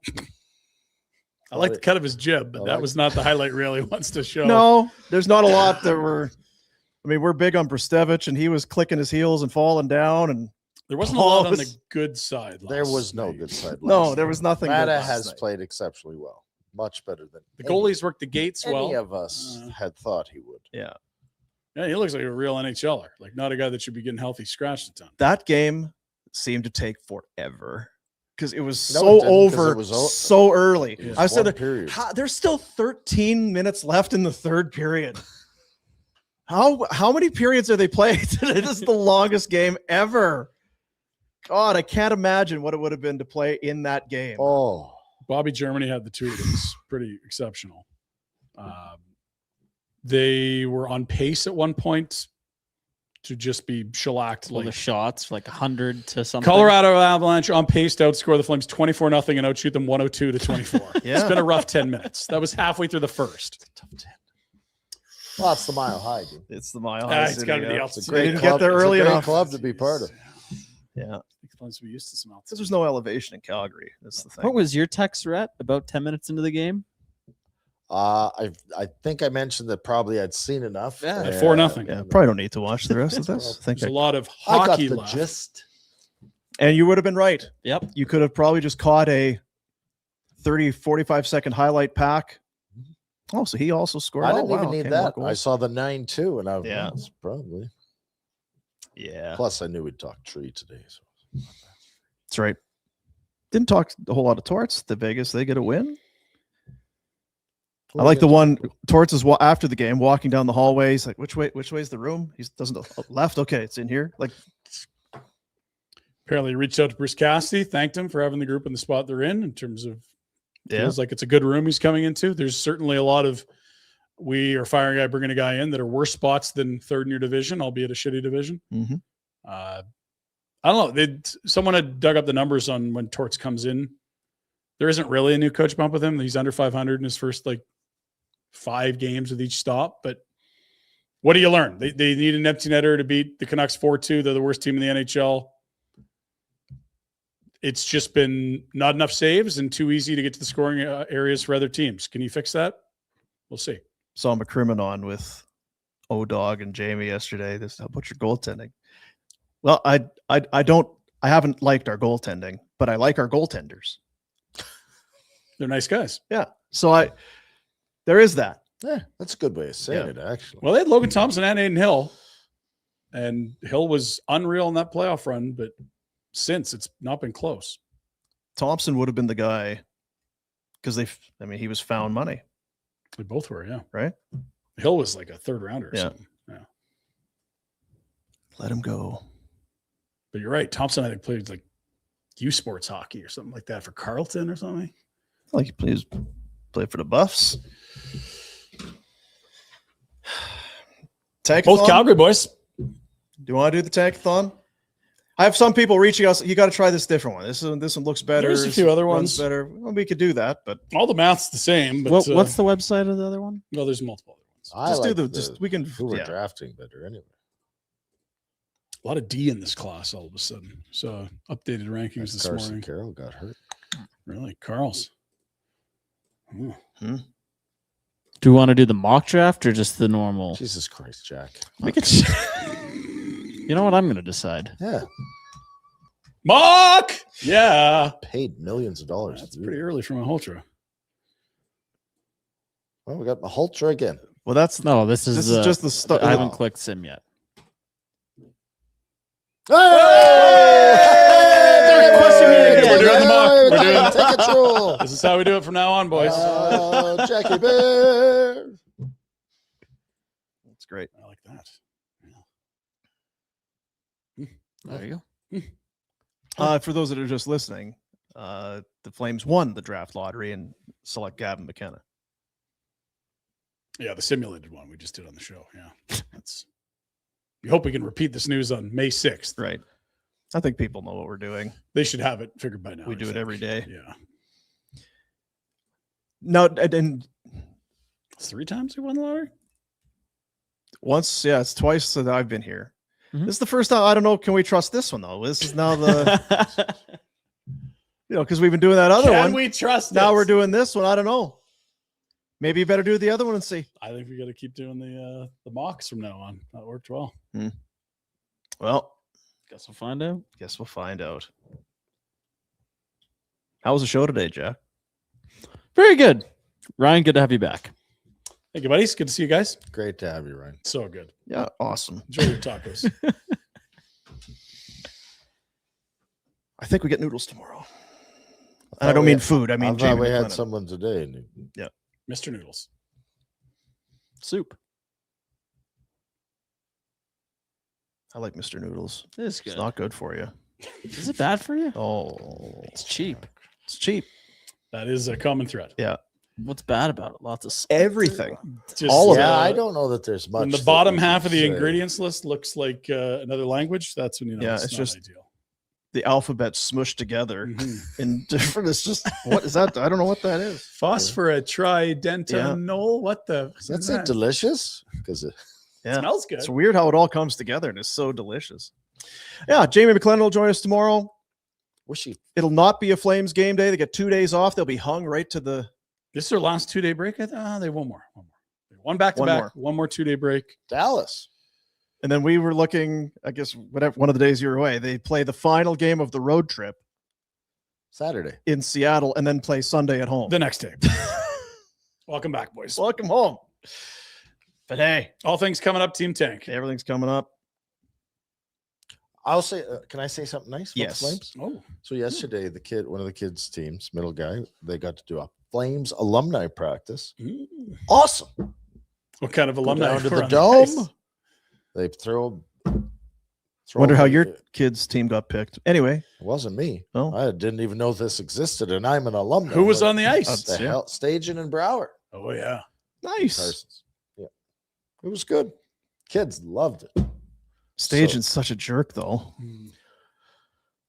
I like the cut of his jib, but I that like- was not the highlight reel he wants to show. No, there's not a lot that were. I mean, we're big on Brestevich, and he was clicking his heels and falling down. And There wasn't a lot on the Pause. good side. There last was no night. good side. no, last there night. was nothing. good Mata last has night. played exceptionally well, much better than The goalies worked the gates any well. of us Uh, had thought he would. Yeah, Yeah, he looks like a real NHLer, like not a guy that should be getting healthy scratched a ton. that game seemed to take forever because it was No, so it didn't, 'cause over it was so early. It was I said, one period. there's still 13 minutes left in the third period. How many periods are they playing? It is the longest game ever. God, I can't imagine what it would have been to play in that game. Oh, Bobby Germany had the tweet. It was pretty exceptional. They were on pace at one point to just be shellacked. Well, the Like shots like 100 to something. Colorado Avalanche on pace to outscore the Flames 24-0 and outshoot them 102-24. Yeah. It's been a rough 10 minutes. That was halfway through the first. well, it's the Mile High, dude. It's the Mile Ah, High it's City, gotta be the yeah. altitude. It's a They great didn't club. get there It's a early great enough. club to be part of. Yeah, Flames we used to some because altitude. there's no elevation in Calgary. That's the thing. What was your text, Rhett, about 10 minutes into the game? I think I mentioned that probably I'd seen enough. Yeah. and- 4-0. Yeah, probably don't need to watch the rest of this. I think There's a lot of I got hockey the left. gist. and you would have been right. Yep. You could have probably just caught a 30, 45-second highlight pack. Oh, so he also scored. I Oh, didn't even wow, need okay, that. more I goals. saw the 9-2, and I was Yeah. that's probably. Yeah, Plus, I knew we'd talk tree today. So. that's right. Didn't talk a whole lot of Torts. The Vegas, they get a win. I like the one Torts is after the game walking down the hallway. He's like, which way is the room? He doesn't left. Okay, it's in here. Like, Apparently reached out to Bruce Cassidy, thanked him for having the group in the spot they're in terms of feels like it's a good room he's coming into. There's certainly a lot of we are firing a guy, bringing a guy in that are worse spots than third in your division, albeit a shitty division. Mm-hmm. I don't know. Someone had dug up the numbers on when Torts comes in. There isn't really a new coach bump with him. He's under 500 in his first 5 games with each stop. But what do you learn? They need an empty netter to beat the Canucks 4-2. They're the worst team in the NHL. It's just been not enough saves and too easy to get to the scoring areas for other teams. Can you fix that? We'll see. Saw McCrimmon on with O-Dog and Jamie yesterday. How about your goaltending? Well, I haven't liked our goaltending, but I like our goaltenders. They're nice guys. Yeah. So there is that. Yeah, that's a good way of saying it, actually. Well, they had Logan Thompson and Aiden Hill, and Hill was unreal in that playoff run, but since it's not been close. Thompson would have been the guy because he was found money. They both were, yeah. Right? Hill was like a third rounder or something. Yeah. Let him go. But you're right. Thompson, I think, played U Sports hockey or something like that for Carleton or something. He played for the Buffs. Tankathon? Both Calgary boys. Do you want to do the tankathon? I have some people reaching us. You got to try this different one. This one looks better. There's a few other runs ones better. Well, we could do that, but all the math's the same. But what's the website of the other one? Well, there's multiple other ones. Just do we can. Who we're drafting better anyway. A lot of D in this class all of a sudden. So updated rankings this Carson morning. Carroll got hurt. Really, Carl's. Do we want to do the mock draft or just the normal? Jesus Christ, Jack. We could. You know what? I'm going to decide. Yeah. Mock! Yeah. Paid millions of dollars. That's pretty early for Malhotra. Well, we got Malhotra again. Well, this is just the stuff. I haven't clicked sim yet. They're requesting me again. We're doing the mock. We're doing Take control. This is how we do it from now on, boys. Jackie Bear. That's great. I like that. There you go. For those that are just listening, the Flames won the draft lottery and select Gavin McKenna. Yeah, the simulated one we just did on the show. Yeah. We hope we can repeat this news on May 6th. Right. I think people know what we're doing. They should have it figured by now. We do it every day. Yeah. No, and 3 times we won the lottery? once, it's twice that I've been here. Mm-hmm. This is the first time. I don't know. Can we trust this one though? This is now the, because we've been doing that other one. Can we trust Now this? we're doing this one. I don't know. Maybe you better do the other one and see. I think we got to keep doing the mocks from now on. That worked well. Well, Guess we'll find out. guess we'll find out. How was the show today, Jack? Very good. Ryan, good to have you back. Thank you, buddies. Good to see you guys. Great to have you, Ryan. So good. Yeah, awesome. Enjoy your tacos. I think we get noodles tomorrow. And I don't mean food. I mean, I thought Jamie we had McLennan. someone today. Mr. Noodles. Soup. I like Mr. Noodles. It's good. It's not good for you. Is it bad for you? Oh, It's cheap. it's cheap. That is a common thread. Yeah, What's bad about it? Lots of everything. Just, All of it. Yeah, I don't know that there's much. When the that bottom we half can of the say. ingredients list looks like another language, that's when you know Yeah, it's it's not just- ideal. The alphabet smushed together Mhm. in different. It's just, what is that? I don't know what that is. Phosphotridentanol. What the? That's it. Delicious because Yeah, Smells good. it's weird how it all comes together and it's so delicious. Yeah, Jamie McLennan will join us tomorrow. wishy. It'll not be a Flames game day. They get 2 days off. They'll be hung right to the. This is their last 2-day break. They one more. One back to One back. more. One more 2-day break. Dallas. And then we were looking, I guess, whatever, one of the days you were away. They play the final game of the road trip Saturday. in Seattle and then play Sunday at home. The next day. Welcome back, boys. Welcome home. But hey, All things coming up, Team Tank. everything's coming up. I'll say. Can I say something nice? About Yes. the Flames. Oh, So yesterday, one of the kids' teams, middle guy, they got to do a Flames alumni practice. Awesome. what kind of Go alumni down to were the on dome. ice? They throw Wonder how Throwing- your kids' team got picked. Anyway, It wasn't me. Oh. I didn't even know this existed, and I'm an alumni. Who was But on the ice? The Yeah. hell, staging in Broward. Oh yeah. nice. Carson's. Yeah, it was good. Kids loved it. Stagen's such a jerk, though.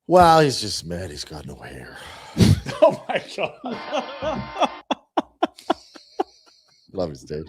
Wow, he's just mad. He's got no hair. Oh my god. Love his stage.